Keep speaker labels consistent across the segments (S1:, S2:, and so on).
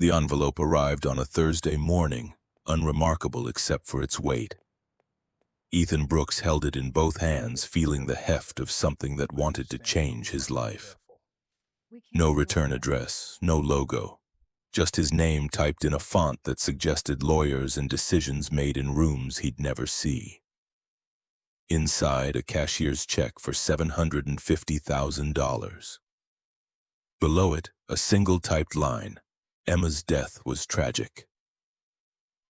S1: The envelope arrived on a Thursday morning, unremarkable except for its weight. Ethan Brooks held it in both hands, feeling the heft of something that wanted to change his life. No return address, no logo, just his name typed in a font that suggested lawyers and decisions made in rooms he'd never see. Inside, a cashier's check for $750,000. Below it, a single typed line: Emma's death was tragic.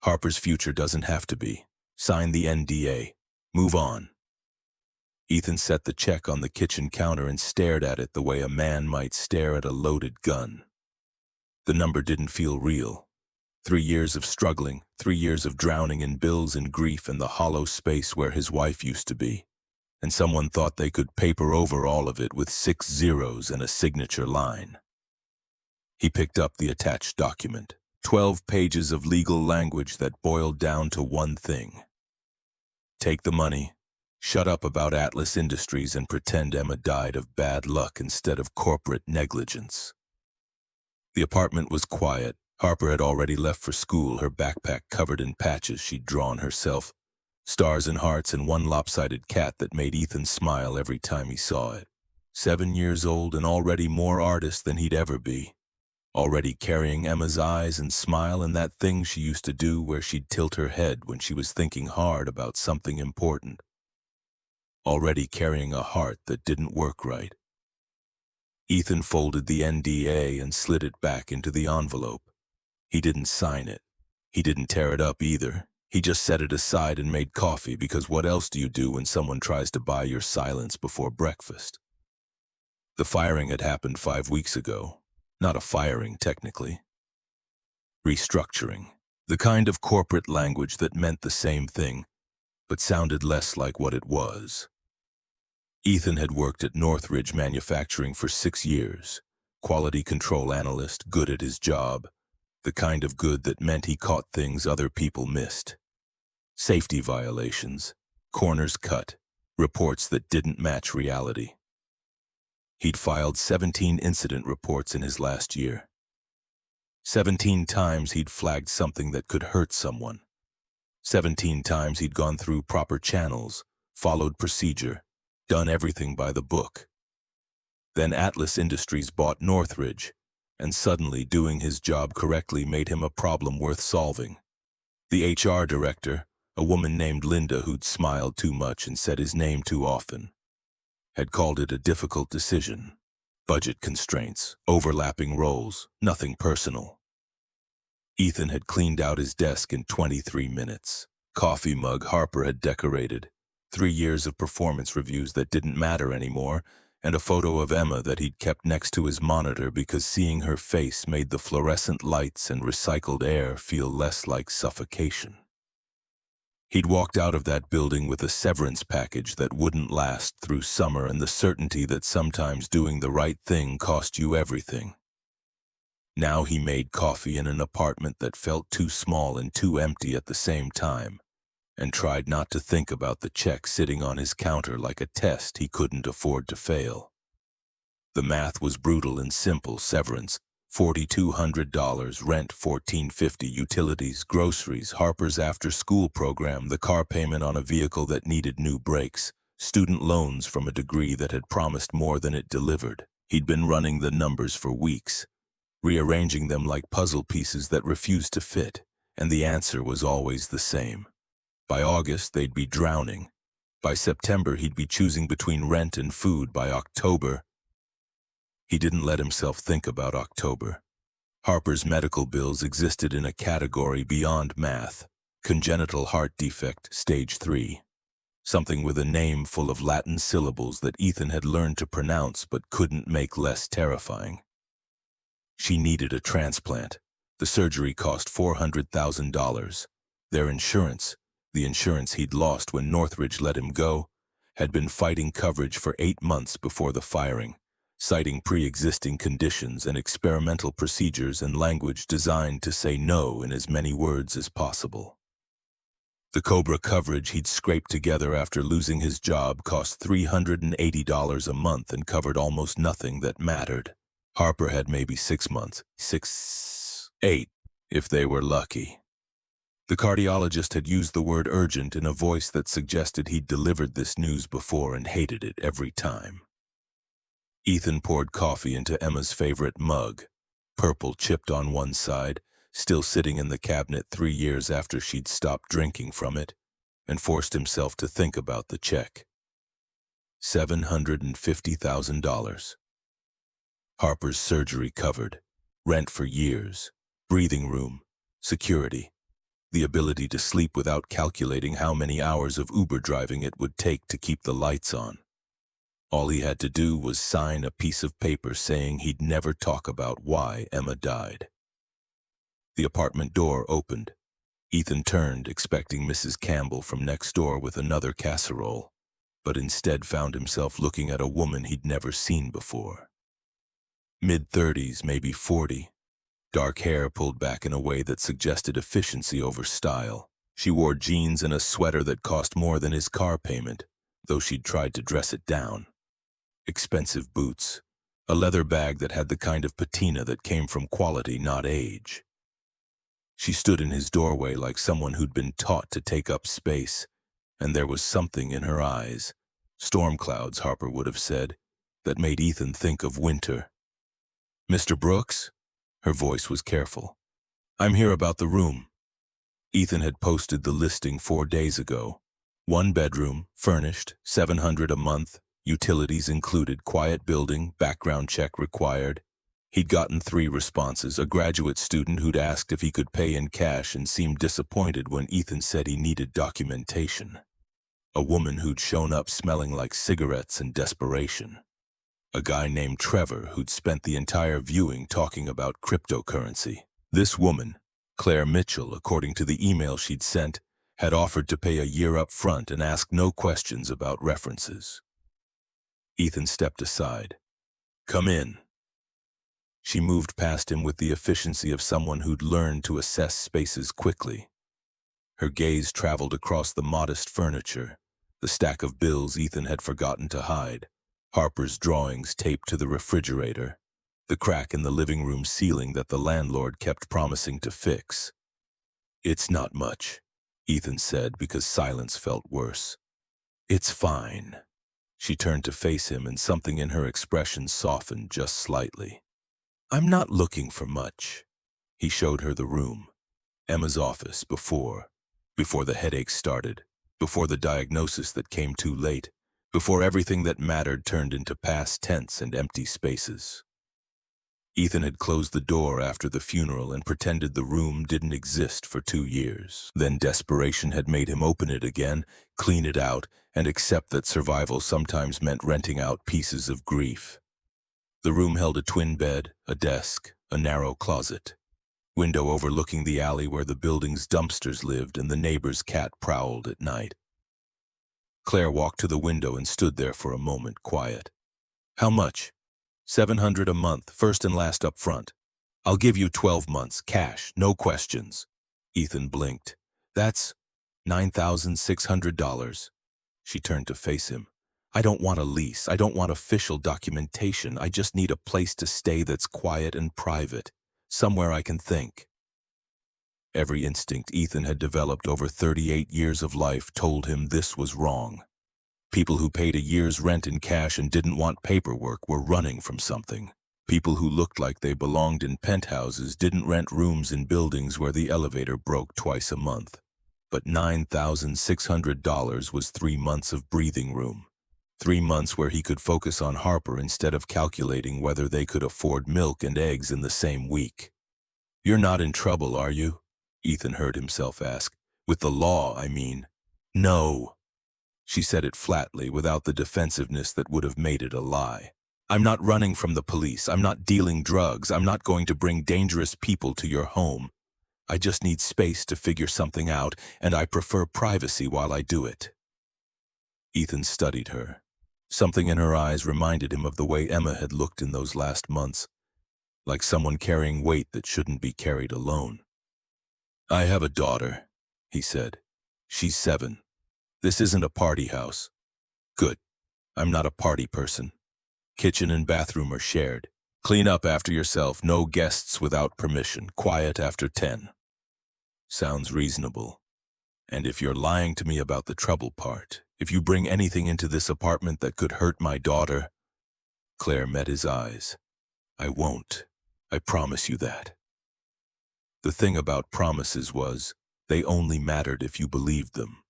S1: Harper's future doesn't have to be. Sign the NDA. Move on. Ethan set the check on the kitchen counter and stared at it the way a man might stare at a loaded gun. The number didn't feel real. 3 years of struggling, 3 years of drowning in bills and grief in the hollow space where his wife used to be. And someone thought they could paper over all of it with 6 zeros and a signature line. He picked up the attached document, 12 pages of legal language that boiled down to one thing. Take the money, shut up about Atlas Industries, and pretend Emma died of bad luck instead of corporate negligence. The apartment was quiet. Harper had already left for school, her backpack covered in patches she'd drawn herself, stars and hearts, and one lopsided cat that made Ethan smile every time he saw it. 7 years old and already more artist than he'd ever be. Already carrying Emma's eyes and smile and that thing she used to do where she'd tilt her head when she was thinking hard about something important. Already carrying a heart that didn't work right. Ethan folded the NDA and slid it back into the envelope. He didn't sign it. He didn't tear it up either. He just set it aside and made coffee, because what else do you do when someone tries to buy your silence before breakfast? The firing had happened 5 weeks ago. Not a firing, technically. Restructuring. The kind of corporate language that meant the same thing, but sounded less like what it was. Ethan had worked at Northridge Manufacturing for 6 years. Quality control analyst, good at his job. The kind of good that meant he caught things other people missed. Safety violations, corners cut, reports that didn't match reality. He'd filed 17 incident reports in his last year. 17 times he'd flagged something that could hurt someone. 17 times he'd gone through proper channels, followed procedure, done everything by the book. Then Atlas Industries bought Northridge, and suddenly doing his job correctly made him a problem worth solving. The HR director, a woman named Linda who'd smiled too much and said his name too often, had called it a difficult decision. Budget constraints, overlapping roles, nothing personal. Ethan had cleaned out his desk in 23 minutes. Coffee mug Harper had decorated, 3 years of performance reviews that didn't matter anymore, and a photo of Emma that he'd kept next to his monitor because seeing her face made the fluorescent lights and recycled air feel less like suffocation. He'd walked out of that building with a severance package that wouldn't last through summer and the certainty that sometimes doing the right thing cost you everything. Now he made coffee in an apartment that felt too small and too empty at the same time, and tried not to think about the check sitting on his counter like a test he couldn't afford to fail. The math was brutal and simple: severance, $4,200, rent $1,450, utilities, groceries, Harper's after-school program, the car payment on a vehicle that needed new brakes, student loans from a degree that had promised more than it delivered. He'd been running the numbers for weeks, rearranging them like puzzle pieces that refused to fit, and the answer was always the same. By August, they'd be drowning. By September, he'd be choosing between rent and food. By October, he didn't let himself think about October. Harper's medical bills existed in a category beyond math: congenital heart defect, stage 3. Something with a name full of Latin syllables that Ethan had learned to pronounce but couldn't make less terrifying. She needed a transplant. The surgery cost $400,000. Their insurance, the insurance he'd lost when Northridge let him go, had been fighting coverage for 8 months before the firing, citing pre-existing conditions and experimental procedures and language designed to say no in as many words as possible. The COBRA coverage he'd scraped together after losing his job cost $380 a month and covered almost nothing that mattered. Harper had maybe 6 months. 8, if they were lucky. The cardiologist had used the word urgent in a voice that suggested he'd delivered this news before and hated it every time. Ethan poured coffee into Emma's favorite mug, purple chipped on one side, still sitting in the cabinet 3 years after she'd stopped drinking from it, and forced himself to think about the check. $750,000. Harper's surgery covered, rent for years, breathing room, security, the ability to sleep without calculating how many hours of Uber driving it would take to keep the lights on. All he had to do was sign a piece of paper saying he'd never talk about why Emma died. The apartment door opened. Ethan turned, expecting Mrs. Campbell from next door with another casserole, but instead found himself looking at a woman he'd never seen before. Mid-30s, maybe 40. Dark hair pulled back in a way that suggested efficiency over style. She wore jeans and a sweater that cost more than his car payment, though she'd tried to dress it down. Expensive boots, a leather bag that had the kind of patina that came from quality, not age. She stood in his doorway like someone who'd been taught to take up space, and there was something in her eyes, storm clouds, Harper would have said, that made Ethan think of winter. "Mr. Brooks?" Her voice was careful. "I'm here about the room." Ethan had posted the listing 4 days ago. 1 bedroom, furnished, $700 a month, utilities included, quiet building, background check required. He'd gotten 3 responses, a graduate student who'd asked if he could pay in cash and seemed disappointed when Ethan said he needed documentation. A woman who'd shown up smelling like cigarettes and desperation. A guy named Trevor who'd spent the entire viewing talking about cryptocurrency. This woman, Claire Mitchell, according to the email she'd sent, had offered to pay a year up front and ask no questions about references. Ethan stepped aside. "Come in." She moved past him with the efficiency of someone who'd learned to assess spaces quickly. Her gaze traveled across the modest furniture, the stack of bills Ethan had forgotten to hide, Harper's drawings taped to the refrigerator, the crack in the living room ceiling that the landlord kept promising to fix. "It's not much," Ethan said, because silence felt worse. "It's fine." She turned to face him, and something in her expression softened just slightly. "I'm not looking for much." He showed her the room. Emma's office before the headaches started, before the diagnosis that came too late, before everything that mattered turned into past tense and empty spaces. Ethan had closed the door after the funeral and pretended the room didn't exist for 2 years. Then desperation had made him open it again, clean it out, and accept that survival sometimes meant renting out pieces of grief. The room held a twin bed, a desk, a narrow closet, window overlooking the alley where the building's dumpsters lived and the neighbor's cat prowled at night. Claire walked to the window and stood there for a moment, quiet. "How much?" $700 a month, first and last up front. "I'll give you 12 months, cash, no questions." Ethan blinked. "That's $9,600. She turned to face him. "I don't want a lease. I don't want official documentation. I just need a place to stay that's quiet and private. Somewhere I can think." Every instinct Ethan had developed over 38 years of life told him this was wrong. People who paid a year's rent in cash and didn't want paperwork were running from something. People who looked like they belonged in penthouses didn't rent rooms in buildings where the elevator broke twice a month. But $9,600 was 3 months of breathing room. 3 months where he could focus on Harper instead of calculating whether they could afford milk and eggs in the same week. "You're not in trouble, are you?" Ethan heard himself ask. "With the law, I mean." "No." She said it flatly, without the defensiveness that would have made it a lie. "I'm not running from the police. I'm not dealing drugs. I'm not going to bring dangerous people to your home. I just need space to figure something out, and I prefer privacy while I do it." Ethan studied her. Something in her eyes reminded him of the way Emma had looked in those last months, like someone carrying weight that shouldn't be carried alone. "I have a daughter," he said. "She's 7. This isn't a party house." "Good. I'm not a party person. Kitchen and bathroom are shared. Clean up after yourself, no guests without permission, quiet after 10. Sounds reasonable. And if you're lying to me about the trouble part, if you bring anything into this apartment that could hurt my daughter... Claire met his eyes. I won't. I promise you that. The thing about promises was, they only mattered if you believed them.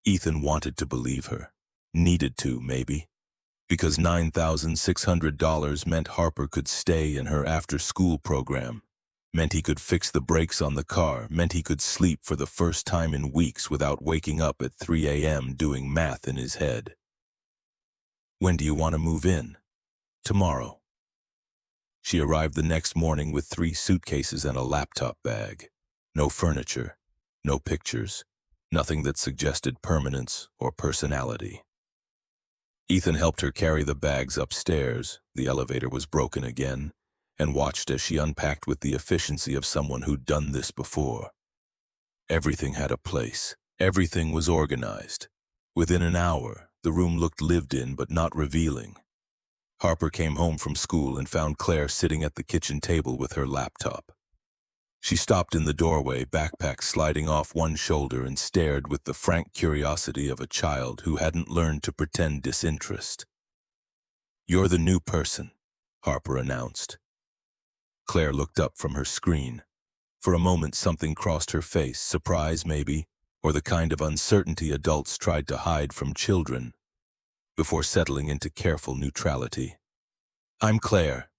S1: Ethan wanted to believe her. Needed to, maybe. Because $9,600 meant Harper could stay in her after-school program. Meant he could fix the brakes on the car. Meant he could sleep for the first time in weeks without waking up at 3 a.m. doing math in his head. When do you want to move in? Tomorrow. She arrived the next morning with 3 suitcases and a laptop bag. No furniture, no pictures, nothing that suggested permanence or personality. Ethan helped her carry the bags upstairs, the elevator was broken again, and watched as she unpacked with the efficiency of someone who'd done this before. Everything had a place. Everything was organized. Within an hour, the room looked lived in but not revealing. Harper came home from school and found Claire sitting at the kitchen table with her laptop. She stopped in the doorway, backpack sliding off one shoulder, and stared with the frank curiosity of a child who hadn't learned to pretend disinterest. "You're the new person," Harper announced. Claire looked up from her screen. For a moment something crossed her face, surprise maybe, or the kind of uncertainty adults tried to hide from children, before settling into careful neutrality. "I'm Claire."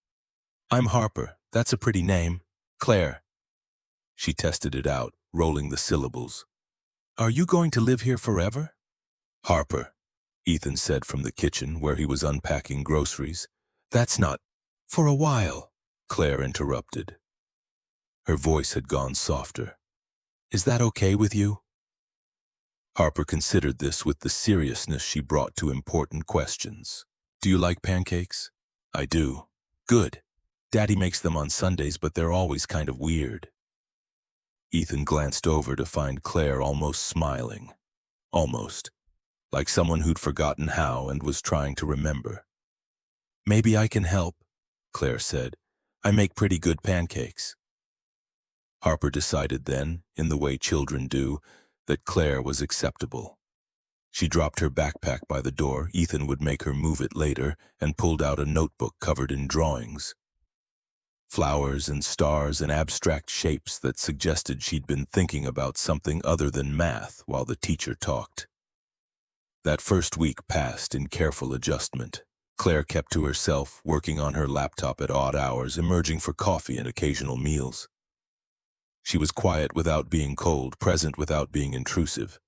S1: "I'm Harper. That's a pretty name. Claire." She tested it out, rolling the syllables. "Are you going to live here forever?" "Harper," Ethan said from the kitchen where he was unpacking groceries. "That's not..." "For a while," Claire interrupted. Her voice had gone softer. "Is that okay with you?" Harper considered this with the seriousness she brought to important questions. "Do you like pancakes?" "I do." "Good. Daddy makes them on Sundays, but they're always kind of weird." Ethan glanced over to find Claire almost smiling. Almost. Like someone who'd forgotten how and was trying to remember. "Maybe I can help," Claire said. "I make pretty good pancakes." Harper decided then, in the way children do, that Claire was acceptable. She dropped her backpack by the door, Ethan would make her move it later, and pulled out a notebook covered in drawings. Flowers and stars and abstract shapes that suggested she'd been thinking about something other than math while the teacher talked. That first week passed in careful adjustment. Claire kept to herself, working on her laptop at odd hours, emerging for coffee and occasional meals. She was quiet without being cold, present without being intrusive.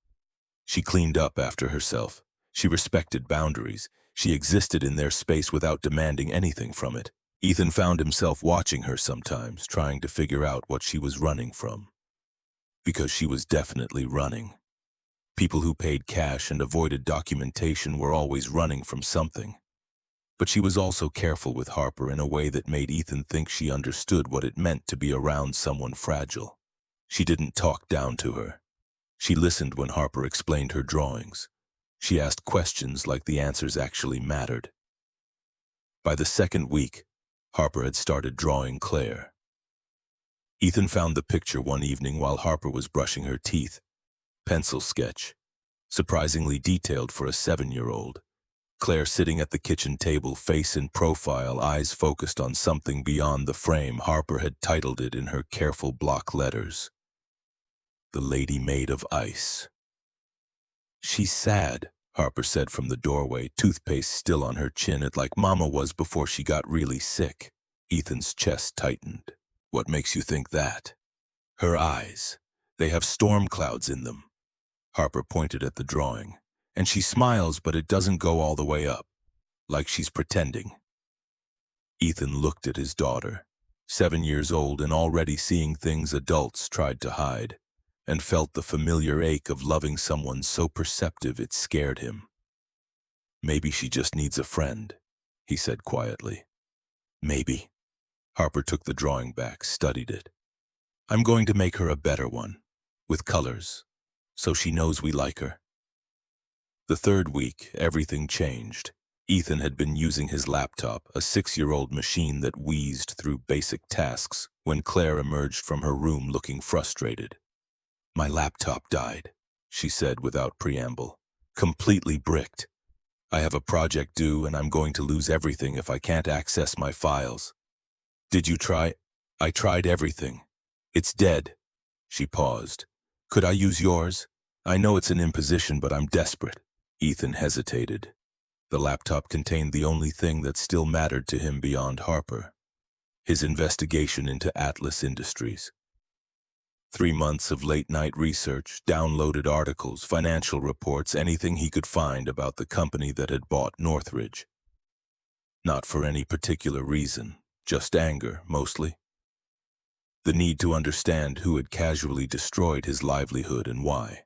S1: She cleaned up after herself. She respected boundaries. She existed in their space without demanding anything from it. Ethan found himself watching her sometimes, trying to figure out what she was running from. Because she was definitely running. People who paid cash and avoided documentation were always running from something. But she was also careful with Harper in a way that made Ethan think she understood what it meant to be around someone fragile. She didn't talk down to her. She listened when Harper explained her drawings. She asked questions like the answers actually mattered. By the second week, Harper had started drawing Claire. Ethan found the picture one evening while Harper was brushing her teeth. Pencil sketch. Surprisingly detailed for a 7-year-old. Claire sitting at the kitchen table, face in profile, eyes focused on something beyond the frame. Harper had titled it in her careful block letters. "The Lady Made of Ice." "She's sad," Harper said from the doorway, toothpaste still on her chin, it like Mama was before she got really sick. Ethan's chest tightened. "What makes you think that?" "Her eyes. They have storm clouds in them." Harper pointed at the drawing. "And she smiles, but it doesn't go all the way up. Like she's pretending." Ethan looked at his daughter, 7 years old and already seeing things adults tried to hide, and felt the familiar ache of loving someone so perceptive it scared him. "Maybe she just needs a friend," he said quietly. "Maybe." Harper took the drawing back, studied it. "I'm going to make her a better one, with colors, so she knows we like her." The third week, everything changed. Ethan had been using his laptop, a 6-year-old machine that wheezed through basic tasks, when Claire emerged from her room looking frustrated. "My laptop died," she said without preamble. "Completely bricked. I have a project due and I'm going to lose everything if I can't access my files." "Did you try?" "I tried everything. It's dead." She paused. "Could I use yours? I know it's an imposition, but I'm desperate." Ethan hesitated. The laptop contained the only thing that still mattered to him beyond Harper: his investigation into Atlas Industries. 3 months of late-night research, downloaded articles, financial reports, anything he could find about the company that had bought Northridge. Not for any particular reason, just anger, mostly. The need to understand who had casually destroyed his livelihood and why.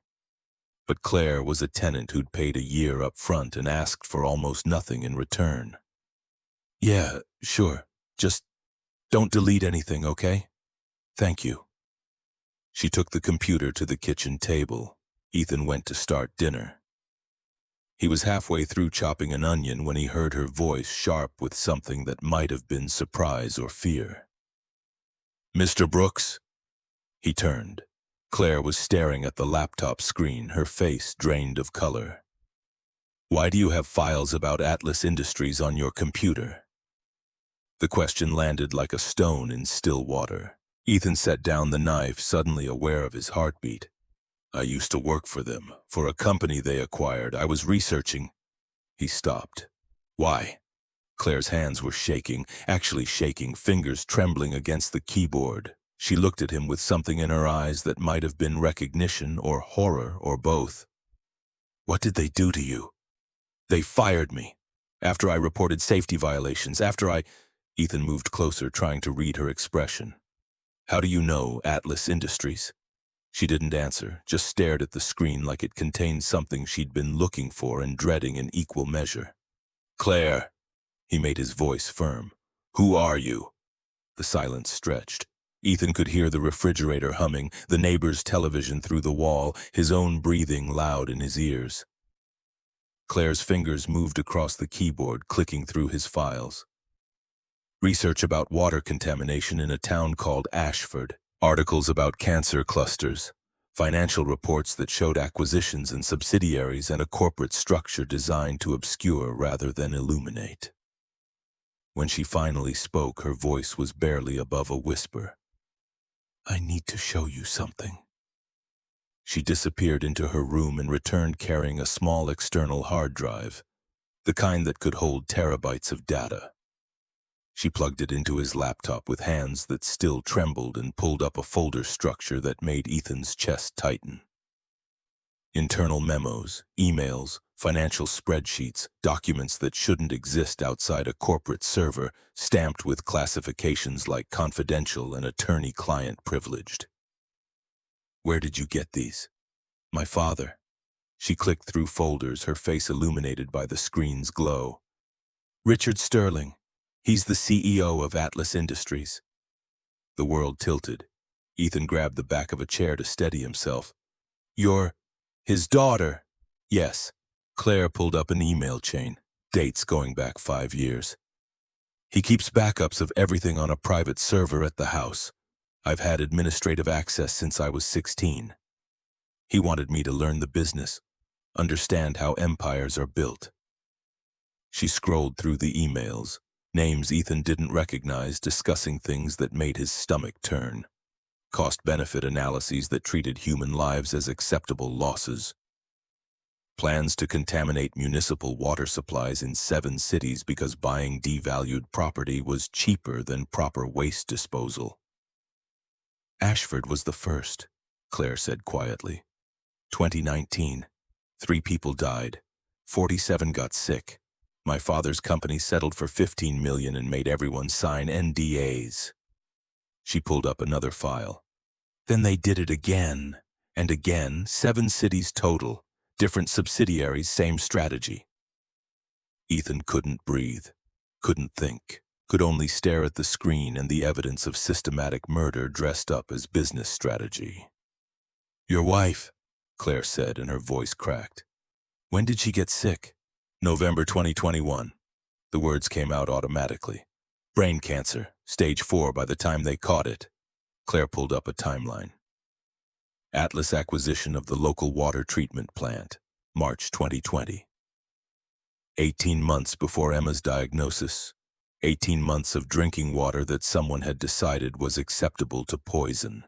S1: But Claire was a tenant who'd paid a year up front and asked for almost nothing in return. "Yeah, sure. Just don't delete anything, okay? Thank you." She took the computer to the kitchen table. Ethan went to start dinner. He was halfway through chopping an onion when he heard her voice, sharp with something that might have been surprise or fear. "Mr. Brooks?" He turned. Claire was staring at the laptop screen, her face drained of color. "Why do you have files about Atlas Industries on your computer?" The question landed like a stone in still water. Ethan set down the knife, suddenly aware of his heartbeat. "I used to work for them, for a company they acquired. I was researching." He stopped. "Why?" Claire's hands were shaking, actually shaking, fingers trembling against the keyboard. She looked at him with something in her eyes that might have been recognition or horror or both. "What did they do to you?" "They fired me. After I reported safety violations, after I—" Ethan moved closer, trying to read her expression. "How do you know Atlas Industries?" She didn't answer, just stared at the screen like it contained something she'd been looking for and dreading in equal measure. "Claire," he made his voice firm. "Who are you?" The silence stretched. Ethan could hear the refrigerator humming, the neighbor's television through the wall, his own breathing loud in his ears. Claire's fingers moved across the keyboard, clicking through his files. Research about water contamination in a town called Ashford, articles about cancer clusters, financial reports that showed acquisitions and subsidiaries, and a corporate structure designed to obscure rather than illuminate. When she finally spoke, her voice was barely above a whisper. "I need to show you something." She disappeared into her room and returned carrying a small external hard drive, the kind that could hold terabytes of data. She plugged it into his laptop with hands that still trembled and pulled up a folder structure that made Ethan's chest tighten. Internal memos, emails, financial spreadsheets, documents that shouldn't exist outside a corporate server, stamped with classifications like confidential and attorney-client privileged. "Where did you get these?" "My father." She clicked through folders, her face illuminated by the screen's glow. "Richard Sterling. He's the CEO of Atlas Industries." The world tilted. Ethan grabbed the back of a chair to steady himself. "You're his daughter?" "Yes." Claire pulled up an email chain, dates going back 5 years. "He keeps backups of everything on a private server at the house. I've had administrative access since I was 16. He wanted me to learn the business, understand how empires are built." She scrolled through the emails, names Ethan didn't recognize, discussing things that made his stomach turn. Cost-benefit analyses that treated human lives as acceptable losses. Plans to contaminate municipal water supplies in 7 cities because buying devalued property was cheaper than proper waste disposal. "Ashford was the first," Claire said quietly. 2019. 3 people died. 47 got sick. My father's company settled for $15 million and made everyone sign NDAs. She pulled up another file. "Then they did it again and again, 7 cities total. Different subsidiaries, same strategy." Ethan couldn't breathe, couldn't think, could only stare at the screen and the evidence of systematic murder dressed up as business strategy. "Your wife," Claire said, and her voice cracked. "When did she get sick?" November 2021. The words came out automatically. Brain cancer, stage 4 by the time they caught it. Claire pulled up a timeline. Atlas acquisition of the local water treatment plant, March 2020. 18 months before Emma's diagnosis. 18 months of drinking water that someone had decided was acceptable to poison.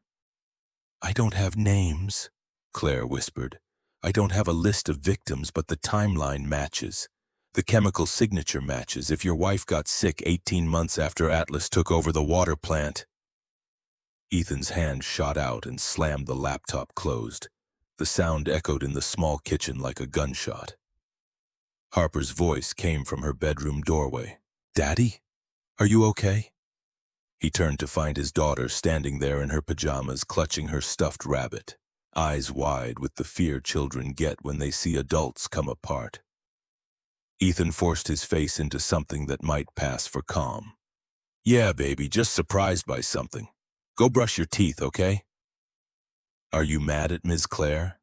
S1: I don't have names, Claire whispered. I don't have a list of victims, but the timeline matches. The chemical signature matches. If your wife got sick 18 months after Atlas took over the water plant. Ethan's hand shot out and slammed the laptop closed. The sound echoed in the small kitchen like a gunshot. Harper's voice came from her bedroom doorway. Daddy? Are you okay? He turned to find his daughter standing there in her pajamas, clutching her stuffed rabbit, eyes wide with the fear children get when they see adults come apart. Ethan forced his face into something that might pass for calm. Yeah, baby, just surprised by something. Go brush your teeth, okay? Are you mad at Ms. Claire?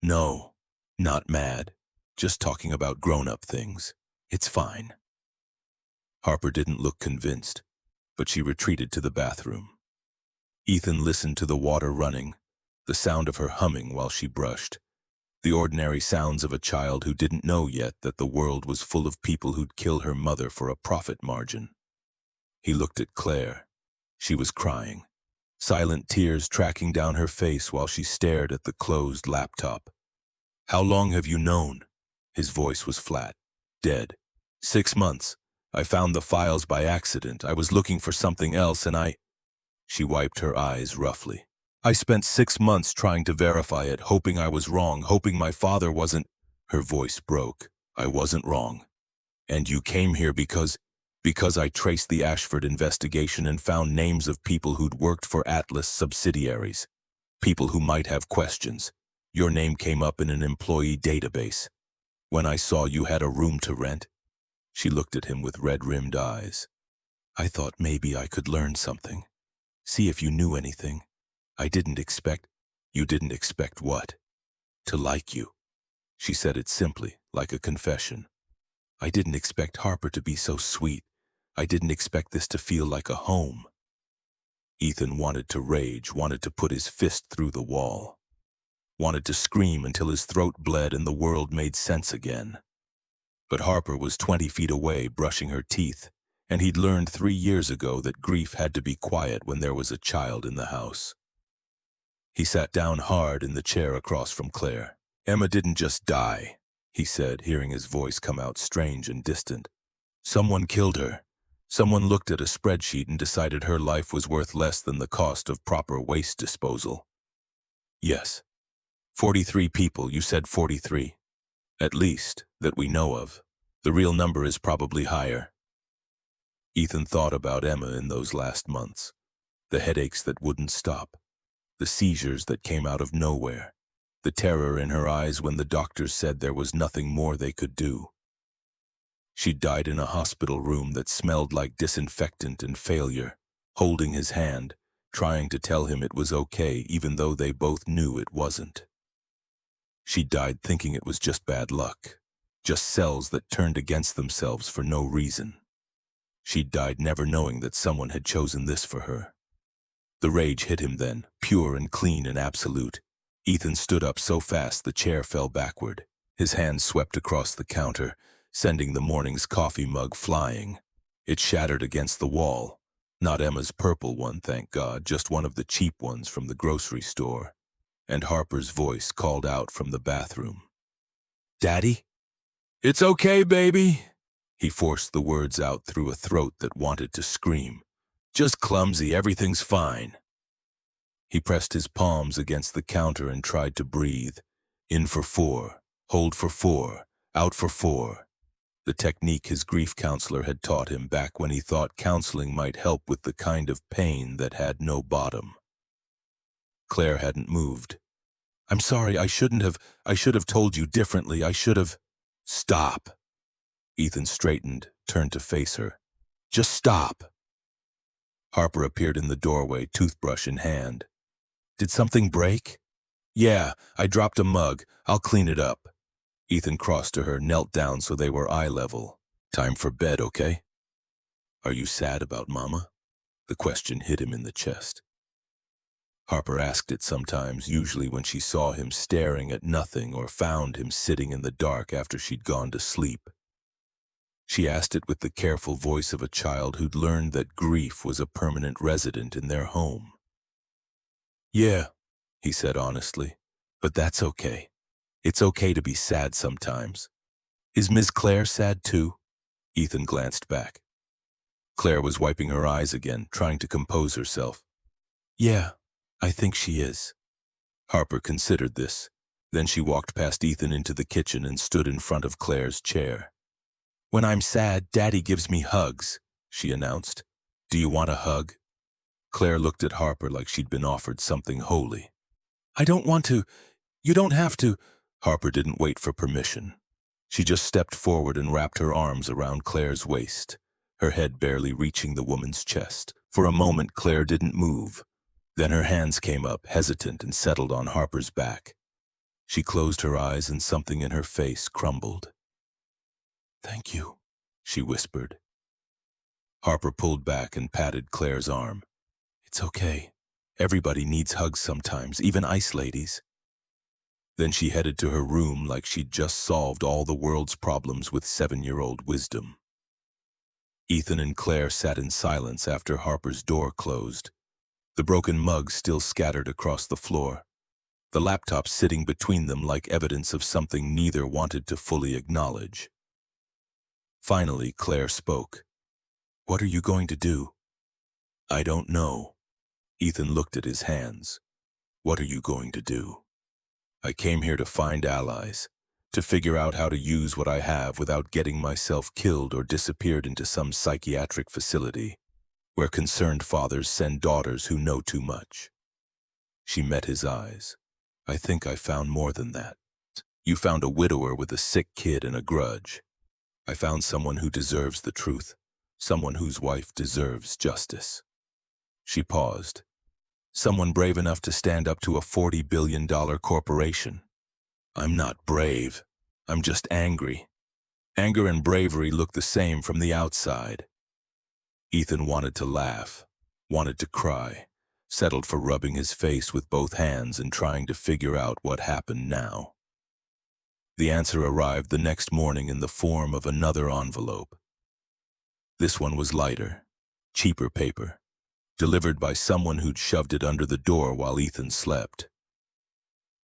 S1: No, not mad. Just talking about grown-up things. It's fine. Harper didn't look convinced, but she retreated to the bathroom. Ethan listened to the water running, the sound of her humming while she brushed, the ordinary sounds of a child who didn't know yet that the world was full of people who'd kill her mother for a profit margin. He looked at Claire. She was crying, silent tears tracking down her face while she stared at the closed laptop. How long have you known? His voice was flat, dead. 6 months. I found the files by accident. I was looking for something else and She wiped her eyes roughly. I spent 6 months trying to verify it, hoping I was wrong, hoping my father wasn't. Her voice broke. I wasn't wrong. And you came here because I traced the Ashford investigation and found names of people who'd worked for Atlas subsidiaries. People who might have questions. Your name came up in an employee database. When I saw you had a room to rent, she looked at him with red-rimmed eyes. I thought maybe I could learn something. See if you knew anything. I didn't expect. You didn't expect what? To like you. She said it simply, like a confession. I didn't expect Harper to be so sweet. I didn't expect this to feel like a home. Ethan wanted to rage, wanted to put his fist through the wall. Wanted to scream until his throat bled and the world made sense again. But Harper was 20 feet away, brushing her teeth, and he'd learned 3 years ago that grief had to be quiet when there was a child in the house. He sat down hard in the chair across from Claire. Emma didn't just die, he said, hearing his voice come out strange and distant. Someone killed her. Someone looked at a spreadsheet and decided her life was worth less than the cost of proper waste disposal. Yes. 43 people, you said 43. At least, that we know of. The real number is probably higher. Ethan thought about Emma in those last months. The headaches that wouldn't stop. The seizures that came out of nowhere. The terror in her eyes when the doctors said there was nothing more they could do. She died in a hospital room that smelled like disinfectant and failure, holding his hand, trying to tell him it was okay even though they both knew it wasn't. She died thinking it was just bad luck, just cells that turned against themselves for no reason. She died never knowing that someone had chosen this for her. The rage hit him then, pure and clean and absolute. Ethan stood up so fast the chair fell backward. His hand swept across the counter, sending the morning's coffee mug flying. It shattered against the wall. Not Emma's purple one, thank God, just one of the cheap ones from the grocery store. And Harper's voice called out from the bathroom. Daddy? It's okay, baby. He forced the words out through a throat that wanted to scream. Just clumsy, everything's fine. He pressed his palms against the counter and tried to breathe. In for 4, hold for 4, out for 4. The technique his grief counselor had taught him back when he thought counseling might help with the kind of pain that had no bottom. Claire hadn't moved. I'm sorry, I should have told you differently, I should have. Stop. Ethan straightened, turned to face her. Just stop. Harper appeared in the doorway, toothbrush in hand. Did something break? Yeah, I dropped a mug. I'll clean it up. Ethan crossed to her, knelt down so they were eye level. Time for bed, okay? Are you sad about Mama? The question hit him in the chest. Harper asked it sometimes, usually when she saw him staring at nothing or found him sitting in the dark after she'd gone to sleep. She asked it with the careful voice of a child who'd learned that grief was a permanent resident in their home. Yeah, he said honestly, but that's okay. It's okay to be sad sometimes. Is Miss Claire sad too? Ethan glanced back. Claire was wiping her eyes again, trying to compose herself. Yeah, I think she is. Harper considered this. Then she walked past Ethan into the kitchen and stood in front of Claire's chair. When I'm sad, Daddy gives me hugs, she announced. Do you want a hug? Claire looked at Harper like she'd been offered something holy. I don't want to. You don't have to. Harper didn't wait for permission. She just stepped forward and wrapped her arms around Claire's waist, her head barely reaching the woman's chest. For a moment, Claire didn't move. Then her hands came up, hesitant, and settled on Harper's back. She closed her eyes and something in her face crumbled. Thank you, she whispered. Harper pulled back and patted Claire's arm. It's okay. Everybody needs hugs sometimes, even ice ladies. Then she headed to her room like she'd just solved all the world's problems with 7-year-old wisdom. Ethan and Claire sat in silence after Harper's door closed, the broken mug still scattered across the floor, the laptop sitting between them like evidence of something neither wanted to fully acknowledge. Finally, Claire spoke. What are you going to do? I don't know. Ethan looked at his hands. What are you going to do? I came here to find allies, to figure out how to use what I have without getting myself killed or disappeared into some psychiatric facility where concerned fathers send daughters who know too much. She met his eyes. I think I found more than that. You found a widower with a sick kid and a grudge. I found someone who deserves the truth, someone whose wife deserves justice. She paused. Someone brave enough to stand up to a $40 billion corporation. I'm not brave. I'm just angry. Anger and bravery look the same from the outside. Ethan wanted to laugh, wanted to cry, settled for rubbing his face with both hands and trying to figure out what happened now. The answer arrived the next morning in the form of another envelope. This one was lighter, cheaper paper, delivered by someone who'd shoved it under the door while Ethan slept.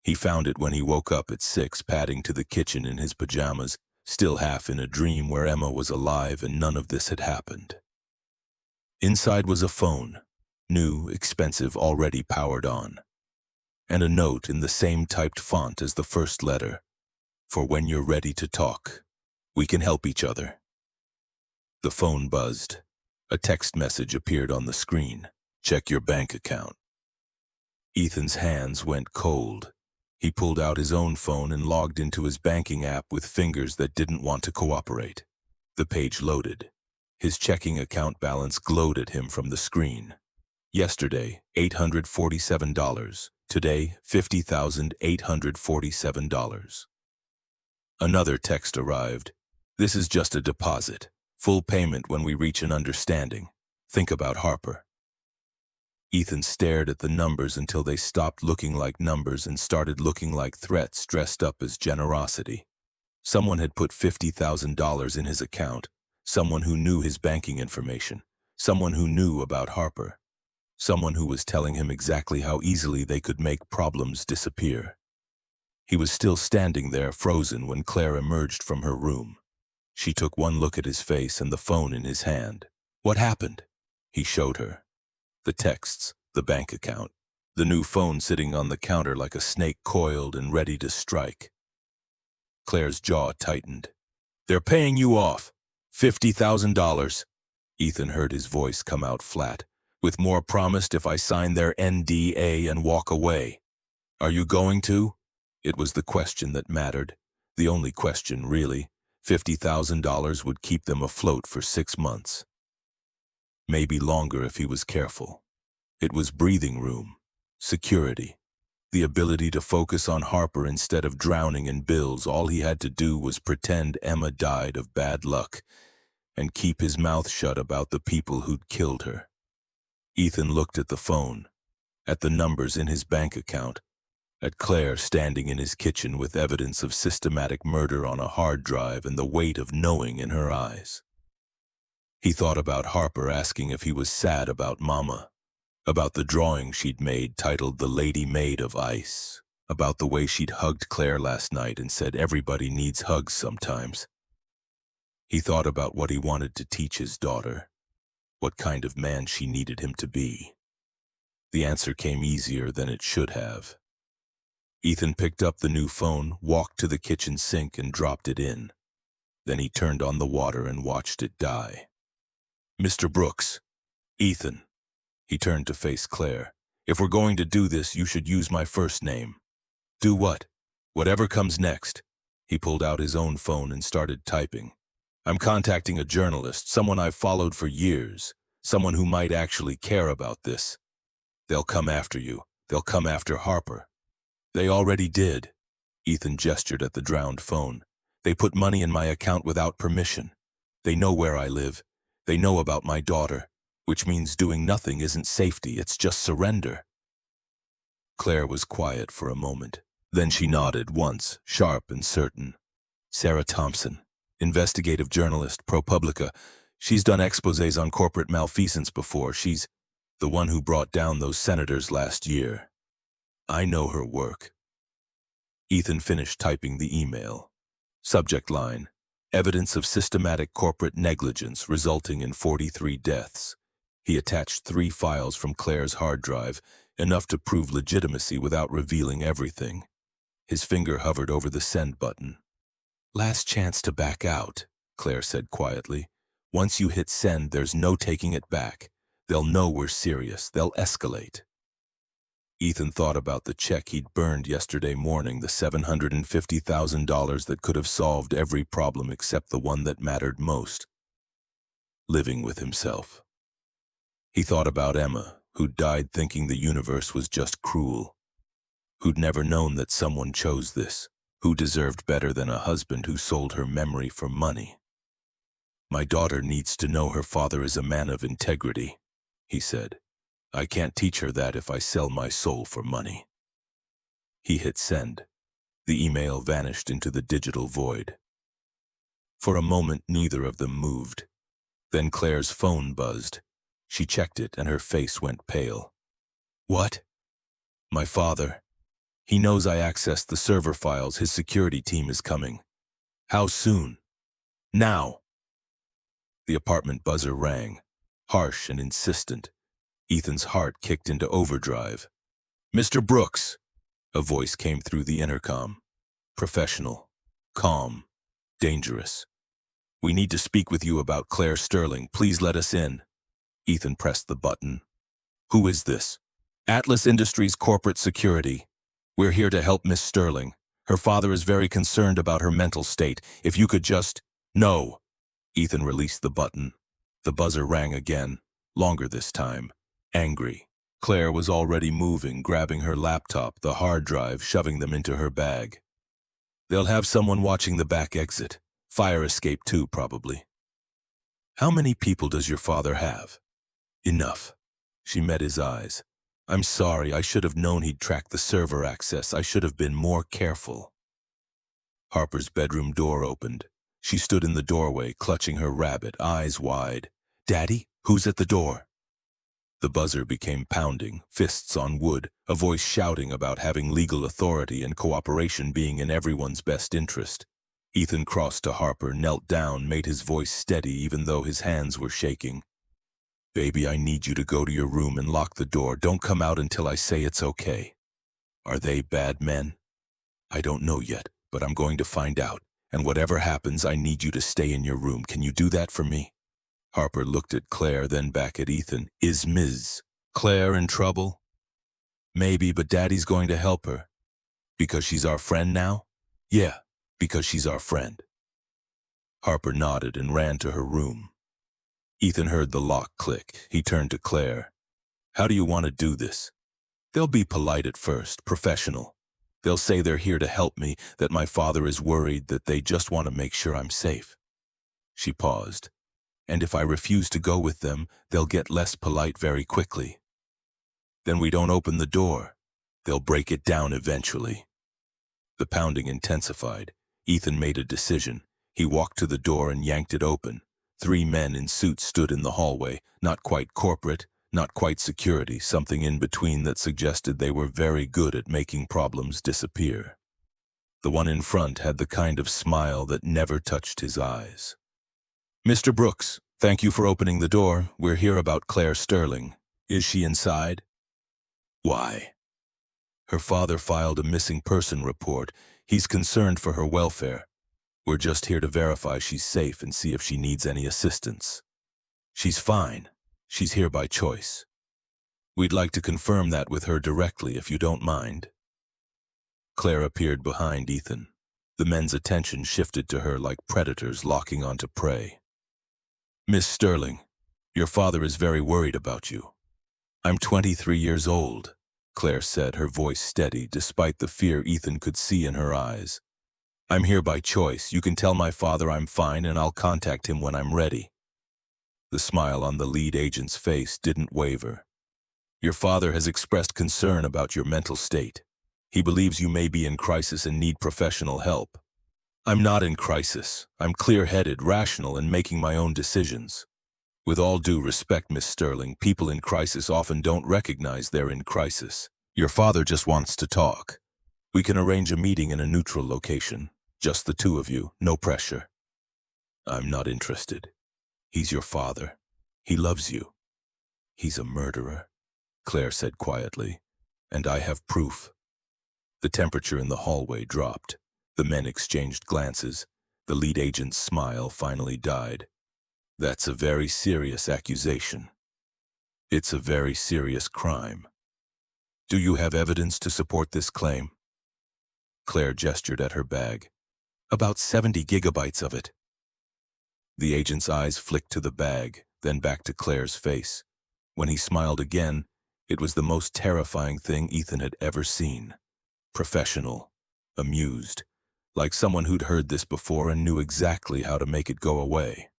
S1: He found it when he woke up at 6, padding to the kitchen in his pajamas, still half in a dream where Emma was alive and none of this had happened. Inside was a phone, new, expensive, already powered on, and a note in the same typed font as the first letter. For when you're ready to talk, we can help each other. The phone buzzed. A text message appeared on the screen. Check your bank account. Ethan's hands went cold. He pulled out his own phone and logged into his banking app with fingers that didn't want to cooperate. The page loaded. His checking account balance glowed at him from the screen. Yesterday, $847. Today, $50,847. Another text arrived. This is just a deposit. Full payment when we reach an understanding. Think about Harper. Ethan stared at the numbers until they stopped looking like numbers and started looking like threats dressed up as generosity. Someone had put $50,000 in his account. Someone who knew his banking information. Someone who knew about Harper. Someone who was telling him exactly how easily they could make problems disappear. He was still standing there, frozen, when Claire emerged from her room. She took one look at his face and the phone in his hand. What happened? He showed her. The texts, the bank account, the new phone sitting on the counter like a snake coiled and ready to strike. Claire's jaw tightened. They're paying you off. $50,000. Ethan heard his voice come out flat. With more promised if I sign their NDA and walk away. Are you going to? It was the question that mattered. The only question, really. $50,000 would keep them afloat for 6 months. Maybe longer if he was careful. It was breathing room, security, The ability to focus on Harper instead of drowning in bills. All he had to do was pretend Emma died of bad luck and keep his mouth shut about the people who'd killed her. Ethan looked at the phone, at the numbers in his bank account, at Claire standing in his kitchen with evidence of systematic murder on a hard drive and the weight of knowing in her eyes. He thought about Harper asking if he was sad about Mama, about the drawing she'd made titled The Lady Maid of Ice, about the way she'd hugged Claire last night and said everybody needs hugs sometimes. He thought about what he wanted to teach his daughter, what kind of man she needed him to be. The answer came easier than it should have. Ethan picked up the new phone, walked to the kitchen sink and dropped it in. Then he turned on the water and watched it die. "Mr. Brooks." "Ethan." He turned to face Claire. "If we're going to do this, you should use my first name." "Do what?" "Whatever comes next." He pulled out his own phone and started typing. "I'm contacting a journalist, someone I've followed for years, someone who might actually care about this. They'll come after you. They'll come after Harper." "They already did." Ethan gestured at the drowned phone. "They put money in my account without permission. They know where I live. They know about my daughter, which means doing nothing isn't safety, it's just surrender." Claire was quiet for a moment. Then she nodded once, sharp and certain. "Sarah Thompson, investigative journalist, ProPublica. She's done exposés on corporate malfeasance before. She's the one who brought down those senators last year. I know her work." Ethan finished typing the email. Subject line: "Evidence of systematic corporate negligence resulting in 43 deaths." He attached 3 files from Claire's hard drive, enough to prove legitimacy without revealing everything. His finger hovered over the send button. "Last chance to back out," Claire said quietly. "Once you hit send, there's no taking it back. They'll know we're serious. They'll escalate." Ethan thought about the check he'd burned yesterday morning, the $750,000 that could have solved every problem except the one that mattered most: living with himself. He thought about Emma, who'd died thinking the universe was just cruel, who'd never known that someone chose this, who deserved better than a husband who sold her memory for money. "My daughter needs to know her father is a man of integrity," he said. "I can't teach her that if I sell my soul for money." He hit send. The email vanished into the digital void. For a moment, neither of them moved. Then Claire's phone buzzed. She checked it and her face went pale. "What?" "My father. He knows I accessed the server files. His security team is coming." "How soon?" "Now." The apartment buzzer rang, harsh and insistent. Ethan's heart kicked into overdrive. "Mr. Brooks," a voice came through the intercom. Professional, calm, dangerous. "We need to speak with you about Claire Sterling. Please let us in." Ethan pressed the button. "Who is this?" "Atlas Industries Corporate Security. We're here to help Miss Sterling. Her father is very concerned about her mental state. If you could just—" "No." Ethan released the button. The buzzer rang again, longer this time. Angry. Claire was already moving, grabbing her laptop, the hard drive, shoving them into her bag. "They'll have someone watching the back exit. Fire escape too, probably." "How many people does your father have?" "Enough." She met his eyes. "I'm sorry, I should have known he'd track the server access. I should have been more careful." Harper's bedroom door opened. She stood in the doorway, clutching her rabbit, eyes wide. "Daddy, who's at the door?" The buzzer became pounding, fists on wood, a voice shouting about having legal authority and cooperation being in everyone's best interest. Ethan crossed to Harper, knelt down, made his voice steady even though his hands were shaking. "Baby, I need you to go to your room and lock the door. Don't come out until I say it's okay." "Are they bad men?" "I don't know yet, but I'm going to find out. And whatever happens, I need you to stay in your room. Can you do that for me?" Harper looked at Claire, then back at Ethan. "Is Ms. Claire in trouble?" "Maybe, but Daddy's going to help her." "Because she's our friend now?" "Yeah, because she's our friend." Harper nodded and ran to her room. Ethan heard the lock click. He turned to Claire. "How do you want to do this?" They'll be polite at first, professional. They'll say they're here to help me, that my father is worried, that they just want to make sure I'm safe. She paused. And if I refuse to go with them, they'll get less polite very quickly. Then we don't open the door. They'll break it down eventually. The pounding intensified. Ethan made a decision. He walked to the door and yanked it open. 3 men in suits stood in the hallway, not quite corporate, not quite security, something in between that suggested they were very good at making problems disappear. The one in front had the kind of smile that never touched his eyes. "Mr. Brooks, thank you for opening the door. We're here about Claire Sterling. Is she inside?" "Why?" "Her father filed a missing person report. He's concerned for her welfare. We're just here to verify she's safe and see if she needs any assistance." "She's fine. She's here by choice. We'd like to confirm that with her directly, if you don't mind." Claire appeared behind Ethan. The men's attention shifted to her like predators locking onto prey. "Miss Sterling, your father is very worried about you." "I'm 23 years old," Claire said, her voice steady despite the fear Ethan could see in her eyes. "I'm here by choice. You can tell my father I'm fine and I'll contact him when I'm ready." The smile on the lead agent's face didn't waver. "Your father has expressed concern about your mental state. He believes you may be in crisis and need professional help." "I'm not in crisis. I'm clear-headed, rational, and making my own decisions." "With all due respect, Miss Sterling, people in crisis often don't recognize they're in crisis. Your father just wants to talk. We can arrange a meeting in a neutral location. Just the 2 of you, no pressure." "I'm not interested. He's your father. He loves you." "He's a murderer," Claire said quietly, "and I have proof." The temperature in the hallway dropped. The men exchanged glances. The lead agent's smile finally died. "That's a very serious accusation. It's a very serious crime. Do you have evidence to support this claim?" Claire gestured at her bag. "About 70 gigabytes of it." The agent's eyes flicked to the bag, then back to Claire's face. When he smiled again, it was the most terrifying thing Ethan had ever seen. Professional, amused, like someone who'd heard this before and knew exactly how to make it go away.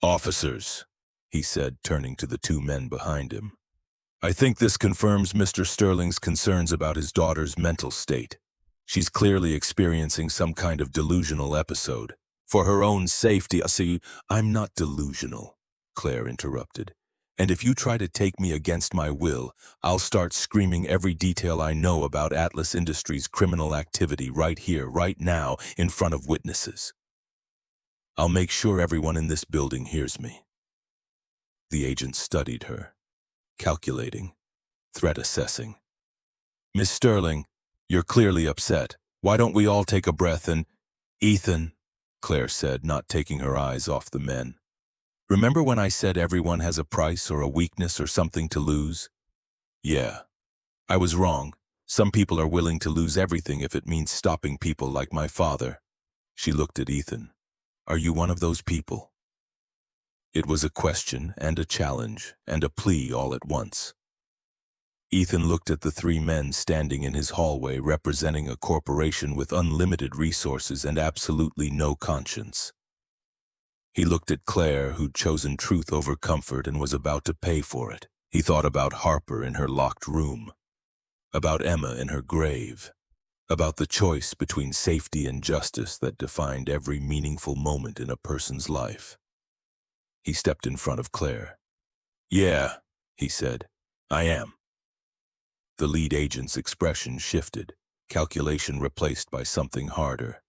S1: "Officers," he said, turning to the 2 men behind him, "I think this confirms Mr. Sterling's concerns about his daughter's mental state. She's clearly experiencing some kind of delusional episode. For her own safety—" "See, I'm not delusional," Claire interrupted. "And if you try to take me against my will, I'll start screaming every detail I know about Atlas Industries' criminal activity right here, right now, in front of witnesses. I'll make sure everyone in this building hears me." The agent studied her, calculating, threat assessing. "Miss Sterling, you're clearly upset. Why don't we all take a breath and—" "Ethan," Claire said, not taking her eyes off the men. "Remember when I said everyone has a price or a weakness or something to lose? Yeah, I was wrong. Some people are willing to lose everything if it means stopping people like my father." She looked at Ethan. "Are you one of those people?" It was a question and a challenge and a plea all at once. Ethan looked at the 3 men standing in his hallway representing a corporation with unlimited resources and absolutely no conscience. He looked at Claire, who'd chosen truth over comfort and was about to pay for it. He thought about Harper in her locked room, about Emma in her grave, about the choice between safety and justice that defined every meaningful moment in a person's life. He stepped in front of Claire. "Yeah," he said, "I am." The lead agent's expression shifted, calculation replaced by something harder.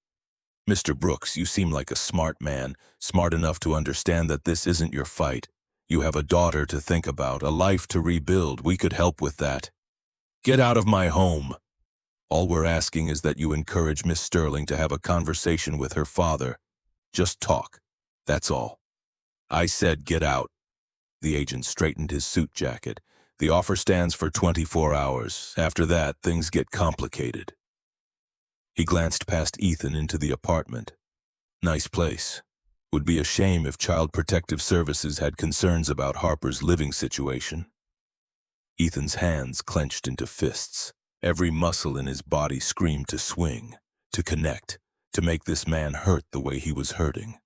S1: "Mr. Brooks, you seem like a smart man, smart enough to understand that this isn't your fight. You have a daughter to think about, a life to rebuild. We could help with that. Get out of my home. All we're asking is that you encourage Miss Sterling to have a conversation with her father. Just talk. That's all." "I said get out." The agent straightened his suit jacket. "The offer stands for 24 hours. After that, things get complicated." He glanced past Ethan into the apartment. Nice place. Would be a shame if Child Protective Services had concerns about Harper's living situation. Ethan's hands clenched into fists. Every muscle in his body screamed to swing, to connect, to make this man hurt the way he was hurting.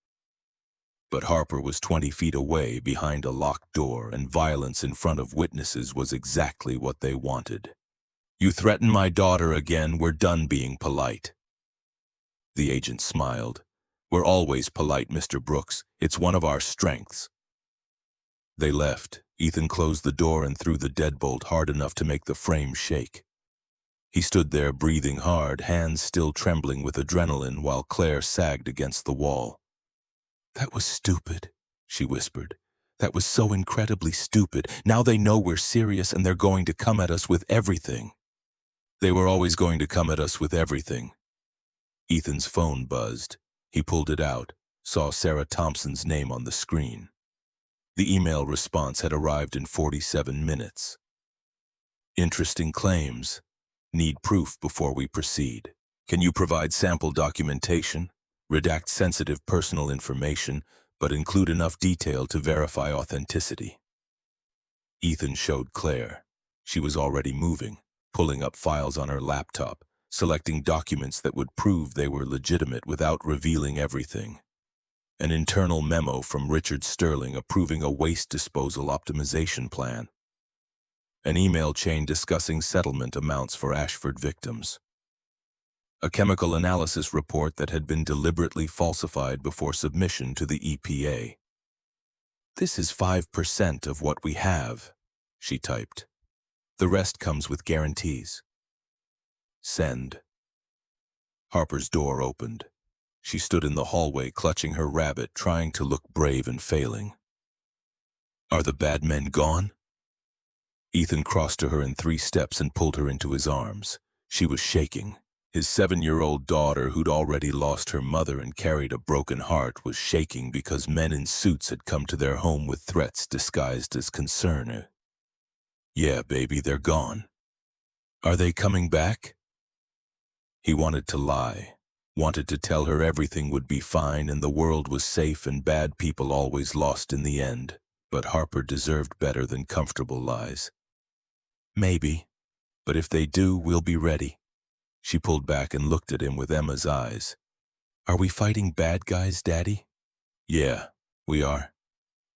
S1: But Harper was 20 feet away behind a locked door, and violence in front of witnesses was exactly what they wanted. "You threaten my daughter again, we're done being polite." The agent smiled. "We're always polite, Mr. Brooks. It's one of our strengths." They left. Ethan closed the door and threw the deadbolt hard enough to make the frame shake. He stood there breathing hard, hands still trembling with adrenaline, while Claire sagged against the wall. "That was stupid," she whispered. "That was so incredibly stupid. Now they know we're serious and they're going to come at us with everything." They were always going to come at us with everything. Ethan's phone buzzed. He pulled it out, saw Sarah Thompson's name on the screen. The email response had arrived in 47 minutes. "Interesting claims. Need proof before we proceed. Can you provide sample documentation? Redact sensitive personal information, but include enough detail to verify authenticity." Ethan showed Claire. She was already moving, pulling up files on her laptop, selecting documents that would prove they were legitimate without revealing everything. An internal memo from Richard Sterling approving a waste disposal optimization plan. An email chain discussing settlement amounts for Ashford victims. A chemical analysis report that had been deliberately falsified before submission to the EPA. "This is 5% of what we have," she typed. "The rest comes with guarantees." Send. Harper's door opened. She stood in the hallway clutching her rabbit, trying to look brave and failing. "Are the bad men gone?" Ethan crossed to her in 3 steps and pulled her into his arms. She was shaking. His 7-year-old daughter, who'd already lost her mother and carried a broken heart, was shaking because men in suits had come to their home with threats disguised as concern. "Yeah, baby, they're gone." "Are they coming back?" He wanted to lie, wanted to tell her everything would be fine and the world was safe and bad people always lost in the end, but Harper deserved better than comfortable lies. "Maybe, but if they do, we'll be ready." She pulled back and looked at him with Emma's eyes. "Are we fighting bad guys, Daddy?" "Yeah, we are.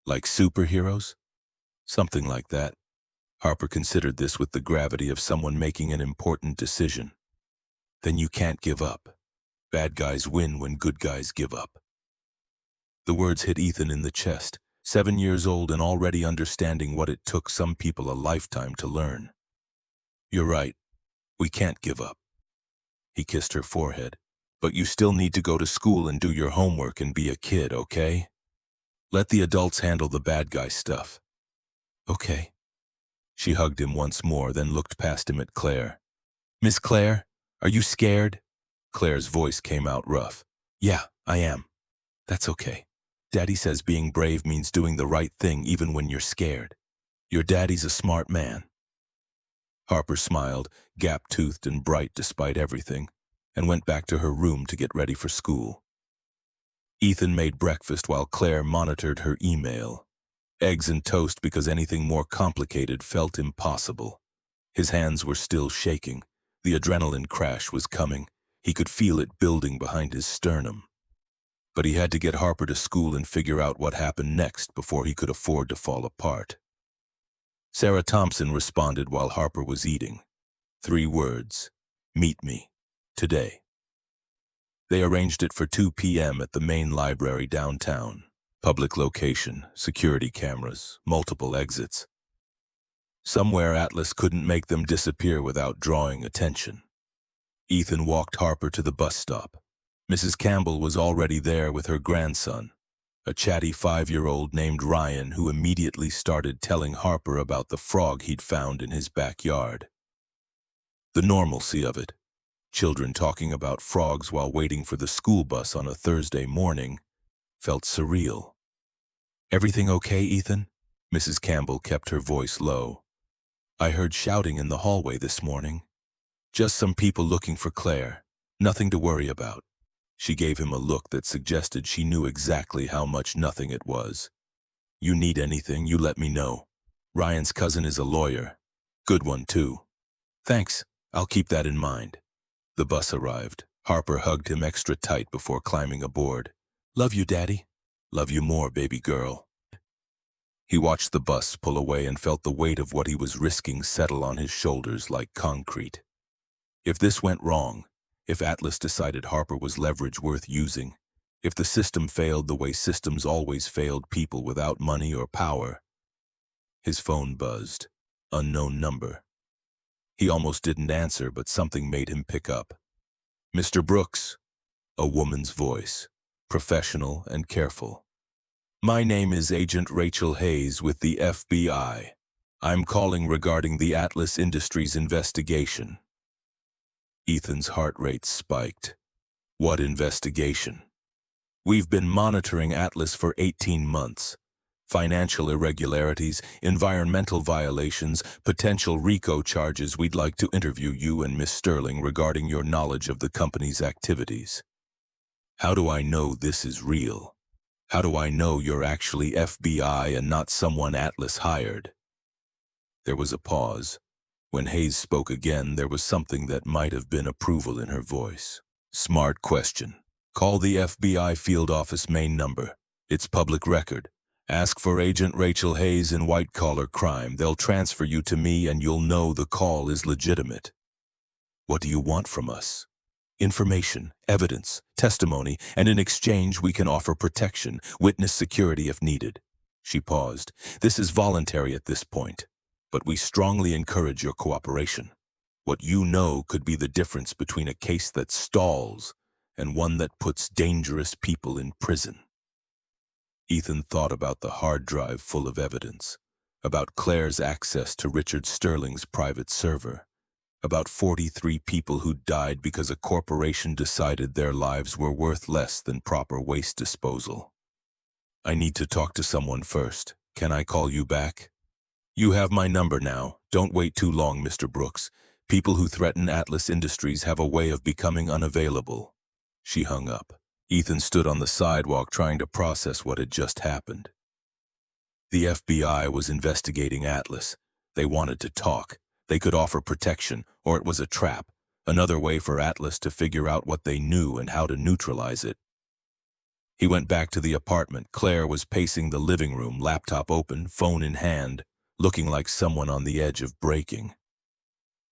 S1: Like superheroes?" "Something like that." Harper considered this with the gravity of someone making an important decision. "Then you can't give up. Bad guys win when good guys give up." The words hit Ethan in the chest, 7 years old and already understanding what it took some people a lifetime to learn. "You're right. We can't give up." He kissed her forehead. "But you still need to go to school and do your homework and be a kid, okay? Let the adults handle the bad guy stuff." "Okay." She hugged him once more, then looked past him at Claire. "Miss Claire, are you scared?" Claire's voice came out rough. "Yeah, I am." "That's okay. Daddy says being brave means doing the right thing even when you're scared. Your daddy's a smart man." Harper smiled, gap-toothed and bright despite everything, and went back to her room to get ready for school. Ethan made breakfast while Claire monitored her email. Eggs and toast because anything more complicated felt impossible. His hands were still shaking. The adrenaline crash was coming. He could feel it building behind his sternum. But he had to get Harper to school and figure out what happened next before he could afford to fall apart. Sarah Thompson responded while Harper was eating. 3 words. "Meet me. Today." They arranged it for 2 p.m. at the main library downtown. Public location, security cameras, multiple exits. Somewhere Atlas couldn't make them disappear without drawing attention. Ethan walked Harper to the bus stop. Mrs. Campbell was already there with her grandson, a chatty 5-year-old named Ryan, who immediately started telling Harper about the frog he'd found in his backyard. The normalcy of it, children talking about frogs while waiting for the school bus on a Thursday morning, felt surreal. "Everything okay, Ethan?" Mrs. Campbell kept her voice low. "I heard shouting in the hallway this morning. Just some people looking for Claire. Nothing to worry about." She gave him a look that suggested she knew exactly how much nothing it was. "You need anything, you let me know. Ryan's cousin is a lawyer. Good one, too. Thanks. I'll keep that in mind. The bus arrived. Harper hugged him extra tight before climbing aboard. Love you, Daddy. Love you more, baby girl. He watched the bus pull away and felt the weight of what he was risking settle on his shoulders like concrete. If this went wrong, if Atlas decided Harper was leverage worth using, if the system failed the way systems always failed people without money or power. His phone buzzed. Unknown number. He almost didn't answer, but something made him pick up. Mr. Brooks, a woman's voice, professional and careful. My name is Agent Rachel Hayes with the FBI. I'm calling regarding the Atlas Industries investigation. Ethan's heart rate spiked. What investigation? We've been monitoring Atlas for 18 months. Financial irregularities, environmental violations, potential RICO charges. We'd like to interview you and Miss Sterling regarding your knowledge of the company's activities. How do I know this is real? How do I know you're actually FBI and not someone Atlas hired? There was a pause. When Hayes spoke again, there was something that might have been approval in her voice. Smart question. Call the FBI field office main number. It's public record. Ask for Agent Rachel Hayes in white-collar crime. They'll transfer you to me and you'll know the call is legitimate. What do you want from us? Information, evidence, testimony, and in exchange we can offer protection, witness security if needed. She paused. This is voluntary at this point, but we strongly encourage your cooperation. What you know could be the difference between a case that stalls and one that puts dangerous people in prison. Ethan thought about the hard drive full of evidence, about Claire's access to Richard Sterling's private server, about 43 people who died because a corporation decided their lives were worth less than proper waste disposal. I need to talk to someone first. Can I call you back? You have my number now. Don't wait too long, Mr. Brooks. People who threaten Atlas Industries have a way of becoming unavailable. She hung up. Ethan stood on the sidewalk trying to process what had just happened. The FBI was investigating Atlas. They wanted to talk. They could offer protection, or it was a trap, another way for Atlas to figure out what they knew and how to neutralize it. He went back to the apartment. Claire was pacing the living room, laptop open, phone in hand, looking like someone on the edge of breaking.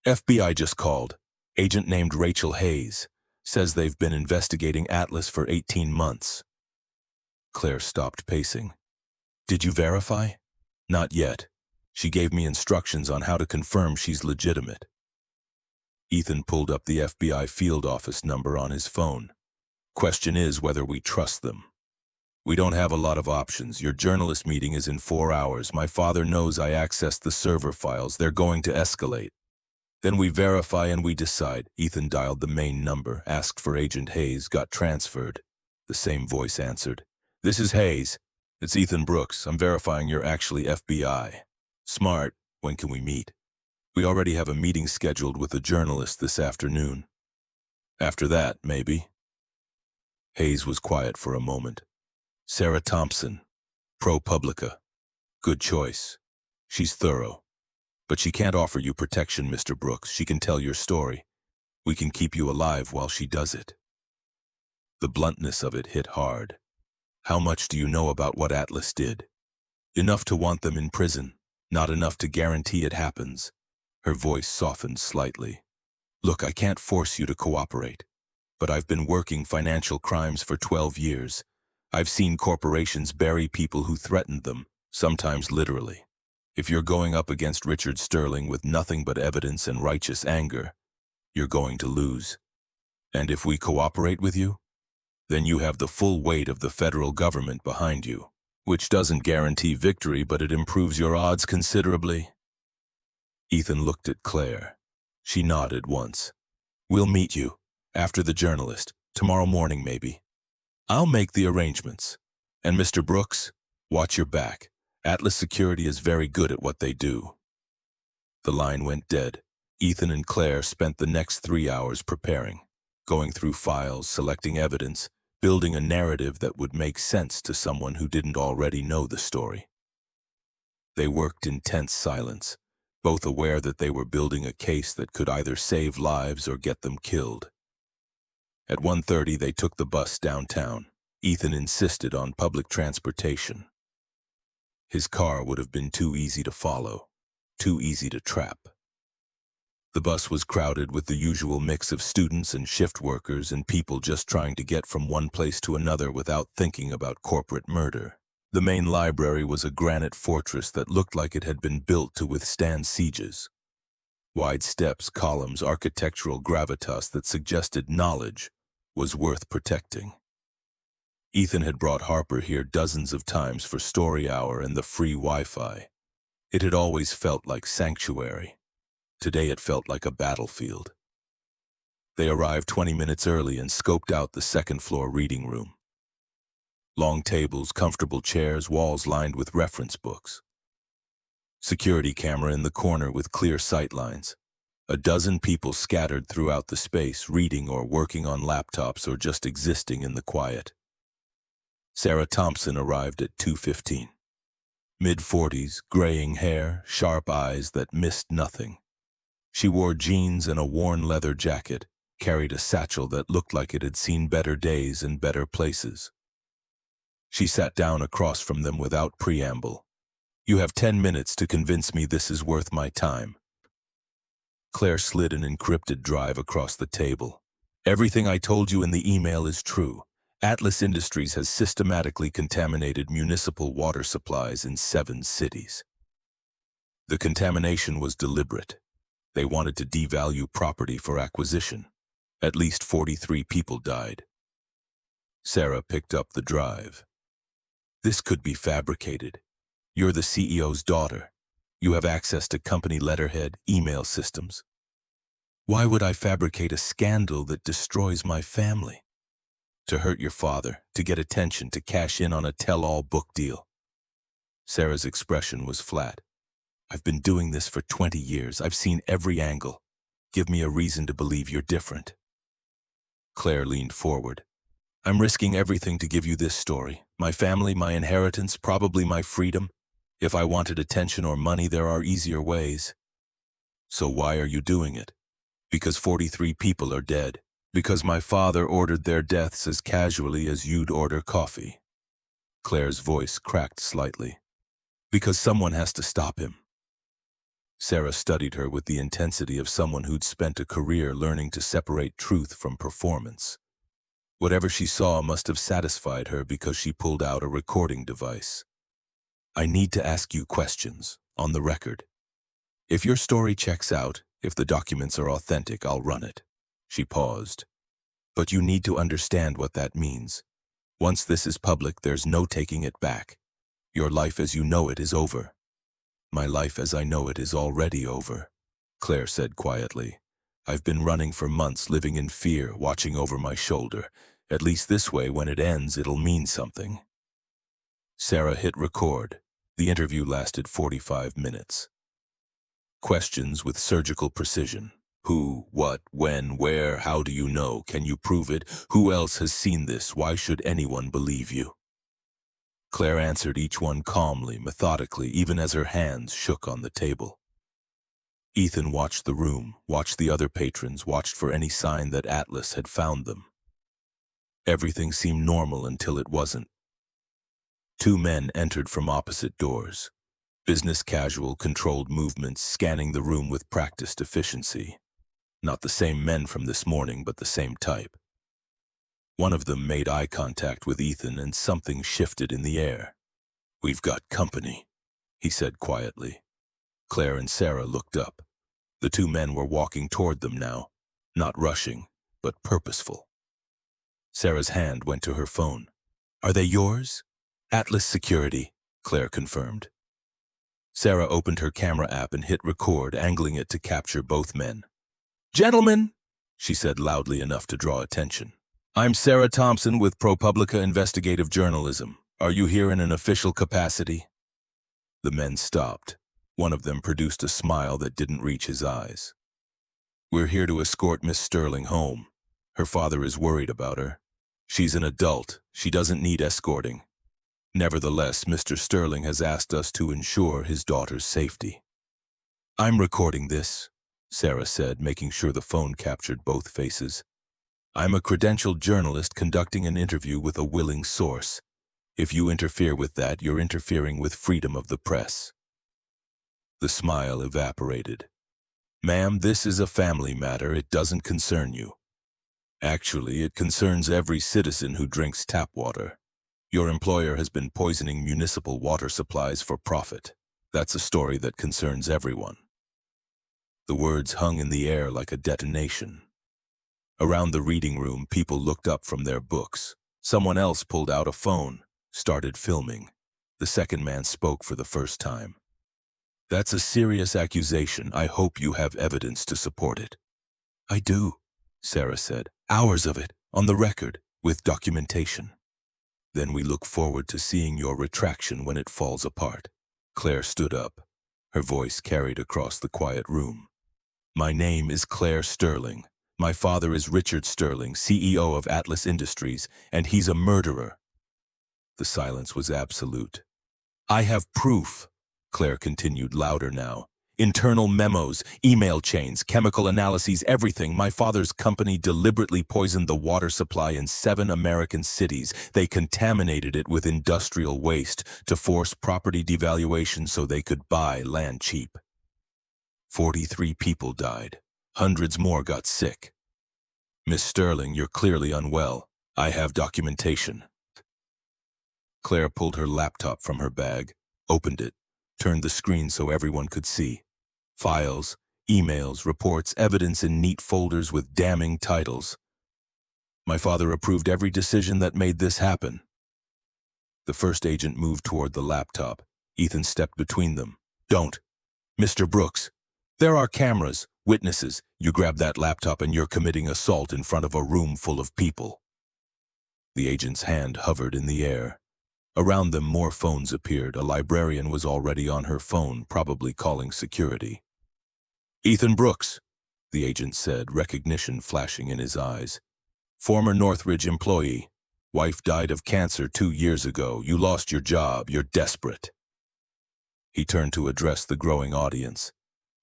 S1: FBI just called. Agent named Rachel Hayes. Says they've been investigating Atlas for 18 months. Claire stopped pacing. Did you verify? Not yet. She gave me instructions on how to confirm she's legitimate. Ethan pulled up the FBI field office number on his phone. Question is whether we trust them. We don't have a lot of options. Your journalist meeting is in 4 hours. My father knows I accessed the server files. They're going to escalate. Then we verify and we decide. Ethan dialed the main number, asked for Agent Hayes, got transferred. The same voice answered. This is Hayes. It's Ethan Brooks. I'm verifying you're actually FBI. Smart. When can we meet? We already have a meeting scheduled with a journalist this afternoon. After that, maybe. Hayes was quiet for a moment. Sarah Thompson. ProPublica. Good choice. She's thorough. But she can't offer you protection, Mr. Brooks. She can tell your story. We can keep you alive while she does it. The bluntness of it hit hard. How much do you know about what Atlas did? Enough to want them in prison, not enough to guarantee it happens. Her voice softened slightly. Look, I can't force you to cooperate, but I've been working financial crimes for 12 years. I've seen corporations bury people who threatened them, sometimes literally. If you're going up against Richard Sterling with nothing but evidence and righteous anger, you're going to lose. And if we cooperate with you, then you have the full weight of the federal government behind you, which doesn't guarantee victory, but it improves your odds considerably. Ethan looked at Claire. She nodded once. We'll meet you, after the journalist, tomorrow morning maybe. I'll make the arrangements. And Mr. Brooks, watch your back. Atlas Security is very good at what they do. The line went dead. Ethan and Claire spent the next 3 hours preparing, going through files, selecting evidence, building a narrative that would make sense to someone who didn't already know the story. They worked in tense silence. both aware that they were building a case that could either save lives or get them killed. At 1:30, they took the bus downtown. Ethan insisted on public transportation. His car would have been too easy to follow, too easy to trap. The bus was crowded with the usual mix of students and shift workers and people just trying to get from one place to another without thinking about corporate murder. The main library was a granite fortress that looked like it had been built to withstand sieges. Wide steps, columns, architectural gravitas that suggested knowledge was worth protecting. Ethan had brought Harper here dozens of times for story hour and the free Wi-Fi. It had always felt like sanctuary. Today it felt like a battlefield. They arrived 20 minutes early and scoped out the second-floor reading room. Long tables, comfortable chairs, walls lined with reference books. Security camera in the corner with clear sightlines. A dozen people scattered throughout the space, reading or working on laptops or just existing in the quiet. Sarah Thompson arrived at 2:15. Mid-40s, graying hair, sharp eyes that missed nothing. She wore jeans and a worn leather jacket, carried a satchel that looked like it had seen better days and better places. She sat down across from them without preamble. "You have 10 minutes to convince me this is worth my time." Claire slid an encrypted drive across the table. "Everything I told you in the email is true. Atlas Industries has systematically contaminated municipal water supplies in 7 cities. The contamination was deliberate. They wanted to devalue property for acquisition. At least 43 people died." Sarah picked up the drive. "This could be fabricated. You're the CEO's daughter. You have access to company letterhead, email systems. Why would I fabricate a scandal that destroys my family? To hurt your father, to get attention, to cash in on a tell-all book deal." Sarah's expression was flat. "I've been doing this for 20 years. I've seen every angle. Give me a reason to believe you're different." Claire leaned forward. "I'm risking everything to give you this story. My family, my inheritance, probably my freedom. If I wanted attention or money, there are easier ways." "So why are you doing it?" "Because 43 people are dead. Because my father ordered their deaths as casually as you'd order coffee." Claire's voice cracked slightly. "Because someone has to stop him." Sarah studied her with the intensity of someone who'd spent a career learning to separate truth from performance. Whatever she saw must have satisfied her because she pulled out a recording device. "I need to ask you questions, on the record. If your story checks out, if the documents are authentic, I'll run it." She paused. "But you need to understand what that means. Once this is public, there's no taking it back. Your life as you know it is over." "My life as I know it is already over," Claire said quietly. "I've been running for months, living in fear, watching over my shoulder. At least this way, when it ends, it'll mean something." Sarah hit record. The interview lasted 45 minutes. Questions with surgical precision. Who, what, when, where, how do you know? Can you prove it? Who else has seen this? Why should anyone believe you? Claire answered each one calmly, methodically, even as her hands shook on the table. Ethan watched the room, watched the other patrons, watched for any sign that Atlas had found them. Everything seemed normal until it wasn't. 2 men entered from opposite doors. Business casual, controlled movements, scanning the room with practiced efficiency. Not the same men from this morning, but the same type. One of them made eye contact with Ethan and something shifted in the air. "We've got company," he said quietly. Claire and Sarah looked up. The 2 men were walking toward them now, not rushing, but purposeful. Sarah's hand went to her phone. "Are they yours?" "Atlas Security," Claire confirmed. Sarah opened her camera app and hit record, angling it to capture both men. "Gentlemen," she said loudly enough to draw attention. "I'm Sarah Thompson with ProPublica Investigative Journalism. Are you here in an official capacity?" The men stopped. One of them produced a smile that didn't reach his eyes. "We're here to escort Miss Sterling home. Her father is worried about her. She's an adult. She doesn't need escorting. Nevertheless, Mr. Sterling has asked us to ensure his daughter's safety." I'm recording this, Sarah said, making sure the phone captured both faces. I'm a credentialed journalist conducting an interview with a willing source. If you interfere with that, you're interfering with freedom of the press. The smile evaporated. Ma'am, this is a family matter. It doesn't concern you. Actually, it concerns every citizen who drinks tap water. Your employer has been poisoning municipal water supplies for profit. That's a story that concerns everyone. The words hung in the air like a detonation. Around the reading room, people looked up from their books. Someone else pulled out a phone, started filming. The second man spoke for the first time. That's a serious accusation. I hope you have evidence to support it. I do, Sarah said. Hours of it, on the record, with documentation. Then we look forward to seeing your retraction when it falls apart. Claire stood up. Her voice carried across the quiet room. My name is Claire Sterling. My father is Richard Sterling, CEO of Atlas Industries, and he's a murderer. The silence was absolute. I have proof, Claire continued, louder now. Internal memos, email chains, chemical analyses, everything. My father's company deliberately poisoned the water supply in 7 American cities. They contaminated it with industrial waste to force property devaluation so they could buy land cheap. 43 people died. Hundreds more got sick. Miss Sterling, you're clearly unwell. I have documentation. Claire pulled her laptop from her bag, opened it, turned the screen so everyone could see. Files, emails, reports, evidence in neat folders with damning titles. My father approved every decision that made this happen. The first agent moved toward the laptop. Ethan stepped between them. Don't. Mr. Brooks, there are cameras, witnesses. You grab that laptop and you're committing assault in front of a room full of people. The agent's hand hovered in the air. Around them, more phones appeared. A librarian was already on her phone, probably calling security. Ethan Brooks, the agent said, recognition flashing in his eyes. Former Northridge employee. Wife died of cancer 2 years ago. You lost your job. You're desperate. He turned to address the growing audience.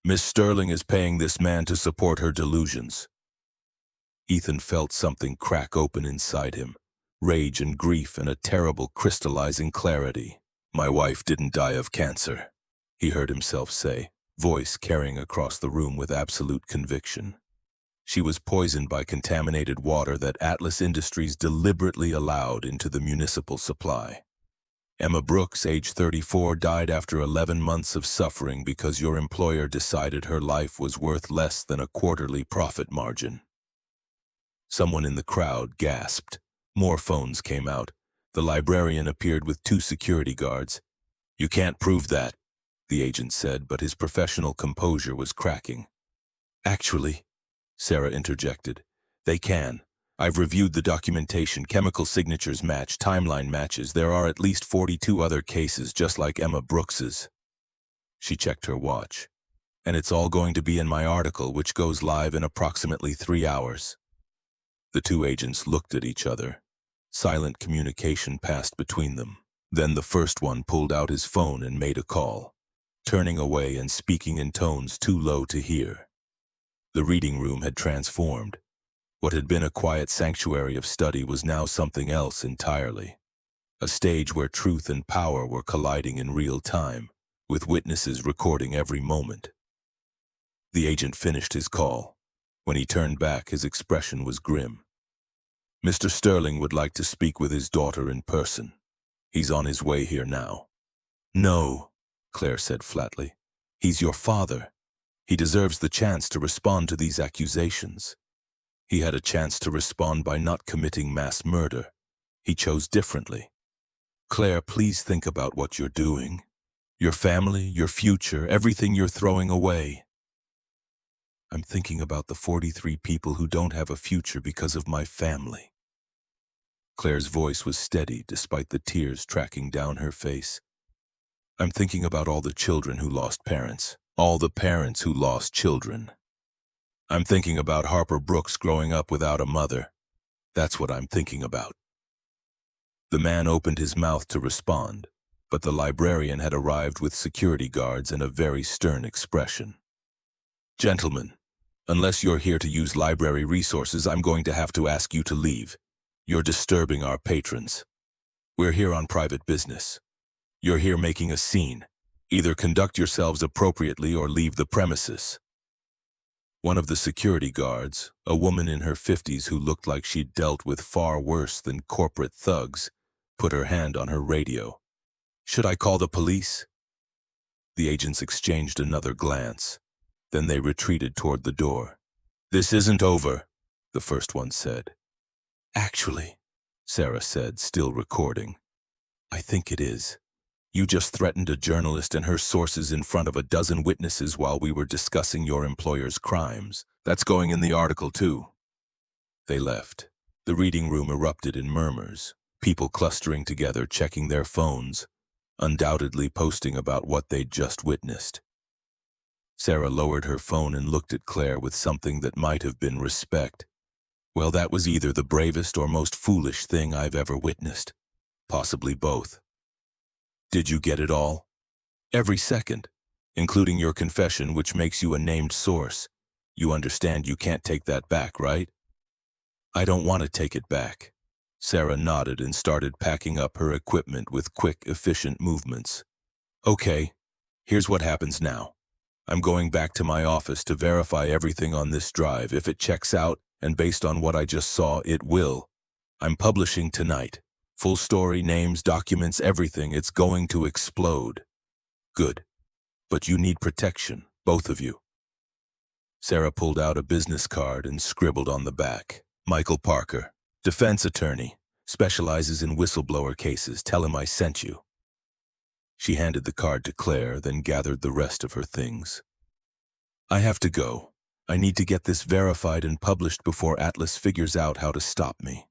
S1: Miss Sterling is paying this man to support her delusions. Ethan felt something crack open inside him. Rage and grief and a terrible crystallizing clarity. My wife didn't die of cancer, he heard himself say, voice carrying across the room with absolute conviction. She was poisoned by contaminated water that Atlas Industries deliberately allowed into the municipal supply. Emma Brooks, age 34, died after 11 months of suffering because your employer decided her life was worth less than a quarterly profit margin. Someone in the crowd gasped. More phones came out. The librarian appeared with 2 security guards. You can't prove that, the agent said, but his professional composure was cracking. Actually, Sarah interjected, they can. I've reviewed the documentation. Chemical signatures match, timeline matches. There are at least 42 other cases just like Emma Brooks's. She checked her watch. And it's all going to be in my article, which goes live in approximately 3 hours. The 2 agents looked at each other. Silent communication passed between them. Then the first one pulled out his phone and made a call, turning away and speaking in tones too low to hear. The reading room had transformed. What had been a quiet sanctuary of study was now something else entirely. A stage where truth and power were colliding in real time, with witnesses recording every moment. The agent finished his call. When he turned back, his expression was grim. Mr. Sterling would like to speak with his daughter in person. He's on his way here now. No, Claire said flatly. He's your father. He deserves the chance to respond to these accusations. He had a chance to respond by not committing mass murder. He chose differently. Claire, please think about what you're doing. Your family, your future, everything you're throwing away. I'm thinking about the 43 people who don't have a future because of my family. Claire's voice was steady despite the tears tracking down her face. I'm thinking about all the children who lost parents, all the parents who lost children. I'm thinking about Harper Brooks growing up without a mother. That's what I'm thinking about. The man opened his mouth to respond, but the librarian had arrived with security guards and a very stern expression. "Gentlemen, unless you're here to use library resources, I'm going to have to ask you to leave. You're disturbing our patrons. We're here on private business. You're here making a scene. Either conduct yourselves appropriately or leave the premises." One of the security guards, a woman in her 50s who looked like she'd dealt with far worse than corporate thugs, put her hand on her radio. "Should I call the police?" The agents exchanged another glance. Then they retreated toward the door. "This isn't over," the first one said. "Actually," Sarah said, still recording, "I think it is. You just threatened a journalist and her sources in front of a dozen witnesses while we were discussing your employer's crimes. That's going in the article, too." They left. The reading room erupted in murmurs, people clustering together, checking their phones, undoubtedly posting about what they'd just witnessed. Sarah lowered her phone and looked at Claire with something that might have been respect. "Well, that was either the bravest or most foolish thing I've ever witnessed. Possibly both." "Did you get it all?" "Every second, including your confession, which makes you a named source. You understand you can't take that back, right?" "I don't want to take it back." Sarah nodded and started packing up her equipment with quick, efficient movements. "Okay, here's what happens now. I'm going back to my office to verify everything on this drive. If it checks out, and based on what I just saw, it will. I'm publishing tonight. Full story, names, documents, everything. It's going to explode." "Good. But you need protection, both of you." Sarah pulled out a business card and scribbled on the back. "Michael Parker, defense attorney, specializes in whistleblower cases. Tell him I sent you." She handed the card to Claire, then gathered the rest of her things. "I have to go. I need to get this verified and published before Atlas figures out how to stop me."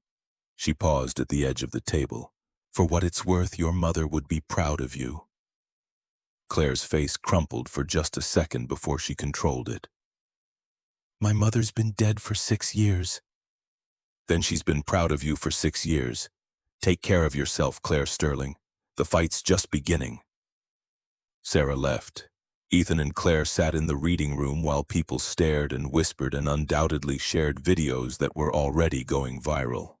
S1: She paused at the edge of the table. "For what it's worth, your mother would be proud of you." Claire's face crumpled for just a second before she controlled it. "My mother's been dead for 6 years. "Then she's been proud of you for 6 years. Take care of yourself, Claire Sterling. The fight's just beginning." Sarah left. Ethan and Claire sat in the reading room while people stared and whispered and undoubtedly shared videos that were already going viral.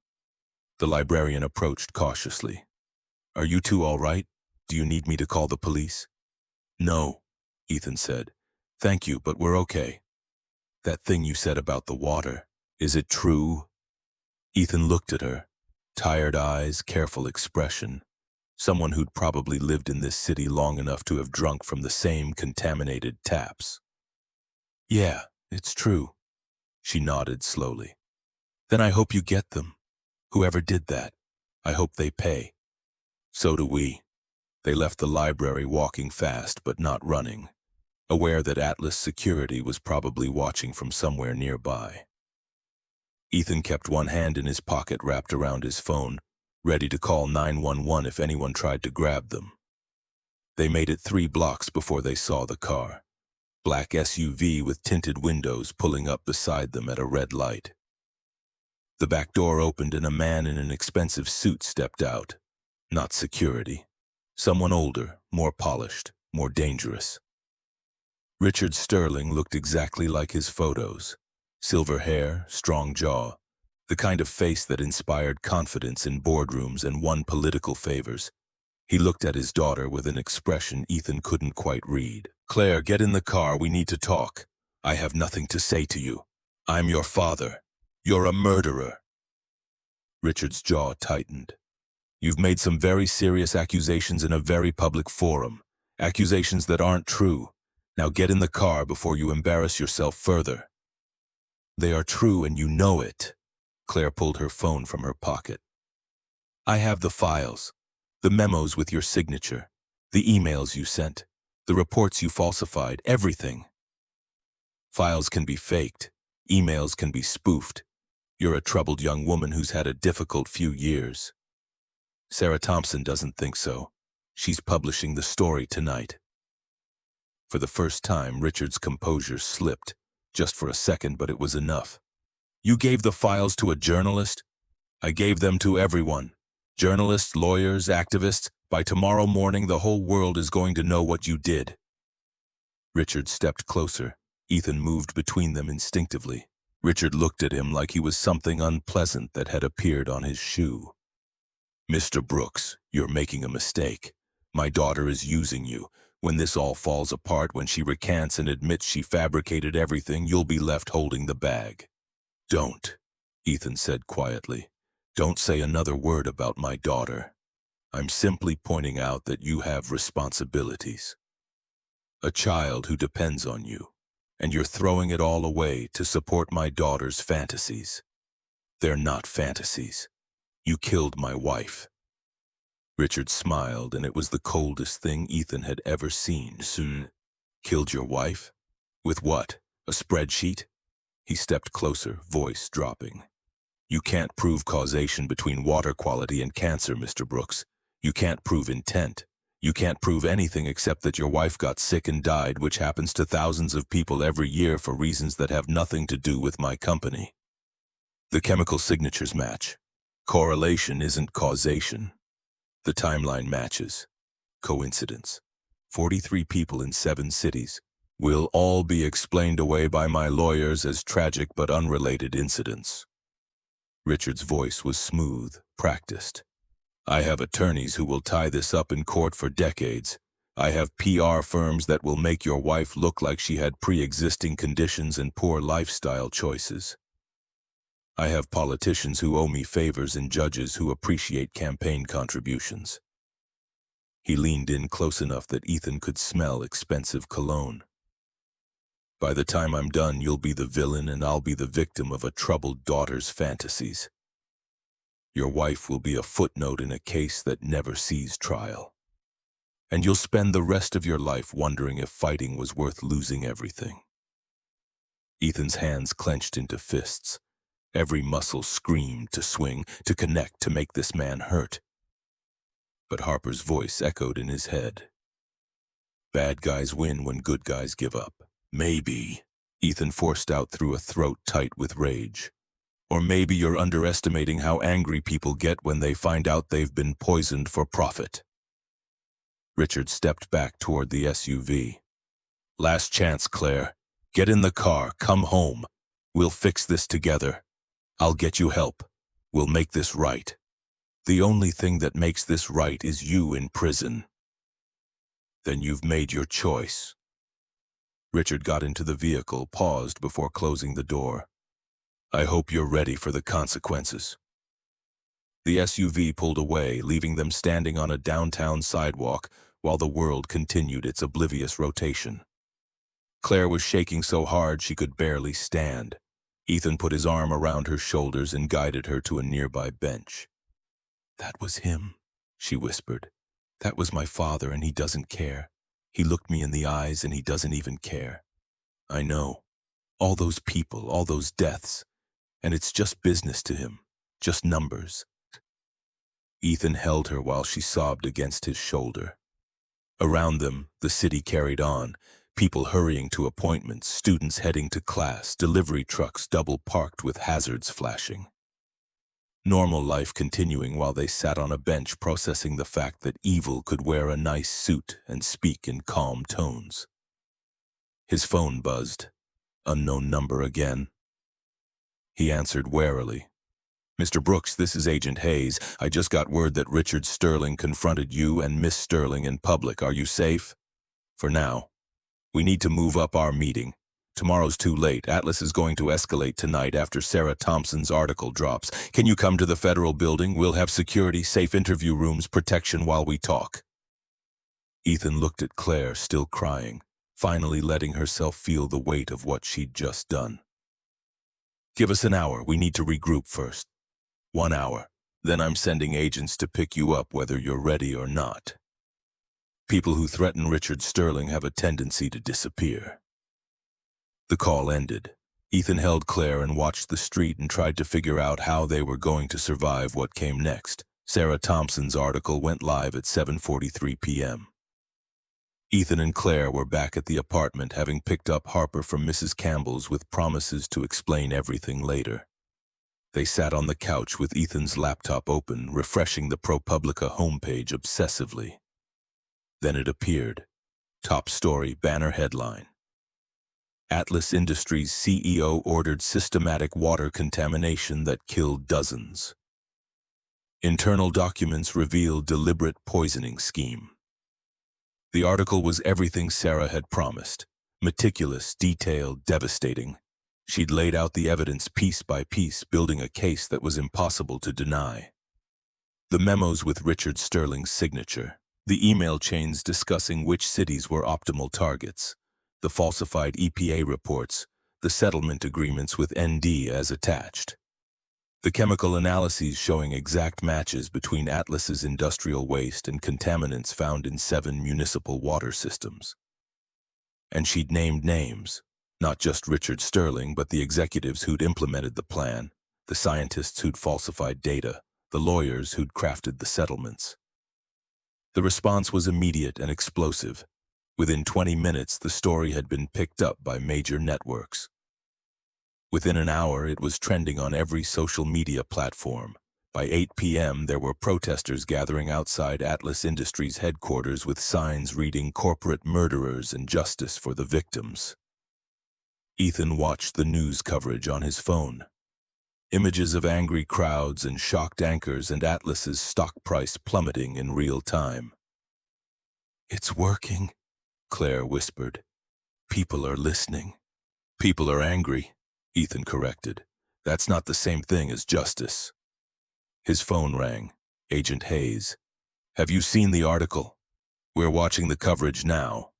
S1: The librarian approached cautiously. "Are you two all right? Do you need me to call the police?" "No," Ethan said. "Thank you, but we're okay." "That thing you said about the water, is it true?" Ethan looked at her. Tired eyes, careful expression. Someone who'd probably lived in this city long enough to have drunk from the same contaminated taps. "Yeah, it's true." She nodded slowly. "Then I hope you get them. Whoever did that, I hope they pay." "So do we." They left the library, walking fast but not running, aware that Atlas security was probably watching from somewhere nearby. Ethan kept one hand in his pocket wrapped around his phone, ready to call 911 if anyone tried to grab them. They made it 3 blocks before they saw the car. Black SUV with tinted windows pulling up beside them at a red light. The back door opened and a man in an expensive suit stepped out. Not security. Someone older, more polished, more dangerous. Richard Sterling looked exactly like his photos. Silver hair, strong jaw, the kind of face that inspired confidence in boardrooms and won political favors. He looked at his daughter with an expression Ethan couldn't quite read. "Claire, get in the car, we need to talk. I have nothing to say to you. I'm your father. You're a murderer." Richard's jaw tightened. "You've made some very serious accusations in a very public forum. Accusations that aren't true. Now get in the car before you embarrass yourself further." "They are true and you know it." Claire pulled her phone from her pocket. "I have the files, the memos with your signature, the emails you sent, the reports you falsified, everything. Files can be faked, emails can be spoofed. You're a troubled young woman who's had a difficult few years. Sarah Thompson doesn't think so. She's publishing the story tonight." For the first time, Richard's composure slipped, just for a second, but it was enough. "You gave the files to a journalist?" "I gave them to everyone. Journalists, lawyers, activists. By tomorrow morning, the whole world is going to know what you did." Richard stepped closer. Ethan moved between them instinctively. Richard looked at him like he was something unpleasant that had appeared on his shoe. "Mr. Brooks, you're making a mistake. My daughter is using you. When this all falls apart, when she recants and admits she fabricated everything, you'll be left holding the bag." "Don't," Ethan said quietly. "Don't say another word about my daughter. I'm simply pointing out that you have responsibilities. A child who depends on you, and you're throwing it all away to support my daughter's fantasies. They're not fantasies. You killed my wife." Richard smiled, and it was the coldest thing Ethan had ever seen. "Soon, killed your wife? With what? A spreadsheet?" He stepped closer, voice dropping. "You can't prove causation between water quality and cancer, Mr. Brooks. You can't prove intent. You can't prove anything except that your wife got sick and died, which happens to thousands of people every year for reasons that have nothing to do with my company. The chemical signatures match. Correlation isn't causation. The timeline matches. Coincidence. 43 people in 7 cities. Will all be explained away by my lawyers as tragic but unrelated incidents." Richard's voice was smooth, practiced. "I have attorneys who will tie this up in court for decades. I have PR firms that will make your wife look like she had pre-existing conditions and poor lifestyle choices. I have politicians who owe me favors and judges who appreciate campaign contributions." He leaned in close enough that Ethan could smell expensive cologne. "By the time I'm done, you'll be the villain and I'll be the victim of a troubled daughter's fantasies. Your wife will be a footnote in a case that never sees trial. And you'll spend the rest of your life wondering if fighting was worth losing everything." Ethan's hands clenched into fists. Every muscle screamed to swing, to connect, to make this man hurt. But Harper's voice echoed in his head. "Bad guys win when good guys give up." "Maybe," Ethan forced out through a throat tight with rage. "Or maybe you're underestimating how angry people get when they find out they've been poisoned for profit." Richard stepped back toward the SUV. "Last chance, Claire. Get in the car, come home. We'll fix this together. I'll get you help. We'll make this right. The only thing that makes this right is you in prison." "Then you've made your choice." Richard got into the vehicle, paused before closing the door. "I hope you're ready for the consequences." The SUV pulled away, leaving them standing on a downtown sidewalk while the world continued its oblivious rotation. Claire was shaking so hard she could barely stand. Ethan put his arm around her shoulders and guided her to a nearby bench. "That was him," she whispered. "That was my father, and he doesn't care. He looked me in the eyes, and he doesn't even care. I know. All those people, all those deaths. And it's just business to him. Just numbers." Ethan held her while she sobbed against his shoulder. Around them, the city carried on. People hurrying to appointments, students heading to class, delivery trucks double parked with hazards flashing. Normal life continuing while they sat on a bench processing the fact that evil could wear a nice suit and speak in calm tones. His phone buzzed. Unknown number again. He answered warily. "Mr. Brooks, this is Agent Hayes. I just got word that Richard Sterling confronted you and Miss Sterling in public. Are you safe?" "For now. We need to move up our meeting. Tomorrow's too late. Atlas is going to escalate tonight after Sarah Thompson's article drops. Can you come to the federal building? We'll have security, safe interview rooms, protection while we talk." Ethan looked at Claire, still crying, finally letting herself feel the weight of what she'd just done. "Give us an hour. We need to regroup first." "1 hour. Then I'm sending agents to pick you up whether you're ready or not. People who threaten Richard Sterling have a tendency to disappear." The call ended. Ethan held Claire and watched the street and tried to figure out how they were going to survive what came next. Sarah Thompson's article went live at 7:43 p.m. Ethan and Claire were back at the apartment, having picked up Harper from Mrs. Campbell's with promises to explain everything later. They sat on the couch with Ethan's laptop open, refreshing the ProPublica homepage obsessively. Then it appeared. Top story, banner headline. Atlas Industries CEO ordered systematic water contamination that killed dozens. Internal documents reveal deliberate poisoning scheme. The article was everything Sarah had promised. Meticulous, detailed, devastating. She'd laid out the evidence piece by piece, building a case that was impossible to deny. The memos with Richard Sterling's signature, the email chains discussing which cities were optimal targets, the falsified EPA reports, the settlement agreements with ND as attached. The chemical analyses showing exact matches between Atlas's industrial waste and contaminants found in 7 municipal water systems. And she'd named names, not just Richard Sterling, but the executives who'd implemented the plan, the scientists who'd falsified data, the lawyers who'd crafted the settlements. The response was immediate and explosive. Within 20 minutes, the story had been picked up by major networks. Within an hour, it was trending on every social media platform. By 8 p.m., there were protesters gathering outside Atlas Industries headquarters with signs reading "Corporate Murderers and Justice for the Victims." Ethan watched the news coverage on his phone. Images of angry crowds and shocked anchors and Atlas's stock price plummeting in real time. "It's working," Claire whispered. "People are listening." "People are angry," Ethan corrected. "That's not the same thing as justice." His phone rang. Agent Hayes. "Have you seen the article? We're watching the coverage now."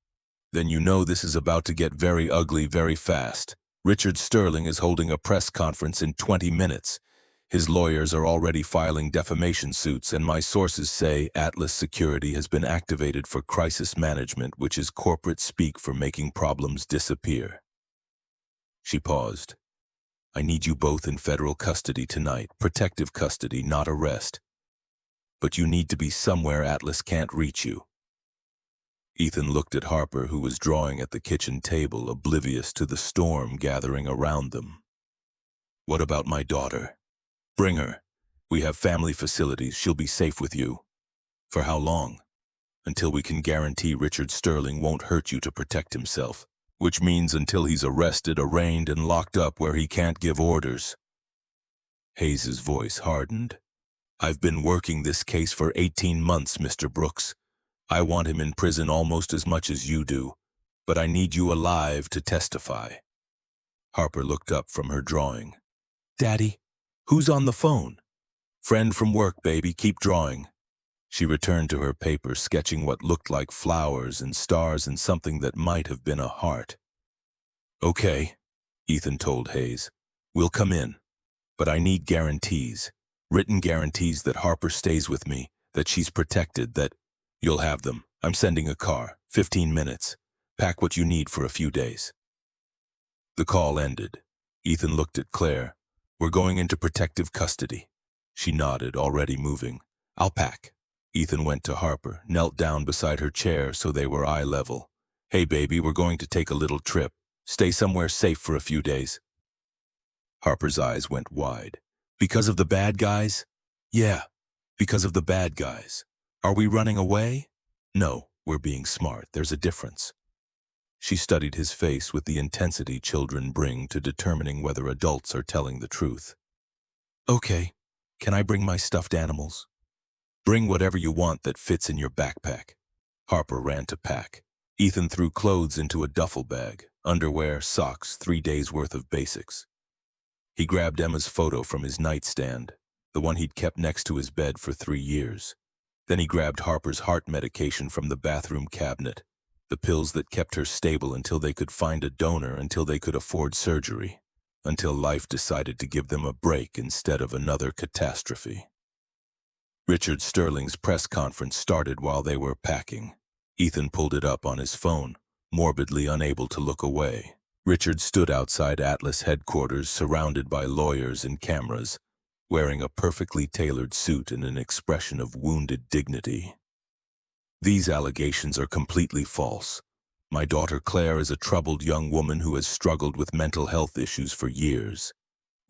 S1: "Then you know this is about to get very ugly very fast. Richard Sterling is holding a press conference in 20 minutes. His lawyers are already filing defamation suits, and my sources say Atlas Security has been activated for crisis management, which is corporate speak for making problems disappear." She paused. "I need you both in federal custody tonight, protective custody, not arrest. But you need to be somewhere Atlas can't reach you." Ethan looked at Harper, who was drawing at the kitchen table, oblivious to the storm gathering around them. "What about my daughter? Bring her. We have family facilities. She'll be safe with you." "For how long?" "Until we can guarantee Richard Sterling won't hurt you to protect himself. Which means until he's arrested, arraigned, and locked up where he can't give orders." Hayes's voice hardened. "I've been working this case for 18 months, Mr. Brooks. I want him in prison almost as much as you do, but I need you alive to testify." Harper looked up from her drawing. "Daddy, who's on the phone?" "Friend from work, baby, keep drawing." She returned to her paper, sketching what looked like flowers and stars and something that might have been a heart. "Okay," Ethan told Hayes. "We'll come in. But I need guarantees, written guarantees that Harper stays with me, that she's protected, that—" "You'll have them. I'm sending a car. 15 minutes. Pack what you need for a few days." The call ended. Ethan looked at Claire. "We're going into protective custody." She nodded, already moving. "I'll pack." Ethan went to Harper, knelt down beside her chair so they were eye level. "Hey, baby, we're going to take a little trip. Stay somewhere safe for a few days." Harper's eyes went wide. "Because of the bad guys?" "Yeah, because of the bad guys." "Are we running away?" "No, we're being smart. There's a difference." She studied his face with the intensity children bring to determining whether adults are telling the truth. "Okay, can I bring my stuffed animals?" "Bring whatever you want that fits in your backpack." Harper ran to pack. Ethan threw clothes into a duffel bag, underwear, socks, 3 days' worth of basics. He grabbed Emma's photo from his nightstand, the one he'd kept next to his bed for 3 years. Then he grabbed Harper's heart medication from the bathroom cabinet, the pills that kept her stable until they could find a donor, until they could afford surgery, until life decided to give them a break instead of another catastrophe. Richard Sterling's press conference started while they were packing. Ethan pulled it up on his phone, morbidly unable to look away. Richard stood outside Atlas headquarters, surrounded by lawyers and cameras, wearing a perfectly tailored suit and an expression of wounded dignity. "These allegations are completely false. My daughter Claire is a troubled young woman who has struggled with mental health issues for years.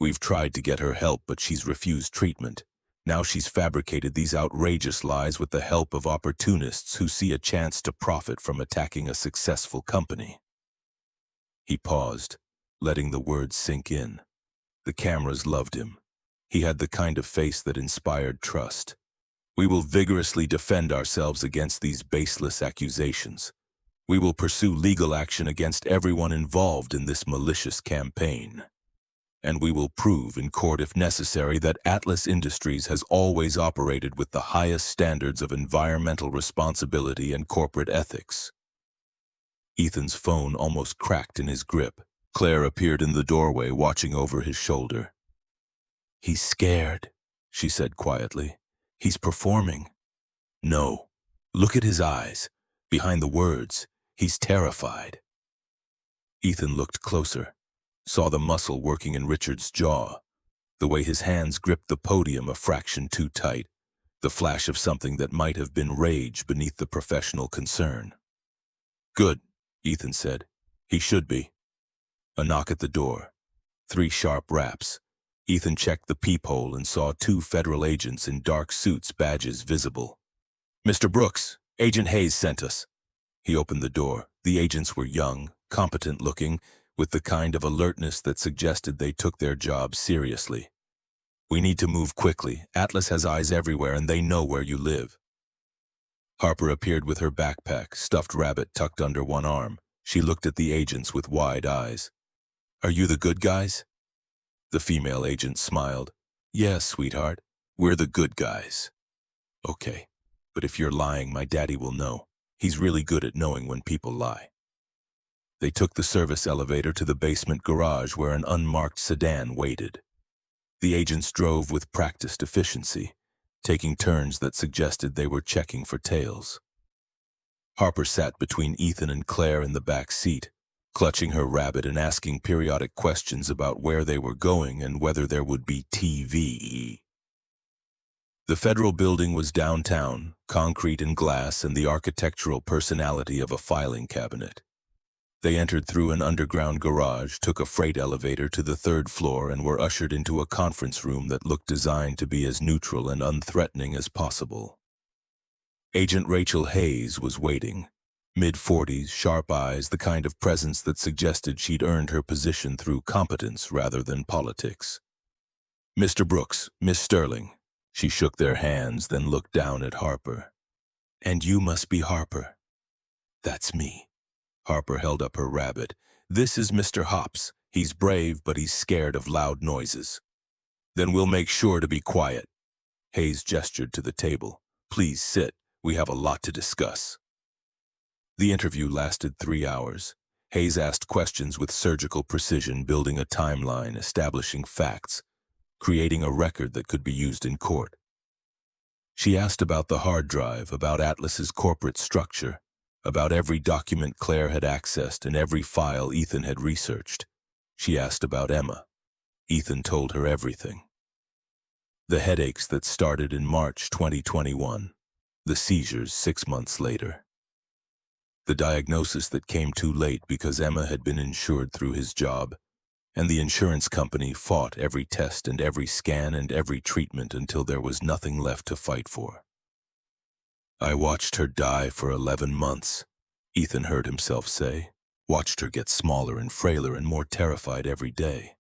S1: We've tried to get her help, but she's refused treatment. Now she's fabricated these outrageous lies with the help of opportunists who see a chance to profit from attacking a successful company." He paused, letting the words sink in. The cameras loved him. He had the kind of face that inspired trust. "We will vigorously defend ourselves against these baseless accusations. We will pursue legal action against everyone involved in this malicious campaign. And we will prove in court if necessary that Atlas Industries has always operated with the highest standards of environmental responsibility and corporate ethics." Ethan's phone almost cracked in his grip. Claire appeared in the doorway, watching over his shoulder. "He's scared," she said quietly. "He's performing." "No. Look at his eyes. Behind the words, he's terrified." Ethan looked closer, saw the muscle working in Richard's jaw, the way his hands gripped the podium a fraction too tight, the flash of something that might have been rage beneath the professional concern. "Good," Ethan said. "He should be." A knock at the door. 3 sharp raps. Ethan checked the peephole and saw 2 federal agents in dark suits, badges visible. "Mr. Brooks, Agent Hayes sent us." He opened the door. The agents were young, competent-looking, with the kind of alertness that suggested they took their job seriously. "We need to move quickly. Atlas has eyes everywhere, and they know where you live." Harper appeared with her backpack, stuffed rabbit tucked under one arm. She looked at the agents with wide eyes. "Are you the good guys?" The female agent smiled. "Yes, sweetheart. We're the good guys." "Okay, but if you're lying, my daddy will know. He's really good at knowing when people lie." They took the service elevator to the basement garage where an unmarked sedan waited. The agents drove with practiced efficiency, taking turns that suggested they were checking for tails. Harper sat between Ethan and Claire in the back seat, clutching her rabbit and asking periodic questions about where they were going and whether there would be TV. The federal building was downtown, concrete and glass and the architectural personality of a filing cabinet. They entered through an underground garage, took a freight elevator to the 3rd floor, and were ushered into a conference room that looked designed to be as neutral and unthreatening as possible. Agent Rachel Hayes was waiting. Mid-40s, sharp eyes, the kind of presence that suggested she'd earned her position through competence rather than politics. "Mr. Brooks, Miss Sterling." She shook their hands, then looked down at Harper. "And you must be Harper." "That's me." Harper held up her rabbit. "This is Mr. Hops. He's brave, but he's scared of loud noises." "Then we'll make sure to be quiet." Hayes gestured to the table. "Please sit. We have a lot to discuss." The interview lasted 3 hours. Hayes asked questions with surgical precision, building a timeline, establishing facts, creating a record that could be used in court. She asked about the hard drive, about Atlas's corporate structure, about every document Claire had accessed and every file Ethan had researched. She asked about Emma. Ethan told her everything. The headaches that started in March 2021. The seizures 6 months later. The diagnosis that came too late because Emma had been insured through his job, and the insurance company fought every test and every scan and every treatment until there was nothing left to fight for. "I watched her die for 11 months, Ethan heard himself say. Watched her get smaller and frailer and more terrified every day.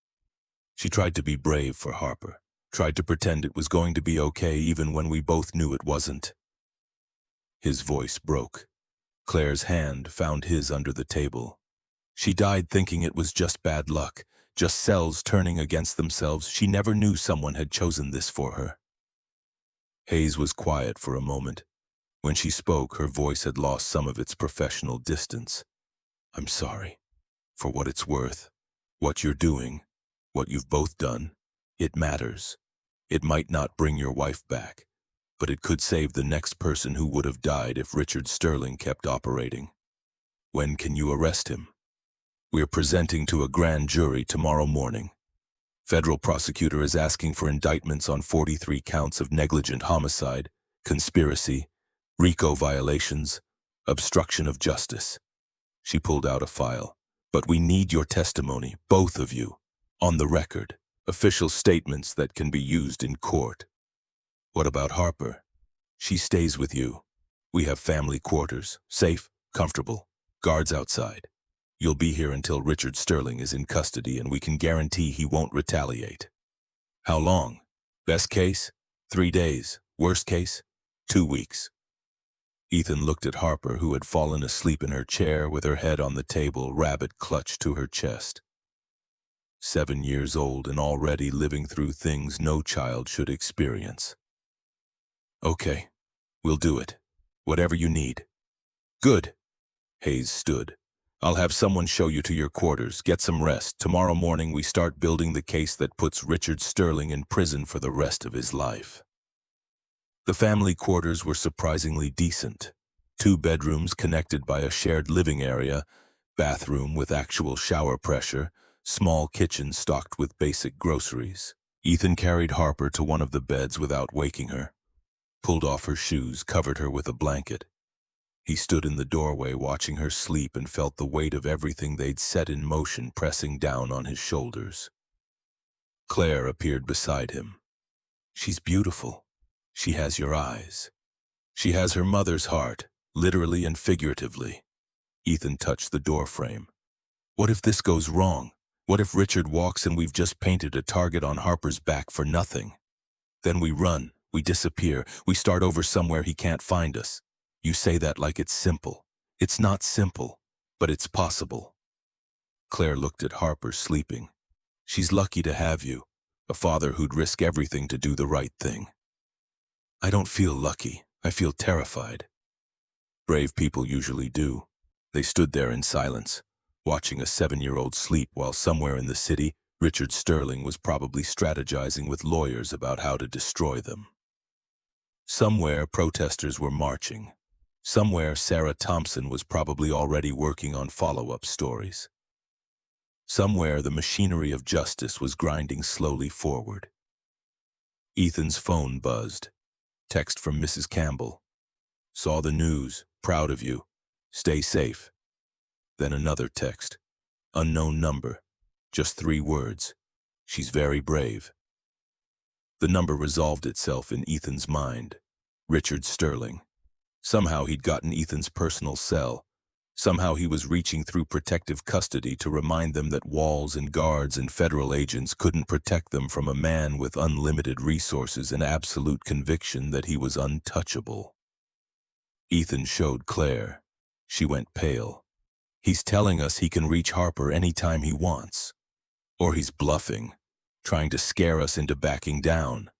S1: She tried to be brave for Harper, tried to pretend it was going to be okay even when we both knew it wasn't." His voice broke. Claire's hand found his under the table. "She died thinking it was just bad luck, just cells turning against themselves. She never knew someone had chosen this for her." Hayes was quiet for a moment. When she spoke, her voice had lost some of its professional distance. "I'm sorry. For what it's worth, what you're doing, what you've both done, it matters. It might not bring your wife back, but it could save the next person who would have died if Richard Sterling kept operating. When can you arrest him?" "We're presenting to a grand jury tomorrow morning. Federal prosecutor is asking for indictments on 43 counts of negligent homicide, conspiracy, RICO violations, obstruction of justice." She pulled out a file. "But we need your testimony, both of you, on the record, Official statements that can be used in court. What about Harper? She stays with you. We have family quarters, safe, comfortable, guards outside. You'll be here until Richard Sterling is in custody, and we can guarantee he won't retaliate. How long? Best case, 3 days. Worst case, 2 weeks. Ethan looked at Harper, who had fallen asleep in her chair with her head on the table, rabbit clutched to her chest. 7 years old and already living through things no child should experience. Okay, we'll do it. Whatever you need. Good. Hayes stood. I'll have someone show you to your quarters. Get some rest. Tomorrow morning we start building the case that puts Richard Sterling in prison for the rest of his life. The family quarters were surprisingly decent. 2 bedrooms connected by a shared living area, bathroom with actual shower pressure, small kitchen stocked with basic groceries. Ethan carried Harper to one of the beds without waking her, pulled off her shoes, covered her with a blanket. He stood in the doorway watching her sleep and felt the weight of everything they'd set in motion pressing down on his shoulders. Claire appeared beside him. She's beautiful. She has your eyes. She has her mother's heart, literally and figuratively. Ethan touched the doorframe. What if this goes wrong? What if Richard walks and we've just painted a target on Harper's back for nothing? Then we run, we disappear, we start over somewhere he can't find us. You say that like it's simple. It's not simple, but it's possible. Claire looked at Harper sleeping. She's lucky to have you, a father who'd risk everything to do the right thing. I don't feel lucky. I feel terrified. Brave people usually do. They stood there in silence, watching a 7-year-old sleep while somewhere in the city, Richard Sterling was probably strategizing with lawyers about how to destroy them. Somewhere, protesters were marching. Somewhere, Sarah Thompson was probably already working on follow-up stories. Somewhere, the machinery of justice was grinding slowly forward. Ethan's phone buzzed. Text from Mrs. Campbell. Saw the news. Proud of you. Stay safe. Then another text. Unknown number. Just 3 words. She's very brave. The number resolved itself in Ethan's mind. Richard Sterling. Somehow he'd gotten Ethan's personal cell. Somehow he was reaching through protective custody to remind them that walls and guards and federal agents couldn't protect them from a man with unlimited resources and absolute conviction that he was untouchable. Ethan showed Claire. She went pale. He's telling us he can reach Harper anytime he wants. Or he's bluffing, trying to scare us into backing down.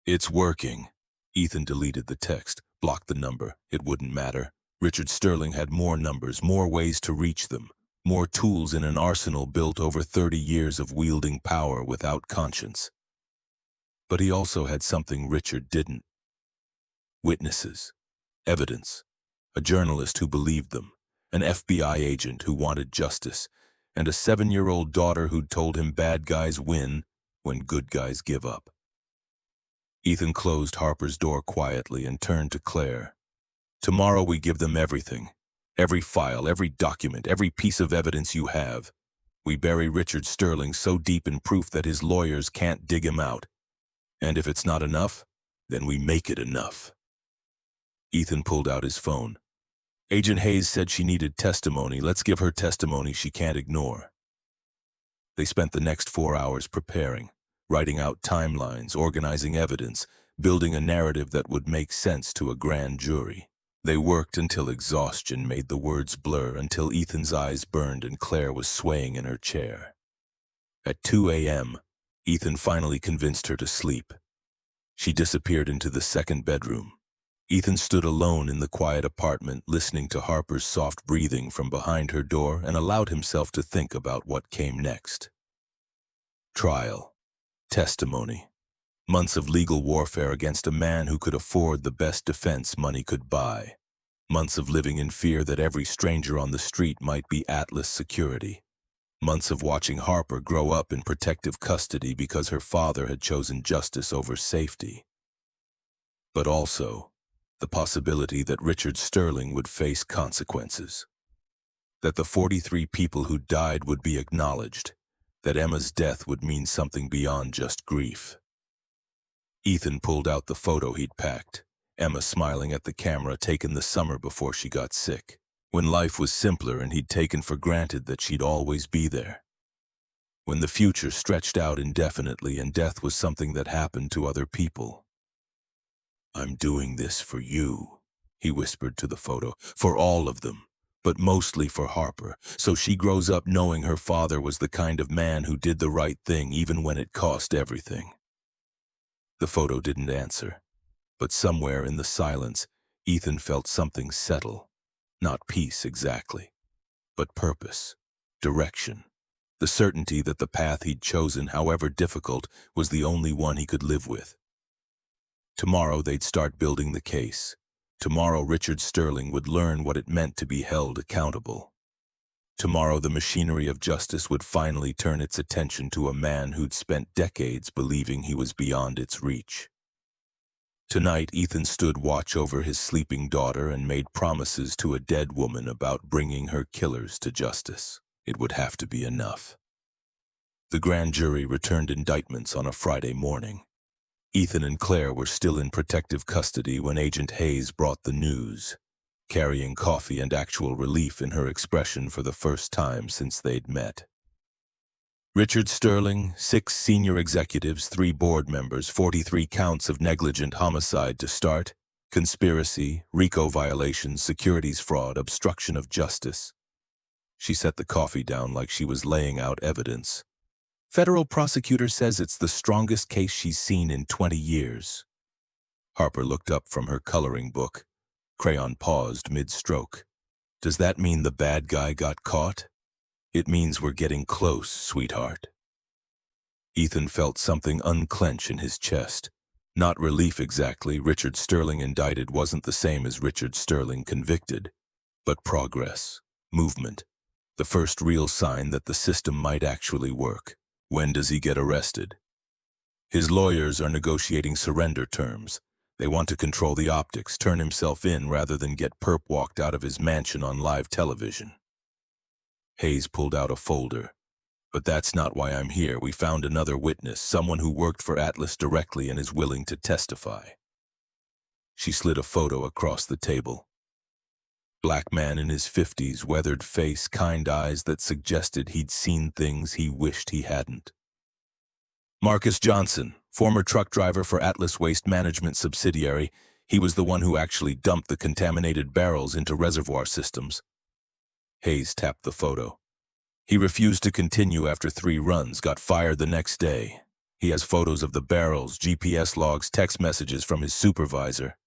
S1: It's working. Ethan deleted the text, blocked the number. It wouldn't matter. Richard Sterling had more numbers, more ways to reach them, more tools in an arsenal built over 30 years of wielding power without conscience. But he also had something Richard didn't. Witnesses, evidence, a journalist who believed them, an FBI agent who wanted justice, and a 7-year-old daughter who'd told him bad guys win when good guys give up. Ethan closed Harper's door quietly and turned to Claire. Tomorrow we give them everything. Every file, every document, every piece of evidence you have. We bury Richard Sterling so deep in proof that his lawyers can't dig him out. And if it's not enough, then we make it enough. Ethan pulled out his phone. Agent Hayes said she needed testimony. Let's give her testimony she can't ignore. They spent the next 4 hours preparing, writing out timelines, organizing evidence, building a narrative that would make sense to a grand jury. They worked until exhaustion made the words blur, until Ethan's eyes burned and Claire was swaying in her chair. At 2 a.m., Ethan finally convinced her to sleep. She disappeared into the second bedroom. Ethan stood alone in the quiet apartment, listening to Harper's soft breathing from behind her door, and allowed himself to think about what came next. Trial. Testimony. Months of legal warfare against a man who could afford the best defense money could buy. Months of living in fear that every stranger on the street might be Atlas security. Months of watching Harper grow up in protective custody because her father had chosen justice over safety. But also, the possibility that Richard Sterling would face consequences. That the 43 people who died would be acknowledged, that Emma's death would mean something beyond just grief. Ethan pulled out the photo he'd packed, Emma smiling at the camera taken the summer before she got sick, when life was simpler and he'd taken for granted that she'd always be there. When the future stretched out indefinitely and death was something that happened to other people. "I'm doing this for you," he whispered to the photo, "for all of them, but mostly for Harper, so she grows up knowing her father was the kind of man who did the right thing even when it cost everything." The photo didn't answer, but somewhere in the silence, Ethan felt something settle. Not peace exactly, but purpose, direction, the certainty that the path he'd chosen, however difficult, was the only one he could live with. Tomorrow they'd start building the case. Tomorrow Richard Sterling would learn what it meant to be held accountable. Tomorrow the machinery of justice would finally turn its attention to a man who'd spent decades believing he was beyond its reach. Tonight, Ethan stood watch over his sleeping daughter and made promises to a dead woman about bringing her killers to justice. It would have to be enough. The grand jury returned indictments on a Friday morning. Ethan and Claire were still in protective custody when Agent Hayes brought the news, carrying coffee and actual relief in her expression for the first time since they'd met. Richard Sterling, 6 senior executives, 3 board members, 43 counts of negligent homicide to start, conspiracy, RICO violations, securities fraud, obstruction of justice. She set the coffee down like she was laying out evidence. "Federal prosecutor says it's the strongest case she's seen in 20 years. Harper looked up from her coloring book. Crayon paused mid-stroke. "Does that mean the bad guy got caught?" "It means we're getting close, sweetheart." Ethan felt something unclench in his chest. Not relief exactly. Richard Sterling indicted wasn't the same as Richard Sterling convicted. But progress, movement, the first real sign that the system might actually work. When does he get arrested? His lawyers are negotiating surrender terms. They want to control the optics, turn himself in rather than get perp walked out of his mansion on live television. Hayes pulled out a folder. "But that's not why I'm here. We found another witness, someone who worked for Atlas directly and is willing to testify." She slid a photo across the table. Black man in his 50s, weathered face, kind eyes that suggested he'd seen things he wished he hadn't. "Marcus Johnson, former truck driver for Atlas Waste Management subsidiary. He was the one who actually dumped the contaminated barrels into reservoir systems." Hayes tapped the photo. "He refused to continue after 3 runs, got fired the next day. He has photos of the barrels, GPS logs, text messages from his supervisor.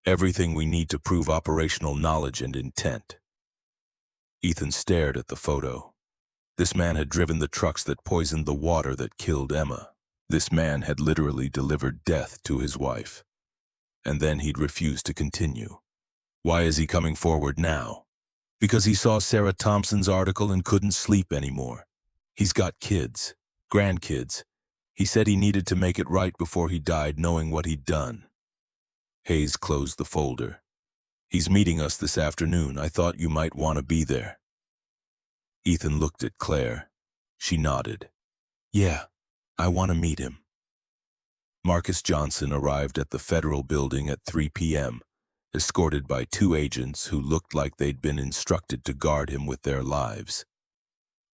S1: Everything we need to prove operational knowledge and intent." Ethan stared at the photo. This man had driven the trucks that poisoned the water that killed Emma. This man had literally delivered death to his wife. And then he'd refused to continue. Why is he coming forward now? Because he saw Sarah Thompson's article and couldn't sleep anymore. He's got kids, grandkids. He said he needed to make it right before he died, knowing what he'd done. Hayes closed the folder. "He's meeting us this afternoon. I thought you might want to be there." Ethan looked at Claire. She nodded. "Yeah, I want to meet him." Marcus Johnson arrived at the federal building at 3 p.m., escorted by 2 agents who looked like they'd been instructed to guard him with their lives.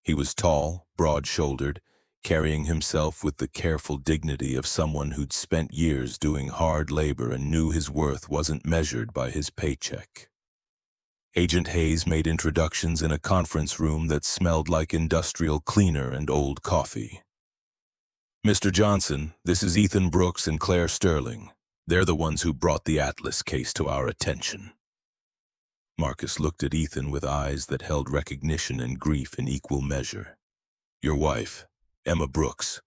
S1: He was tall, broad-shouldered, carrying himself with the careful dignity of someone who'd spent years doing hard labor and knew his worth wasn't measured by his paycheck. Agent Hayes made introductions in a conference room that smelled like industrial cleaner and old coffee. "Mr. Johnson, this is Ethan Brooks and Claire Sterling. They're the ones who brought the Atlas case to our attention." Marcus looked at Ethan with eyes that held recognition and grief in equal measure. "Your wife, Emma Brooks.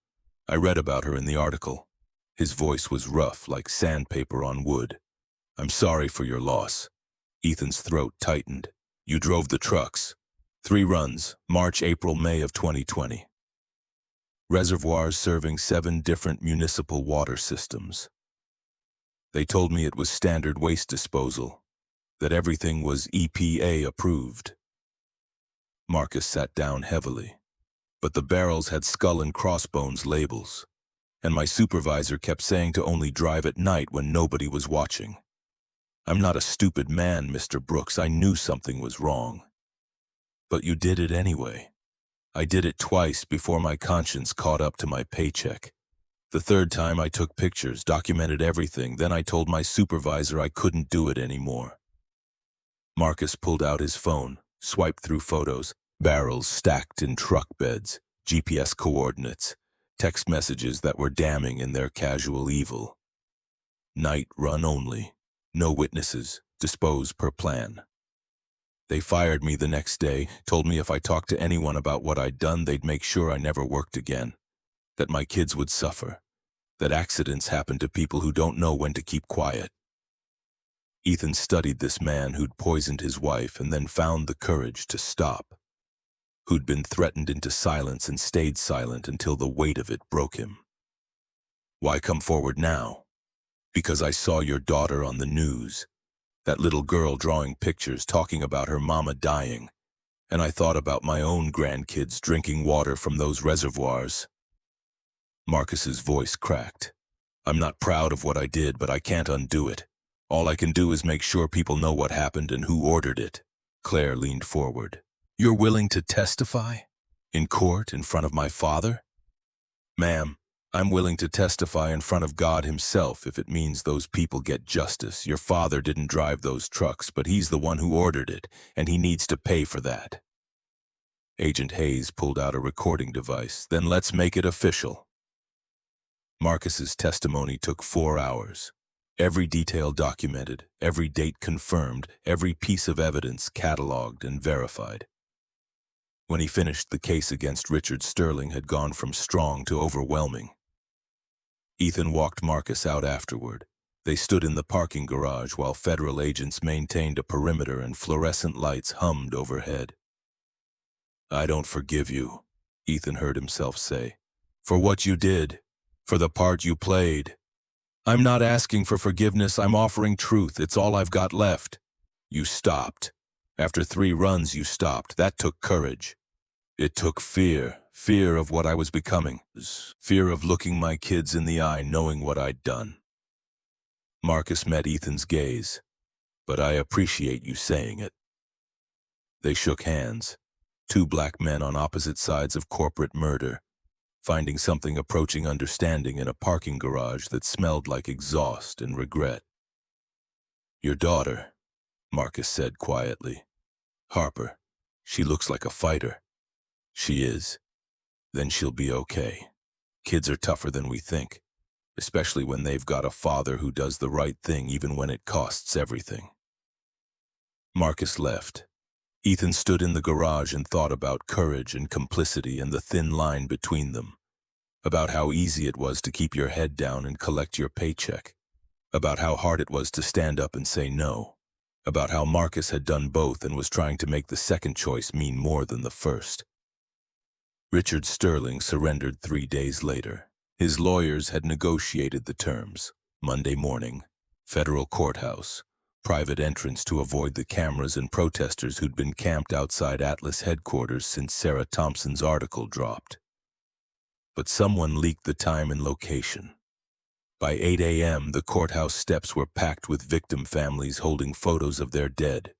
S1: I read about her in the article." His voice was rough, like sandpaper on wood. "I'm sorry for your loss." Ethan's throat tightened. "You drove the trucks. 3 runs, March, April, May of 2020. Reservoirs serving 7 different municipal water systems. They told me it was standard waste disposal, that everything was EPA approved." Marcus sat down heavily. but the barrels had skull and crossbones labels, and my supervisor kept saying to only drive at night when nobody was watching. I'm not a stupid man, Mr. Brooks. I knew something was wrong. But you did it anyway. I did it twice before my conscience caught up to my paycheck. The third time I took pictures, documented everything, then I told my supervisor I couldn't do it anymore. Marcus pulled out his phone, swiped through photos, barrels stacked in truck beds, GPS coordinates, text messages that were damning in their casual evil. Night run only. No witnesses. Dispose per plan. They fired me the next day, told me if I talked to anyone about what I'd done, they'd make sure I never worked again, that my kids would suffer, that accidents happen to people who don't know when to keep quiet. Ethan studied this man who'd poisoned his wife and then found the courage to stop, who'd been threatened into silence and stayed silent until the weight of it broke him. Why come forward now? Because I saw your daughter on the news, that little girl drawing pictures talking about her mama dying, and I thought about my own grandkids drinking water from those reservoirs. Marcus's voice cracked. I'm not proud of what I did, but I can't undo it. All I can do is make sure people know what happened and who ordered it. Claire leaned forward. You're willing to testify? In court, in front of my father? Ma'am, I'm willing to testify in front of God himself if it means those people get justice. Your father didn't drive those trucks, but he's the one who ordered it, and he needs to pay for that. Agent Hayes pulled out a recording device. Then let's make it official. Marcus's testimony took 4 hours. Every detail documented, every date confirmed, every piece of evidence cataloged and verified. When he finished, the case against Richard Sterling had gone from strong to overwhelming. Ethan walked Marcus out afterward. They stood in the parking garage while federal agents maintained a perimeter and fluorescent lights hummed overhead. I don't forgive you, Ethan heard himself say, for what you did, for the part you played. I'm not asking for forgiveness, I'm offering truth. It's all I've got left. You stopped. After 3 runs, you stopped. That took courage. It took fear. Fear of what I was becoming. Fear of looking my kids in the eye, knowing what I'd done. Marcus met Ethan's gaze. But I appreciate you saying it. They shook hands. 2 black men on opposite sides of corporate murder, finding something approaching understanding in a parking garage that smelled like exhaust and regret. Your daughter, Marcus said quietly. Harper, she looks like a fighter. She is. Then she'll be okay. Kids are tougher than we think, especially when they've got a father who does the right thing even when it costs everything. Marcus left. Ethan stood in the garage and thought about courage and complicity and the thin line between them, about how easy it was to keep your head down and collect your paycheck, about how hard it was to stand up and say no, about how Marcus had done both and was trying to make the second choice mean more than the first. Richard Sterling surrendered 3 days later. His lawyers had negotiated the terms. Monday morning, federal courthouse, private entrance to avoid the cameras and protesters who'd been camped outside Atlas headquarters since Sarah Thompson's article dropped. But someone leaked the time and location. By 8 a.m., the courthouse steps were packed with victim families holding photos of their dead.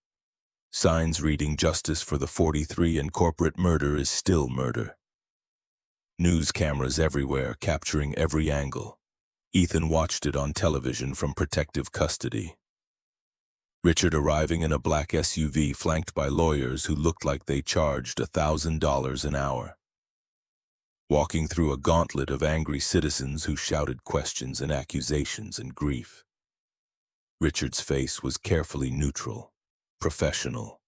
S1: Signs reading "Justice for the 43" and "Corporate murder is still murder." News cameras everywhere, capturing every angle. Ethan watched it on television from protective custody. Richard arriving in a black SUV flanked by lawyers who looked like they charged $1,000 an hour. Walking through a gauntlet of angry citizens who shouted questions and accusations and grief. Richard's face was carefully neutral, professional,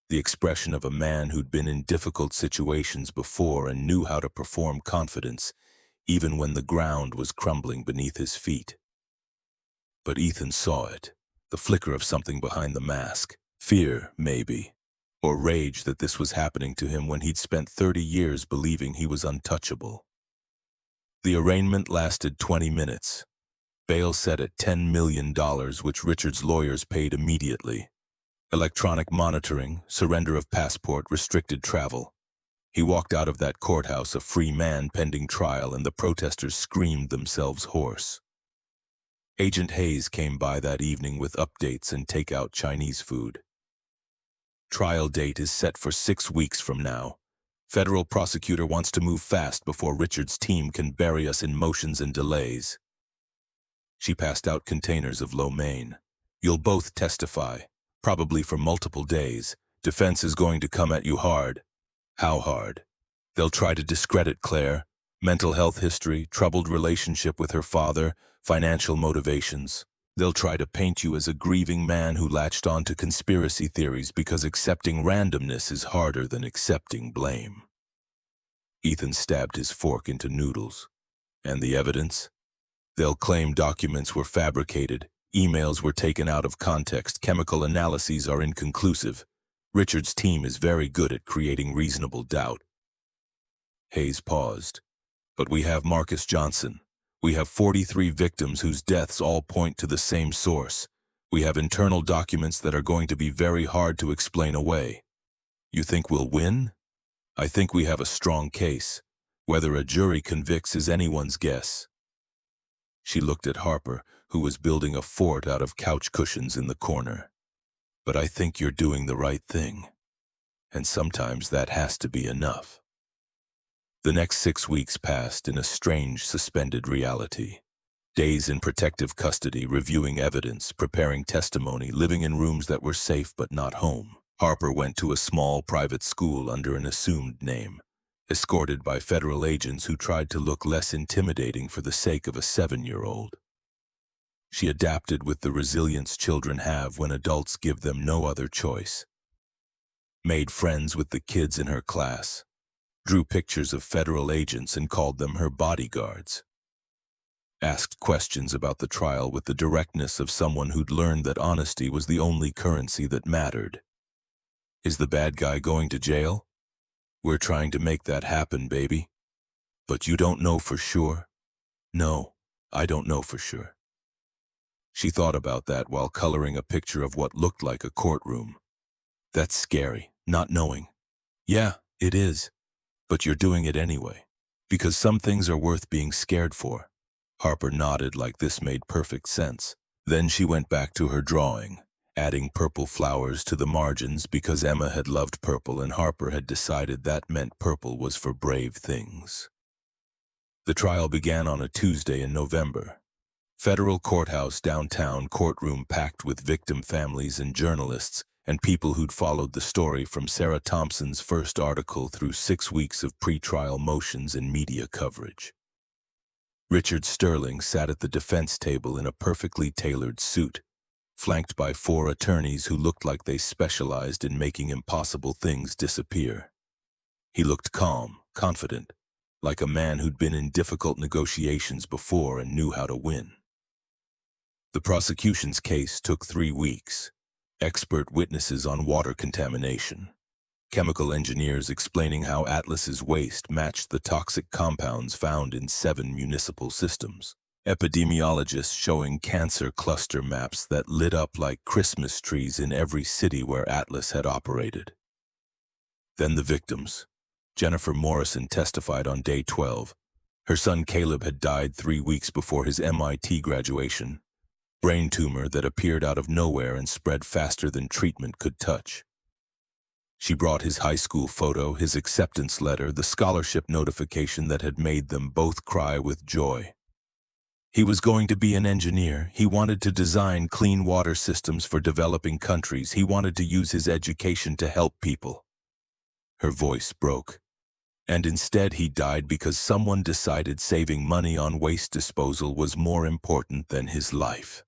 S1: the expression of a man who'd been in difficult situations before and knew how to perform confidence, even when the ground was crumbling beneath his feet. But Ethan saw it, the flicker of something behind the mask, fear, maybe, or rage that this was happening to him when he'd spent 30 years believing he was untouchable. The arraignment lasted 20 minutes. Bail set at $10 million, which Richard's lawyers paid immediately. Electronic monitoring, surrender of passport, restricted travel. He walked out of that courthouse a free man pending trial, and the protesters screamed themselves hoarse. Agent Hayes came by that evening with updates and takeout Chinese food. Trial date is set for 6 weeks from now. Federal prosecutor wants to move fast before Richard's team can bury us in motions and delays. She passed out containers of lo mein. You'll both testify, probably for multiple days. Defense is going to come at you hard. How hard? They'll try to discredit Claire. Mental health history, troubled relationship with her father, financial motivations. They'll try to paint you as a grieving man who latched on to conspiracy theories because accepting randomness is harder than accepting blame. Ethan stabbed his fork into noodles. And the evidence? They'll claim documents were fabricated, emails were taken out of context, chemical analyses are inconclusive. Richard's team is very good at creating reasonable doubt. Hayes paused. But we have Marcus Johnson. We have 43 victims whose deaths all point to the same source. We have internal documents that are going to be very hard to explain away. You think we'll win? I think we have a strong case. Whether a jury convicts is anyone's guess. She looked at Harper, who was building a fort out of couch cushions in the corner. But I think you're doing the right thing. And sometimes that has to be enough. The next 6 weeks passed in a strange, suspended reality. Days in protective custody, reviewing evidence, preparing testimony, living in rooms that were safe but not home. Harper went to a small private school under an assumed name, escorted by federal agents who tried to look less intimidating for the sake of a 7-year-old. She adapted with the resilience children have when adults give them no other choice. Made friends with the kids in her class. Drew pictures of federal agents and called them her bodyguards. Asked questions about the trial with the directness of someone who'd learned that honesty was the only currency that mattered. Is the bad guy going to jail? We're trying to make that happen, baby. But you don't know for sure? No, I don't know for sure. She thought about that while coloring a picture of what looked like a courtroom. That's scary, not knowing. Yeah, it is. But you're doing it anyway, because some things are worth being scared for. Harper nodded like this made perfect sense. Then she went back to her drawing, adding purple flowers to the margins because Emma had loved purple and Harper had decided that meant purple was for brave things. The trial began on a Tuesday in November. Federal courthouse downtown, courtroom packed with victim families and journalists, and people who'd followed the story from Sarah Thompson's first article through 6 weeks of pretrial motions and media coverage. Richard Sterling sat at the defense table in a perfectly tailored suit, flanked by 4 attorneys who looked like they specialized in making impossible things disappear. He looked calm, confident, like a man who'd been in difficult negotiations before and knew how to win. The prosecution's case took 3 weeks. Expert witnesses on water contamination. Chemical engineers explaining how Atlas's waste matched the toxic compounds found in 7 municipal systems. Epidemiologists showing cancer cluster maps that lit up like Christmas trees in every city where Atlas had operated. Then the victims. Jennifer Morrison testified on day 12. Her son Caleb had died 3 weeks before his MIT graduation. Brain tumor that appeared out of nowhere and spread faster than treatment could touch. She brought his high school photo, his acceptance letter, the scholarship notification that had made them both cry with joy. He was going to be an engineer. He wanted to design clean water systems for developing countries. He wanted to use his education to help people. Her voice broke. And instead he died because someone decided saving money on waste disposal was more important than his life.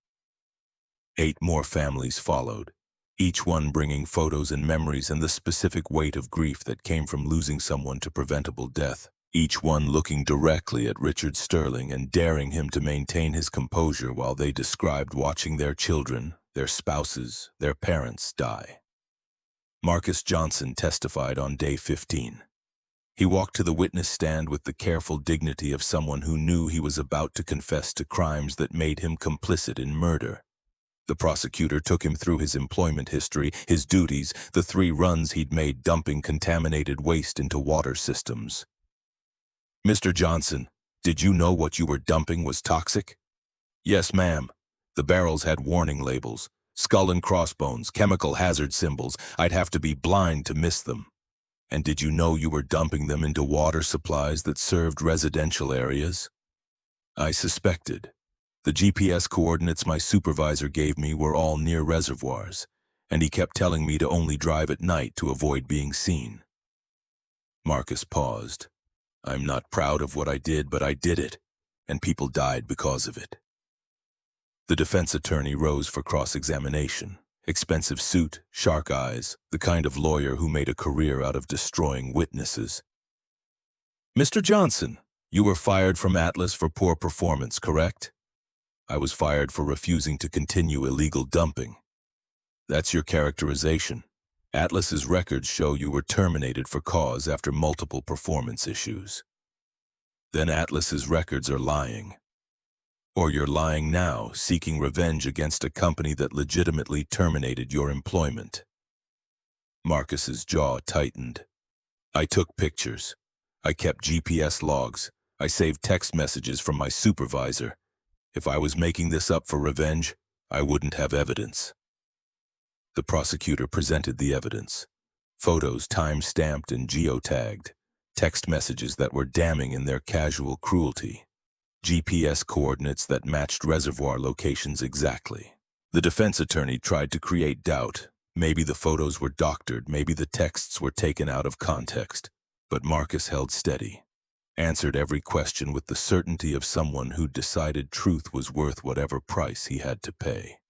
S1: 8 more families followed, each one bringing photos and memories and the specific weight of grief that came from losing someone to preventable death, each one looking directly at Richard Sterling and daring him to maintain his composure while they described watching their children, their spouses, their parents die. Marcus Johnson testified on day 15. He walked to the witness stand with the careful dignity of someone who knew he was about to confess to crimes that made him complicit in murder. The prosecutor took him through his employment history, his duties, the 3 runs he'd made dumping contaminated waste into water systems. "Mr. Johnson, did you know what you were dumping was toxic?" "Yes, ma'am. The barrels had warning labels, skull and crossbones, chemical hazard symbols. I'd have to be blind to miss them." "And did you know you were dumping them into water supplies that served residential areas?" "I suspected. The GPS coordinates my supervisor gave me were all near reservoirs, and he kept telling me to only drive at night to avoid being seen." Marcus paused. "I'm not proud of what I did, but I did it, and people died because of it." The defense attorney rose for cross-examination. Expensive suit, shark eyes, the kind of lawyer who made a career out of destroying witnesses. "Mr. Johnson, you were fired from Atlas for poor performance, correct?" "I was fired for refusing to continue illegal dumping." "That's your characterization. Atlas's records show you were terminated for cause after multiple performance issues." "Then Atlas's records are lying. Or you're lying now, seeking revenge against a company that legitimately terminated your employment." Marcus's jaw tightened. "I took pictures. I kept GPS logs. I saved text messages from my supervisor. If I was making this up for revenge, I wouldn't have evidence." The prosecutor presented the evidence. Photos time-stamped and geotagged. Text messages that were damning in their casual cruelty. GPS coordinates that matched reservoir locations exactly. The defense attorney tried to create doubt. Maybe the photos were doctored, maybe the texts were taken out of context. But Marcus held steady, answered every question with the certainty of someone who'd decided truth was worth whatever price he had to pay.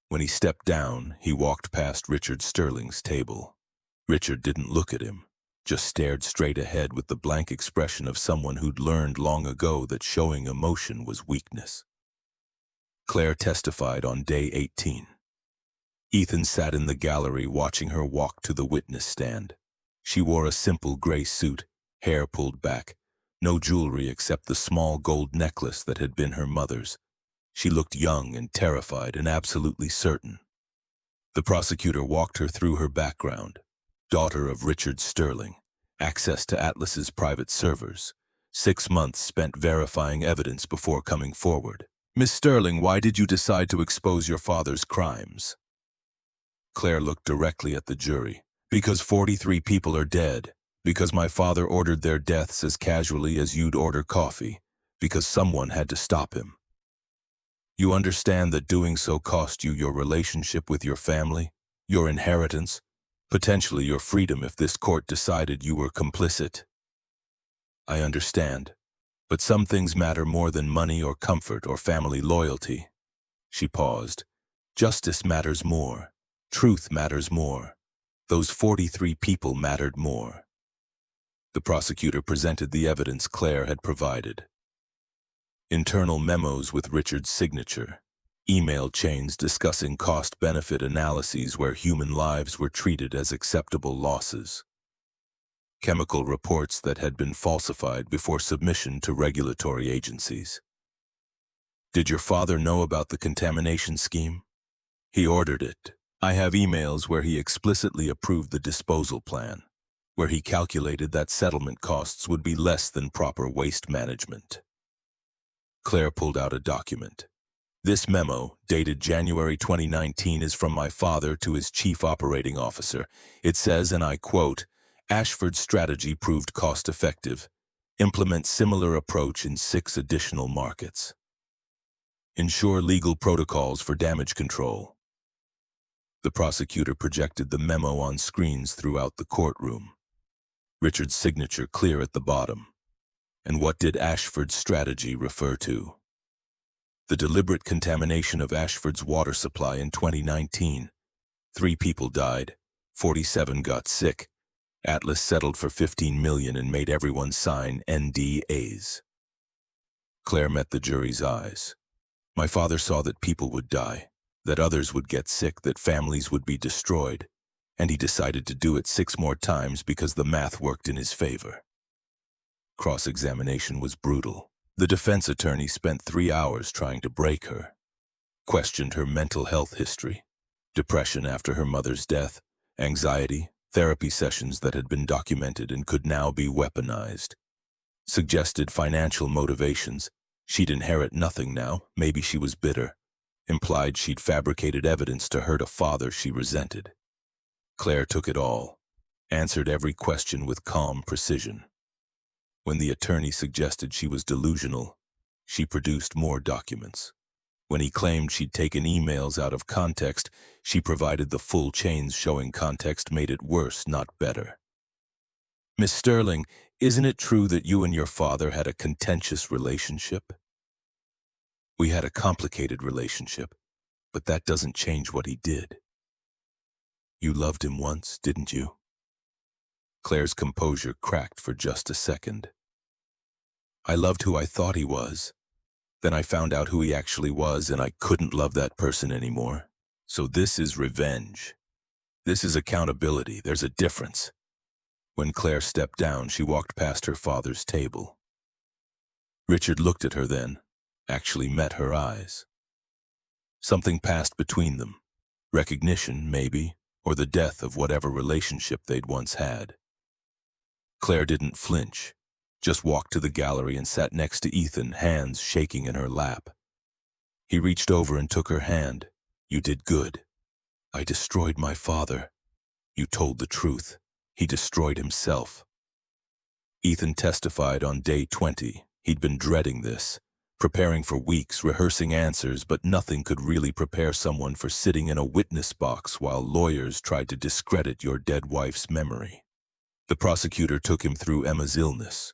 S1: When he stepped down, he walked past Richard Sterling's table. Richard didn't look at him, just stared straight ahead with the blank expression of someone who'd learned long ago that showing emotion was weakness. Claire testified on day 18. Ethan sat in the gallery watching her walk to the witness stand. She wore a simple gray suit, hair pulled back, no jewelry except the small gold necklace that had been her mother's. She looked young and terrified and absolutely certain. The prosecutor walked her through her background. Daughter of Richard Sterling, access to Atlas's private servers, 6 months spent verifying evidence before coming forward. "Miss Sterling, why did you decide to expose your father's crimes?" Claire looked directly at the jury. "Because 43 people are dead. Because my father ordered their deaths as casually as you'd order coffee. Because someone had to stop him." "You understand that doing so cost you your relationship with your family, your inheritance, potentially your freedom if this court decided you were complicit." "I understand. But some things matter more than money or comfort or family loyalty." She paused. "Justice matters more. Truth matters more. Those 43 people mattered more." The prosecutor presented the evidence Claire had provided. Internal memos with Richard's signature. Email chains discussing cost-benefit analyses where human lives were treated as acceptable losses. Chemical reports that had been falsified before submission to regulatory agencies. "Did your father know about the contamination scheme?" "He ordered it. I have emails where he explicitly approved the disposal plan, where he calculated that settlement costs would be less than proper waste management." Claire pulled out a document. "This memo, dated January 2019, is from my father to his chief operating officer. It says, and I quote, 'Ashford's strategy proved cost-effective. Implement similar approach in 6 additional markets. Ensure legal protocols for damage control.'" The prosecutor projected the memo on screens throughout the courtroom. Richard's signature clear at the bottom. And what did Ashford's strategy refer to? The deliberate contamination of Ashford's water supply in 2019. 3 people died, 47 got sick. Atlas settled for $15 million and made everyone sign NDAs. Claire met the jury's eyes. "My father saw that people would die, that others would get sick, that families would be destroyed, and he decided to do it 6 more times because the math worked in his favor." Cross-examination was brutal. The defense attorney spent 3 hours trying to break her. questioned her mental health history, depression after her mother's death, anxiety, therapy sessions that had been documented and could now be weaponized, suggested financial motivations. She'd inherit nothing now, maybe she was bitter, implied she'd fabricated evidence to hurt a father she resented. Claire took it all, answered every question with calm precision. When the attorney suggested she was delusional, she produced more documents. When he claimed she'd taken emails out of context, she provided the full chains showing context made it worse, not better. Miss Sterling, isn't it true that you and your father had a contentious relationship? We had a complicated relationship, but that doesn't change what he did. You loved him once, didn't you? Claire's composure cracked for just a second. I loved who I thought he was. Then I found out who he actually was, and I couldn't love that person anymore. So this is revenge. This is accountability. There's a difference. When Claire stepped down, she walked past her father's table. Richard looked at her then, actually met her eyes. Something passed between them. Recognition, maybe, or the death of whatever relationship they'd once had. Claire didn't flinch, just walked to the gallery and sat next to Ethan, hands shaking in her lap. He reached over and took her hand. You did good. I destroyed my father. You told the truth. He destroyed himself. Ethan testified on day 20. He'd been dreading this, preparing for weeks, rehearsing answers, but nothing could really prepare someone for sitting in a witness box while lawyers tried to discredit your dead wife's memory. The prosecutor took him through Emma's illness,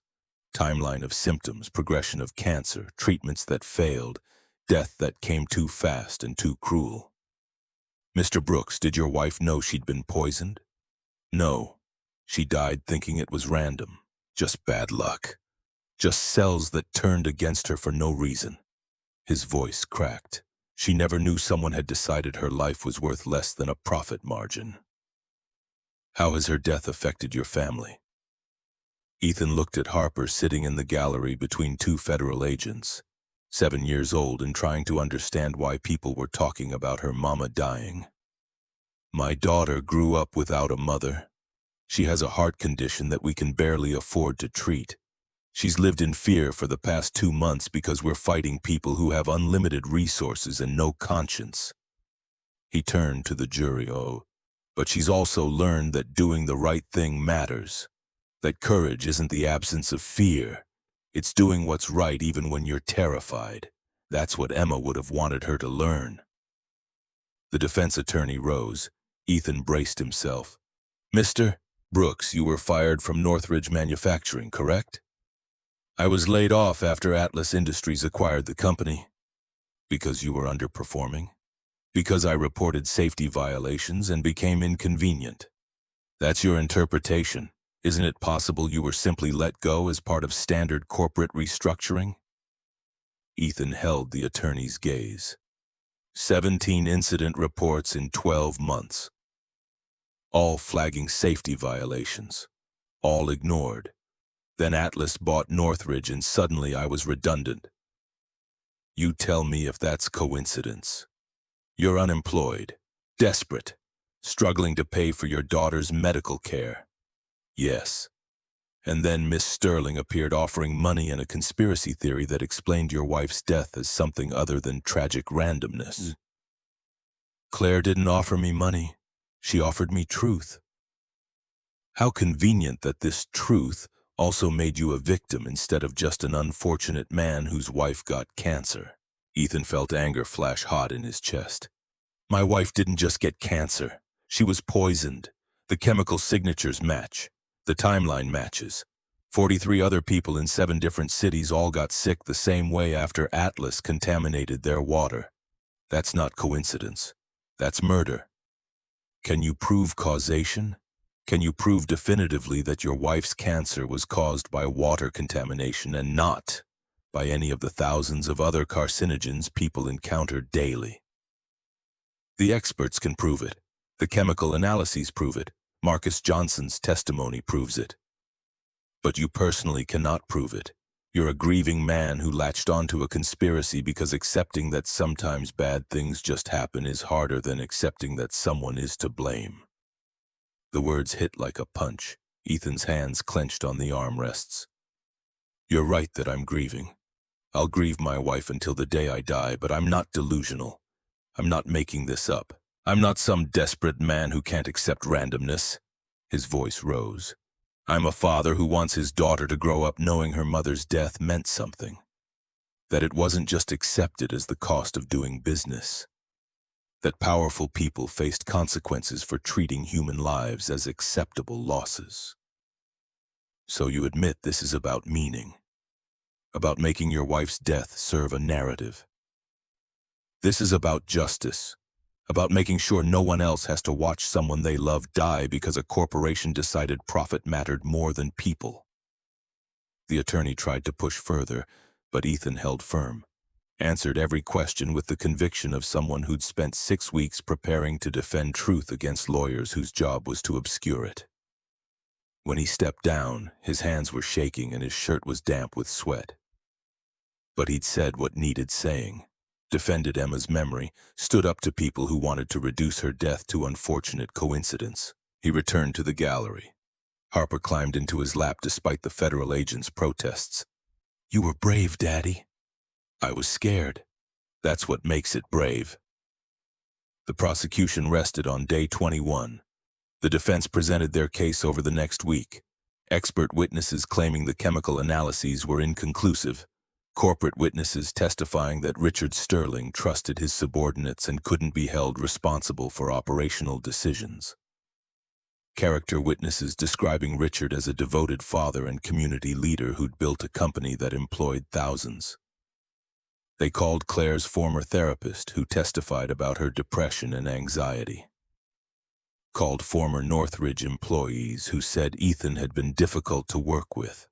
S1: timeline of symptoms, progression of cancer, treatments that failed, death that came too fast and too cruel. Mr. Brooks, did your wife know she'd been poisoned? No. She died thinking it was random, just bad luck, just cells that turned against her for no reason. His voice cracked. She never knew someone had decided her life was worth less than a profit margin. How has her death affected your family? Ethan looked at Harper sitting in the gallery between two federal agents, 7 years old and trying to understand why people were talking about her mama dying. My daughter grew up without a mother. She has a heart condition that we can barely afford to treat. She's lived in fear for the past 2 months because we're fighting people who have unlimited resources and no conscience. He turned to the jury. Oh, but she's also learned that doing the right thing matters. That courage isn't the absence of fear. It's doing what's right even when you're terrified. That's what Emma would have wanted her to learn. The defense attorney rose. Ethan braced himself. Mr. Brooks, you were fired from Northridge Manufacturing, correct? I was laid off after Atlas Industries acquired the company. Because you were underperforming? Because I reported safety violations and became inconvenient. That's your interpretation. Isn't it possible you were simply let go as part of standard corporate restructuring? Ethan held the attorney's gaze. 17 incident reports in 12 months. All flagging safety violations. All ignored. Then Atlas bought Northridge and suddenly I was redundant. You tell me if that's coincidence. You're unemployed, desperate, struggling to pay for your daughter's medical care. Yes. And then Miss Sterling appeared offering money and a conspiracy theory that explained your wife's death as something other than tragic randomness. Claire didn't offer me money. She offered me truth. How convenient that this truth also made you a victim instead of just an unfortunate man whose wife got cancer. Ethan felt anger flash hot in his chest. My wife didn't just get cancer. She was poisoned. The chemical signatures match. The timeline matches. 43 other people in 7 different cities all got sick the same way after Atlas contaminated their water. That's not coincidence. That's murder. Can you prove causation? Can you prove definitively that your wife's cancer was caused by water contamination and not by any of the thousands of other carcinogens people encounter daily? The experts can prove it. The chemical analyses prove it. Marcus Johnson's testimony proves it. But you personally cannot prove it. You're a grieving man who latched onto a conspiracy because accepting that sometimes bad things just happen is harder than accepting that someone is to blame." The words hit like a punch. Ethan's hands clenched on the armrests. "You're right that I'm grieving. I'll grieve my wife until the day I die, but I'm not delusional. I'm not making this up. I'm not some desperate man who can't accept randomness." His voice rose. "I'm a father who wants his daughter to grow up knowing her mother's death meant something. That it wasn't just accepted as the cost of doing business. That powerful people faced consequences for treating human lives as acceptable losses. So you admit this is about meaning. About making your wife's death serve a narrative. This is about justice. About making sure no one else has to watch someone they love die because a corporation decided profit mattered more than people." The attorney tried to push further, but Ethan held firm, answered every question with the conviction of someone who'd spent 6 weeks preparing to defend truth against lawyers whose job was to obscure it. When he stepped down, his hands were shaking and his shirt was damp with sweat. But he'd said what needed saying. Defended Emma's memory, stood up to people who wanted to reduce her death to unfortunate coincidence. He returned to the gallery. Harper climbed into his lap despite the federal agent's protests. "You were brave, Daddy." "I was scared. That's what makes it brave." The prosecution rested on day 21. The defense presented their case over the next week. Expert witnesses claiming the chemical analyses were inconclusive. Corporate witnesses testifying that Richard Sterling trusted his subordinates and couldn't be held responsible for operational decisions. Character witnesses describing Richard as a devoted father and community leader who'd built a company that employed thousands. They called Claire's former therapist, who testified about her depression and anxiety. Called former Northridge employees who said Ethan had been difficult to work with.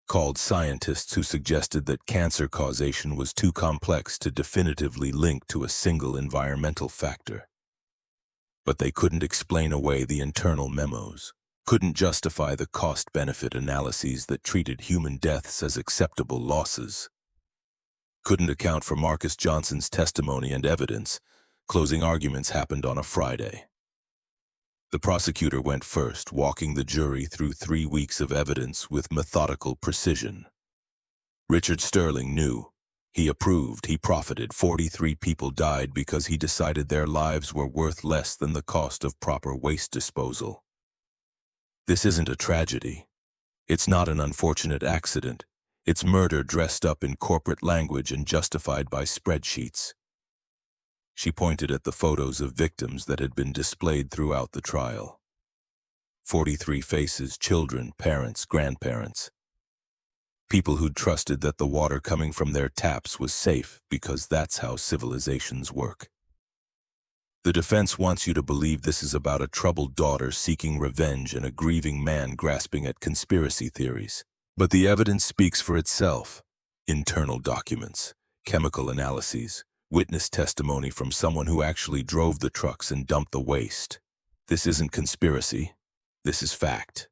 S1: Called scientists who suggested that cancer causation was too complex to definitively link to a single environmental factor. But they couldn't explain away the internal memos, couldn't justify the cost-benefit analyses that treated human deaths as acceptable losses. Couldn't account for Marcus Johnson's testimony and evidence. Closing arguments happened on a Friday. The prosecutor went first, walking the jury through 3 weeks of evidence with methodical precision. Richard Sterling knew. He approved, he profited. 43 people died because he decided their lives were worth less than the cost of proper waste disposal. This isn't a tragedy. It's not an unfortunate accident. It's murder dressed up in corporate language and justified by spreadsheets. She pointed at the photos of victims that had been displayed throughout the trial. 43 faces, children, parents, grandparents. People who'd trusted that the water coming from their taps was safe because that's how civilizations work. The defense wants you to believe this is about a troubled daughter seeking revenge and a grieving man grasping at conspiracy theories. But the evidence speaks for itself. Internal documents, chemical analyses, witness testimony from someone who actually drove the trucks and dumped the waste. This isn't conspiracy. This is fact.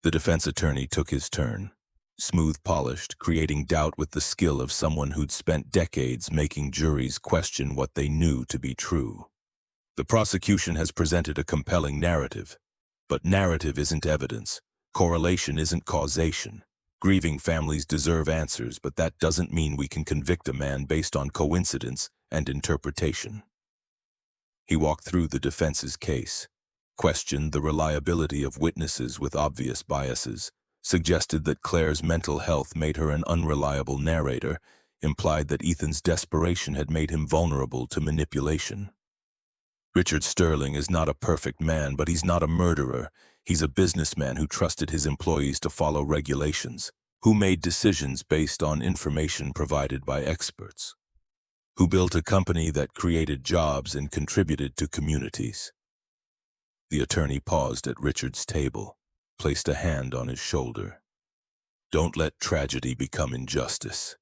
S1: The defense attorney took his turn, smooth polished, creating doubt with the skill of someone who'd spent decades making juries question what they knew to be true. The prosecution has presented a compelling narrative, but narrative isn't evidence. Correlation isn't causation. Grieving families deserve answers, but that doesn't mean we can convict a man based on coincidence and interpretation. He walked through the defense's case, questioned the reliability of witnesses with obvious biases, suggested that Claire's mental health made her an unreliable narrator, implied that Ethan's desperation had made him vulnerable to manipulation. Richard Sterling is not a perfect man, but he's not a murderer. He's a businessman who trusted his employees to follow regulations, who made decisions based on information provided by experts, who built a company that created jobs and contributed to communities. The attorney paused at Richard's table, placed a hand on his shoulder. Don't let tragedy become injustice.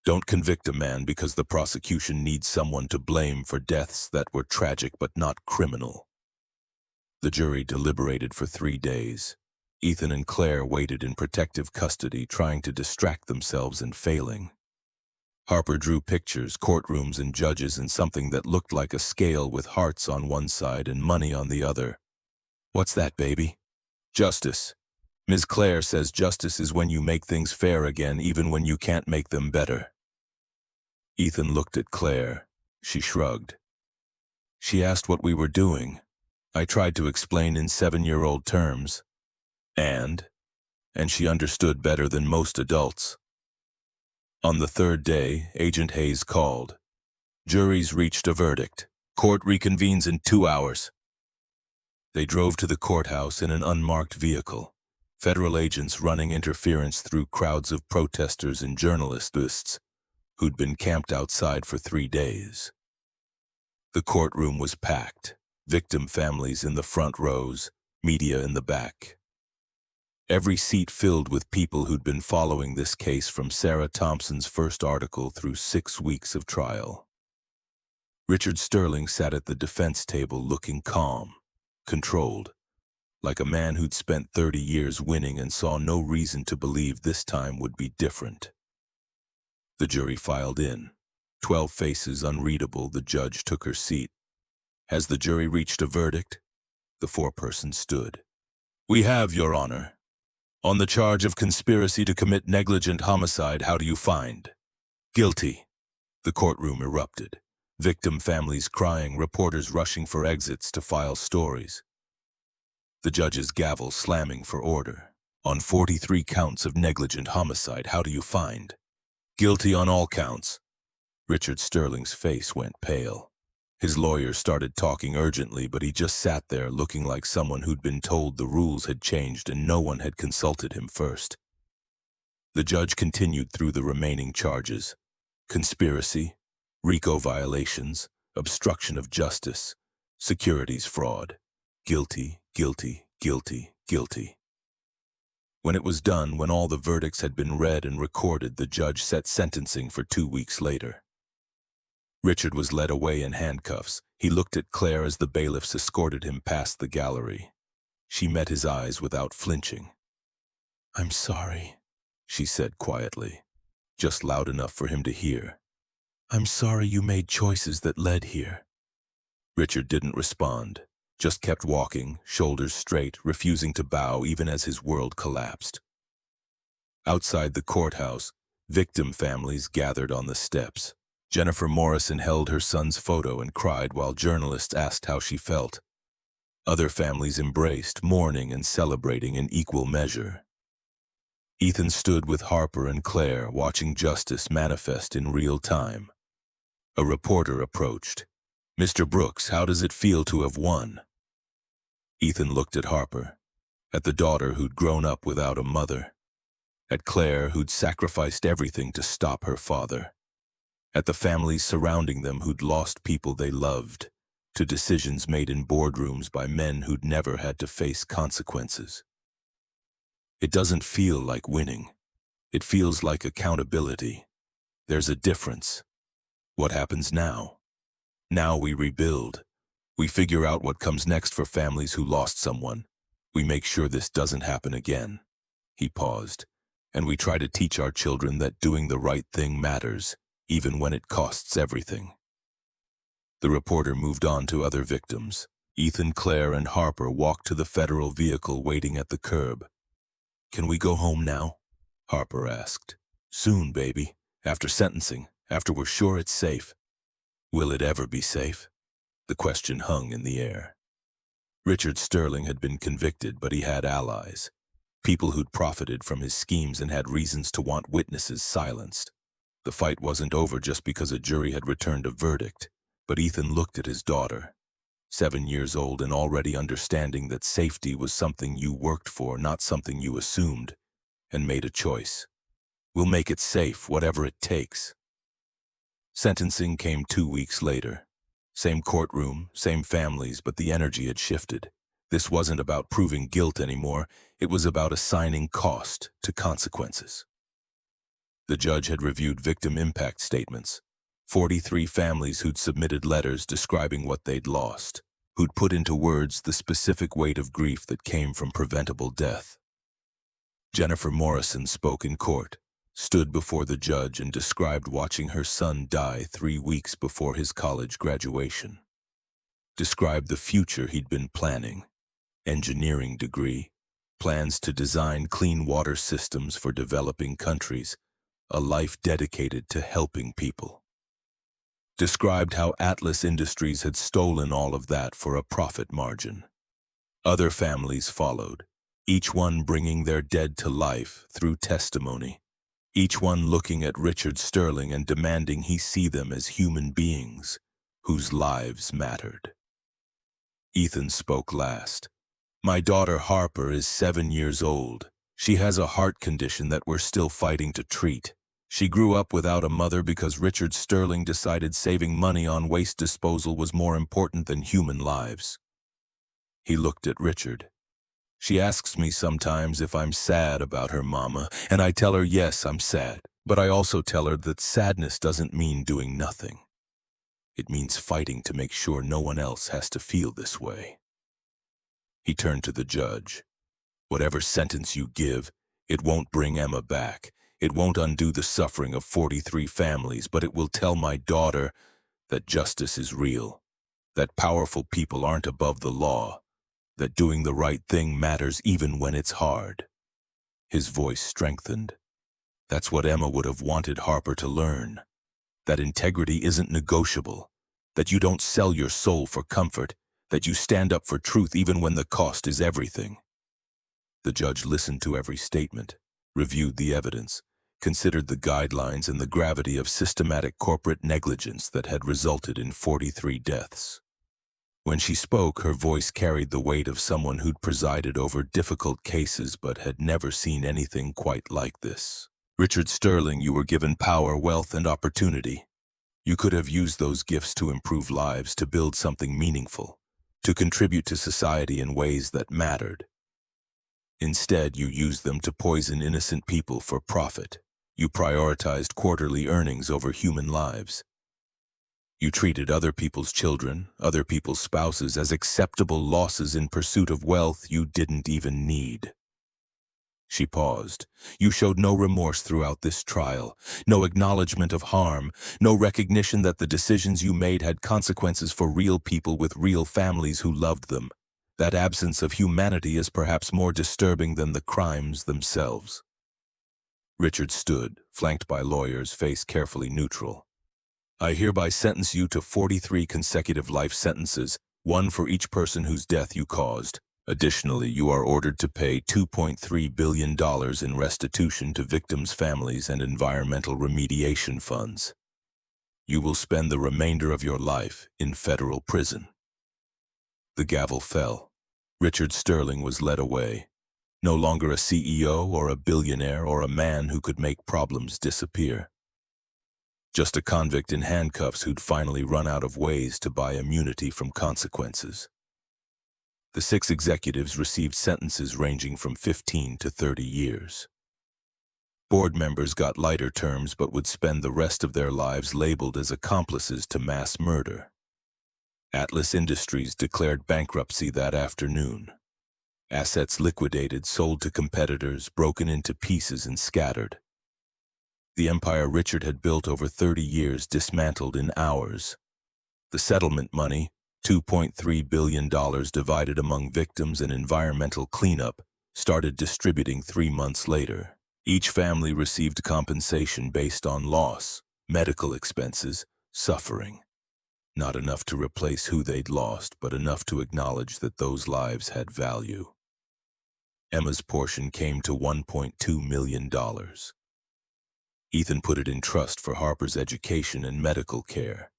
S1: Don't convict a man because the prosecution needs someone to blame for deaths that were tragic but not criminal. The jury deliberated for 3 days. Ethan and Claire waited in protective custody, trying to distract themselves and failing. Harper drew pictures, courtrooms, and judges in something that looked like a scale with hearts on one side and money on the other. "What's that, baby?" "Justice. Ms. Claire says justice is when you make things fair again, even when you can't make them better." Ethan looked at Claire. She shrugged. "She asked what we were doing. I tried to explain in 7-year-old terms. And she understood better than most adults." On the third day, Agent Hayes called. "Jury's reached a verdict. Court reconvenes in 2 hours." They drove to the courthouse in an unmarked vehicle, federal agents running interference through crowds of protesters and journalists who'd been camped outside for 3 days. The courtroom was packed, victim families in the front rows, media in the back. Every seat filled with people who'd been following this case from Sarah Thompson's first article through 6 weeks of trial. Richard Sterling sat at the defense table looking calm, controlled, like a man who'd spent 30 years winning and saw no reason to believe this time would be different. The jury filed in. 12 faces unreadable, the judge took her seat. "Has the jury reached a verdict?" The foreperson stood. "We have, Your Honor. On the charge of conspiracy to commit negligent homicide, how do you find?" "Guilty." The courtroom erupted. Victim families crying, reporters rushing for exits to file stories. The judge's gavel slamming for order. "On 43 counts of negligent homicide, how do you find?" "Guilty on all counts." Richard Sterling's face went pale. His lawyer started talking urgently, but he just sat there looking like someone who'd been told the rules had changed and no one had consulted him first. The judge continued through the remaining charges: conspiracy, RICO violations, obstruction of justice, securities fraud. Guilty, guilty, guilty, guilty. When it was done, when all the verdicts had been read and recorded, the judge set sentencing for 2 weeks later. Richard was led away in handcuffs. He looked at Claire as the bailiffs escorted him past the gallery. She met his eyes without flinching. "I'm sorry," she said quietly, just loud enough for him to hear. "I'm sorry you made choices that led here." Richard didn't respond, just kept walking, shoulders straight, refusing to bow even as his world collapsed. Outside the courthouse, victim families gathered on the steps. Jennifer Morrison held her son's photo and cried while journalists asked how she felt. Other families embraced, mourning and celebrating in equal measure. Ethan stood with Harper and Claire, watching justice manifest in real time. A reporter approached. "Mr. Brooks, how does it feel to have won?" Ethan looked at Harper, at the daughter who'd grown up without a mother, at Claire who'd sacrificed everything to stop her father, at the families surrounding them who'd lost people they loved, to decisions made in boardrooms by men who'd never had to face consequences. It doesn't feel like winning. It feels like accountability. There's a difference. What happens now? Now we rebuild. We figure out what comes next for families who lost someone. We make sure this doesn't happen again. He paused. And we try to teach our children that doing the right thing matters, even when it costs everything. The reporter moved on to other victims. Ethan, Claire, and Harper walked to the federal vehicle waiting at the curb. "Can we go home now?" Harper asked. "Soon, baby. After sentencing. After we're sure it's safe." "Will it ever be safe?" The question hung in the air. Richard Sterling had been convicted, but he had allies. People who'd profited from his schemes and had reasons to want witnesses silenced. The fight wasn't over just because a jury had returned a verdict, but Ethan looked at his daughter, 7 years old and already understanding that safety was something you worked for, not something you assumed, and made a choice. "We'll make it safe, whatever it takes." Sentencing came 2 weeks later. Same courtroom, same families, but the energy had shifted. This wasn't about proving guilt anymore. It was about assigning cost to consequences. The judge had reviewed victim impact statements. 43 families who'd submitted letters describing what they'd lost, who'd put into words the specific weight of grief that came from preventable death. Jennifer Morrison spoke in court, stood before the judge and described watching her son die 3 weeks before his college graduation. Described the future he'd been planning: engineering degree, plans to design clean water systems for developing countries, a life dedicated to helping people. Described how Atlas Industries had stolen all of that for a profit margin. Other families followed, each one bringing their dead to life through testimony, each one looking at Richard Sterling and demanding he see them as human beings whose lives mattered. Ethan spoke last. "My daughter Harper is 7 years old. She has a heart condition that we're still fighting to treat. She grew up without a mother because Richard Sterling decided saving money on waste disposal was more important than human lives." He looked at Richard. "She asks me sometimes if I'm sad about her mama, and I tell her yes, I'm sad. But I also tell her that sadness doesn't mean doing nothing. It means fighting to make sure no one else has to feel this way." He turned to the judge. "Whatever sentence you give, it won't bring Emma back. It won't undo the suffering of 43 families, but it will tell my daughter that justice is real, that powerful people aren't above the law, that doing the right thing matters even when it's hard." His voice strengthened. "That's what Emma would have wanted Harper to learn. That integrity isn't negotiable, that you don't sell your soul for comfort, that you stand up for truth even when the cost is everything." The judge listened to every statement, reviewed the evidence, considered the guidelines and the gravity of systematic corporate negligence that had resulted in 43 deaths. When she spoke, her voice carried the weight of someone who'd presided over difficult cases but had never seen anything quite like this. "Richard Sterling, you were given power, wealth, and opportunity. You could have used those gifts to improve lives, to build something meaningful, to contribute to society in ways that mattered. Instead, you used them to poison innocent people for profit. You prioritized quarterly earnings over human lives. You treated other people's children, other people's spouses as acceptable losses in pursuit of wealth you didn't even need." She paused. "You showed no remorse throughout this trial, no acknowledgement of harm, no recognition that the decisions you made had consequences for real people with real families who loved them. That absence of humanity is perhaps more disturbing than the crimes themselves." Richard stood, flanked by lawyers, face carefully neutral. "I hereby sentence you to 43 consecutive life sentences, one for each person whose death you caused. Additionally, you are ordered to pay $2.3 billion in restitution to victims' families and environmental remediation funds. You will spend the remainder of your life in federal prison." The gavel fell. Richard Sterling was led away. No longer a CEO or a billionaire or a man who could make problems disappear. Just a convict in handcuffs who'd finally run out of ways to buy immunity from consequences. The 6 executives received sentences ranging from 15 to 30 years. Board members got lighter terms but would spend the rest of their lives labeled as accomplices to mass murder. Atlas Industries declared bankruptcy that afternoon. Assets liquidated, sold to competitors, broken into pieces and scattered. The empire Richard had built over 30 years dismantled in hours. The settlement money, $2.3 billion divided among victims and environmental cleanup, started distributing 3 months later. Each family received compensation based on loss, medical expenses, suffering. Not enough to replace who they'd lost, but enough to acknowledge that those lives had value. Emma's portion came to $1.2 million. Ethan put it in trust for Harper's education and medical care.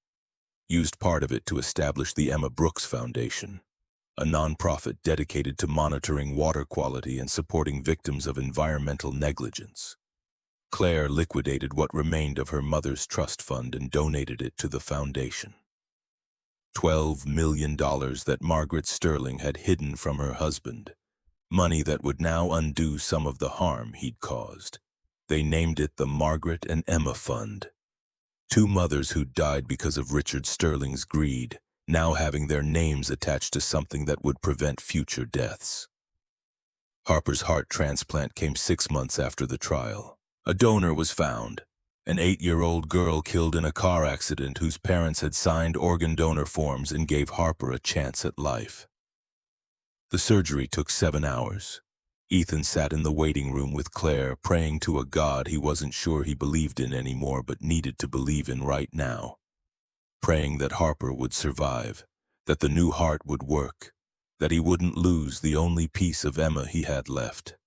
S1: Used part of it to establish the Emma Brooks Foundation, a nonprofit dedicated to monitoring water quality and supporting victims of environmental negligence. Claire liquidated what remained of her mother's trust fund and donated it to the foundation. $12 million that Margaret Sterling had hidden from her husband, money that would now undo some of the harm he'd caused. They named it the Margaret and Emma Fund. 2 mothers who died because of Richard Sterling's greed, now having their names attached to something that would prevent future deaths. Harper's heart transplant came 6 months after the trial. A donor was found, an 8-year-old girl killed in a car accident whose parents had signed organ donor forms and gave Harper a chance at life. The surgery took 7 hours. Ethan sat in the waiting room with Claire, praying to a God he wasn't sure he believed in anymore but needed to believe in right now. Praying that Harper would survive, that the new heart would work, that he wouldn't lose the only piece of Emma he had left.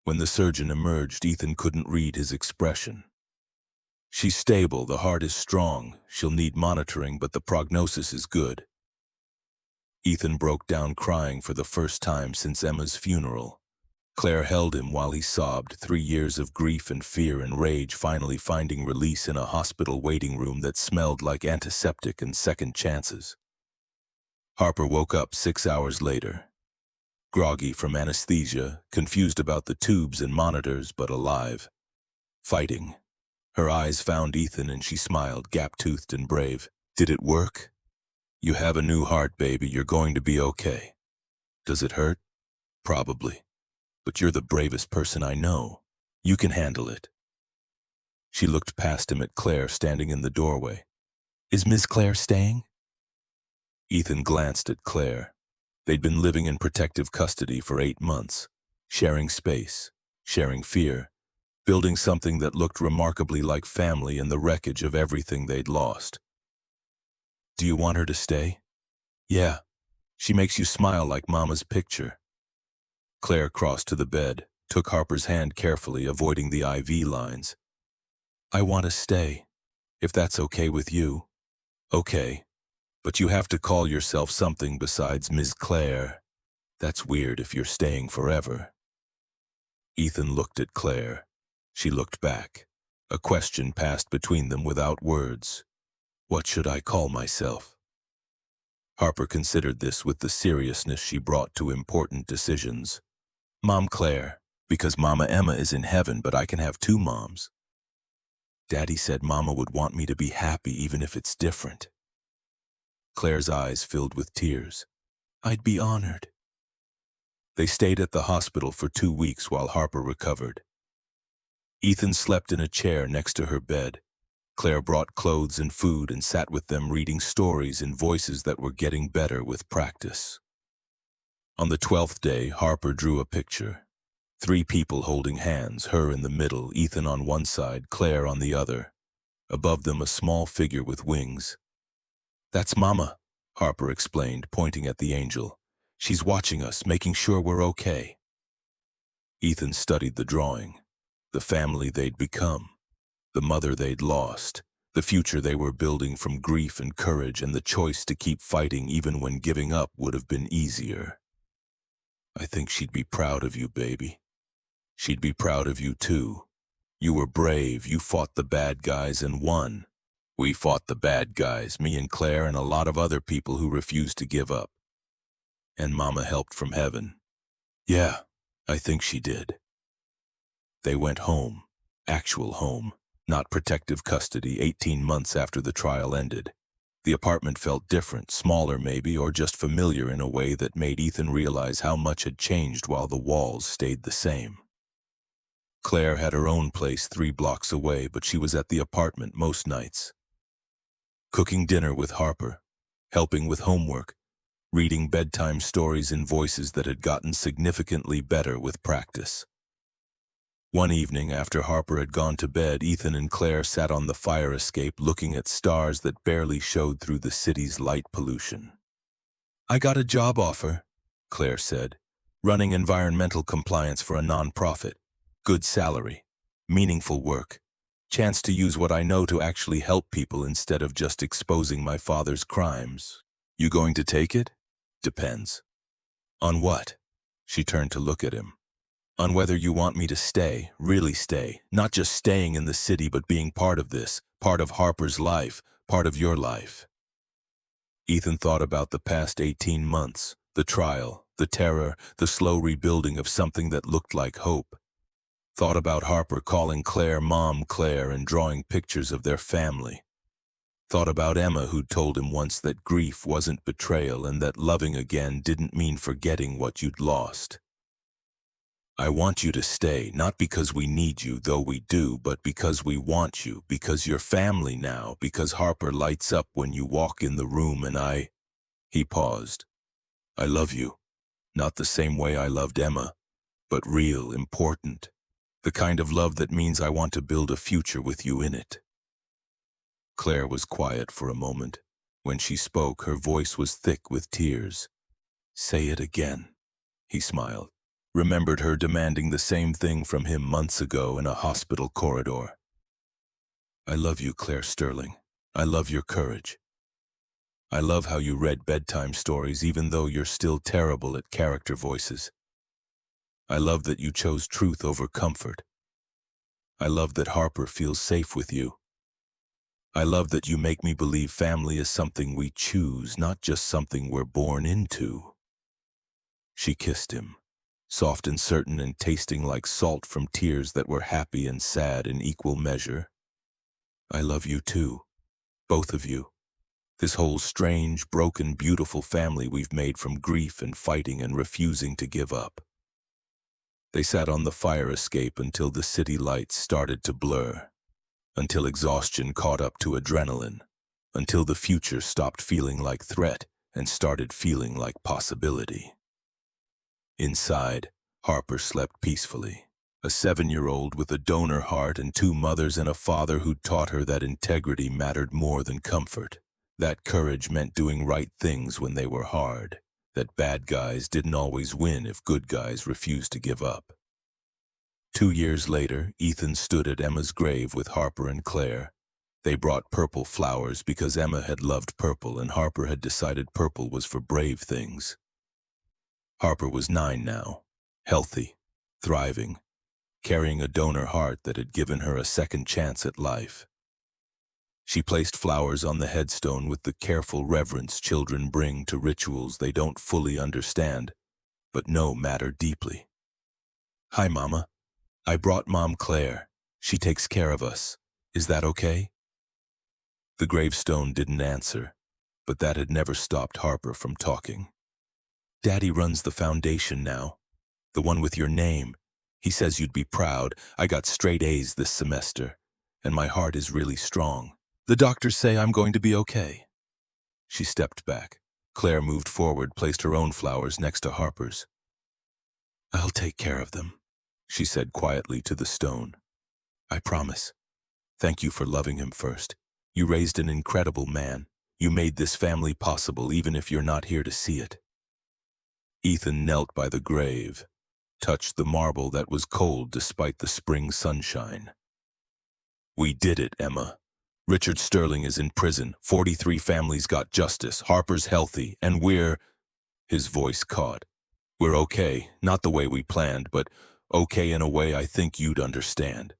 S1: When the surgeon emerged, Ethan couldn't read his expression. "She's stable, the heart is strong, she'll need monitoring, but the prognosis is good." Ethan broke down crying for the first time since Emma's funeral. Claire held him while he sobbed, 3 years of grief and fear and rage finally finding release in a hospital waiting room that smelled like antiseptic and second chances. Harper woke up 6 hours later. Groggy from anesthesia, confused about the tubes and monitors, but alive. Fighting. Her eyes found Ethan and she smiled, gap-toothed and brave. "Did it work? You have a new heart, baby. You're going to be okay." "Does it hurt?" "Probably. But you're the bravest person I know. You can handle it." She looked past him at Claire standing in the doorway. "Is Miss Claire staying?" Ethan glanced at Claire. They'd been living in protective custody for 8 months, sharing space, sharing fear, building something that looked remarkably like family in the wreckage of everything they'd lost. "Do you want her to stay?" "Yeah. She makes you smile like Mama's picture." Claire crossed to the bed, took Harper's hand carefully, avoiding the IV lines. "I want to stay, if that's okay with you." "Okay, but you have to call yourself something besides Ms. Claire. That's weird if you're staying forever." Ethan looked at Claire. She looked back. A question passed between them without words. "What should I call myself?" Harper considered this with the seriousness she brought to important decisions. "Mom Claire, because Mama Emma is in heaven, but I can have 2 moms." "Daddy said Mama would want me to be happy even if it's different." Claire's eyes filled with tears. "I'd be honored." They stayed at the hospital for 2 weeks while Harper recovered. Ethan slept in a chair next to her bed. Claire brought clothes and food and sat with them reading stories in voices that were getting better with practice. On the 12th day, Harper drew a picture. 3 people holding hands, her in the middle, Ethan on one side, Claire on the other. Above them, a small figure with wings. "That's Mama," Harper explained, pointing at the angel. "She's watching us, making sure we're okay." Ethan studied the drawing. The family they'd become. The mother they'd lost, the future they were building from grief and courage, and the choice to keep fighting even when giving up would have been easier. "I think she'd be proud of you, baby. She'd be proud of you too. You were brave, you fought the bad guys and won. We fought the bad guys, me and Claire and a lot of other people who refused to give up. And Mama helped from heaven." "Yeah, I think she did." They went home, actual home. Not protective custody, 18 months after the trial ended. The apartment felt different, smaller maybe, or just familiar in a way that made Ethan realize how much had changed while the walls stayed the same. Claire had her own place 3 blocks away, but she was at the apartment most nights. Cooking dinner with Harper, helping with homework, reading bedtime stories in voices that had gotten significantly better with practice. One evening, after Harper had gone to bed, Ethan and Claire sat on the fire escape looking at stars that barely showed through the city's light pollution. "I got a job offer," Claire said, "running environmental compliance for a nonprofit. Good salary, meaningful work, chance to use what I know to actually help people instead of just exposing my father's crimes. You going to take it?" "Depends." "On what?" She turned to look at him. "On whether you want me to stay, really stay, not just staying in the city but being part of this, part of Harper's life, part of your life." Ethan thought about the past 18 months, the trial, the terror, the slow rebuilding of something that looked like hope. Thought about Harper calling Claire Mom Claire and drawing pictures of their family. Thought about Emma, who'd told him once that grief wasn't betrayal and that loving again didn't mean forgetting what you'd lost. I want you to stay, not because we need you, though we do, but because we want you, because you're family now, because Harper lights up when you walk in the room and He paused. I love you. Not the same way I loved Emma, but real, important. The kind of love that means I want to build a future with you in it. Claire was quiet for a moment. When she spoke, her voice was thick with tears. Say it again, he smiled. Remembered her demanding the same thing from him months ago in a hospital corridor. I love you, Claire Sterling. I love your courage. I love how you read bedtime stories even though you're still terrible at character voices. I love that you chose truth over comfort. I love that Harper feels safe with you. I love that you make me believe family is something we choose, not just something we're born into. She kissed him, soft and certain and tasting like salt from tears that were happy and sad in equal measure. I love you too, both of you. This whole strange, broken, beautiful family we've made from grief and fighting and refusing to give up. They sat on the fire escape until the city lights started to blur, until exhaustion caught up to adrenaline, until the future stopped feeling like threat and started feeling like possibility. Inside, Harper slept peacefully, a 7-year-old with a donor heart and 2 mothers and a father who'd taught her that integrity mattered more than comfort, that courage meant doing right things when they were hard, that bad guys didn't always win if good guys refused to give up. 2 years later, Ethan stood at Emma's grave with Harper and Claire. They brought purple flowers because Emma had loved purple and Harper had decided purple was for brave things. Harper was 9 now, healthy, thriving, carrying a donor heart that had given her a second chance at life. She placed flowers on the headstone with the careful reverence children bring to rituals they don't fully understand, but know matter deeply. Hi, Mama. I brought Mom Claire. She takes care of us. Is that okay? The gravestone didn't answer, but that had never stopped Harper from talking. Daddy runs the foundation now, the one with your name. He says you'd be proud. I got straight A's this semester, and my heart is really strong. The doctors say I'm going to be okay. She stepped back. Claire moved forward, placed her own flowers next to Harper's. I'll take care of them, she said quietly to the stone. I promise. Thank you for loving him first. You raised an incredible man. You made this family possible even if you're not here to see it. Ethan knelt by the grave, touched the marble that was cold despite the spring sunshine. We did it, Emma. Richard Sterling is in prison. 43 families got justice. Harper's healthy, and His voice caught. We're okay, not the way we planned, but okay in a way I think you'd understand.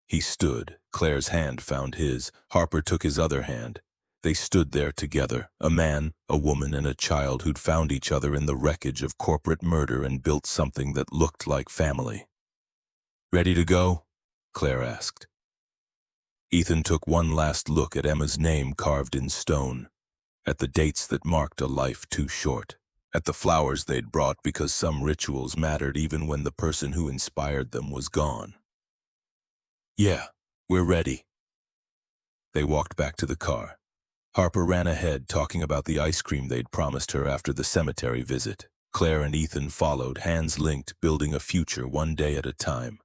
S1: He stood. Claire's hand found his. Harper took his other hand. They stood there together, a man, a woman, and a child who'd found each other in the wreckage of corporate murder and built something that looked like family. Ready to go? Claire asked. Ethan took one last look at Emma's name carved in stone, at the dates that marked a life too short, at the flowers they'd brought because some rituals mattered even when the person who inspired them was gone. Yeah, we're ready. They walked back to the car. Harper ran ahead, talking about the ice cream they'd promised her after the cemetery visit. Claire and Ethan followed, hands linked, building a future one day at a time.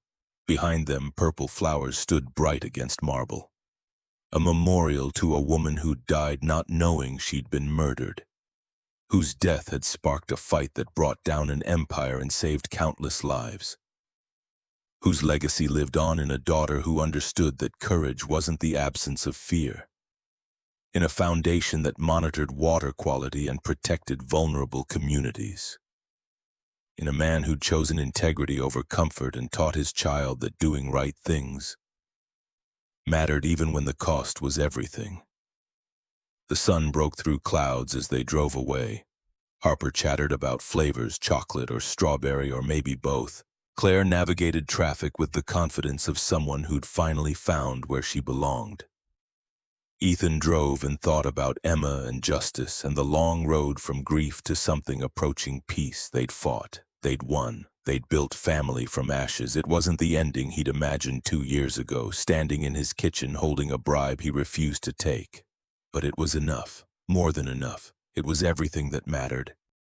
S1: Behind them, purple flowers stood bright against marble. A memorial to a woman who died not knowing she'd been murdered, whose death had sparked a fight that brought down an empire and saved countless lives, whose legacy lived on in a daughter who understood that courage wasn't the absence of fear, in a foundation that monitored water quality and protected vulnerable communities, in a man who'd chosen integrity over comfort and taught his child that doing right things mattered even when the cost was everything. The sun broke through clouds as they drove away. Harper chattered about flavors, chocolate or strawberry or maybe both. Claire navigated traffic with the confidence of someone who'd finally found where she belonged. Ethan drove and thought about Emma and justice and the long road from grief to something approaching peace they'd fought, they'd won, They'd built family from ashes. It wasn't the ending he'd imagined 2 years ago, standing in his kitchen holding a bribe he refused to take. But it was enough, more than enough. It was everything that mattered.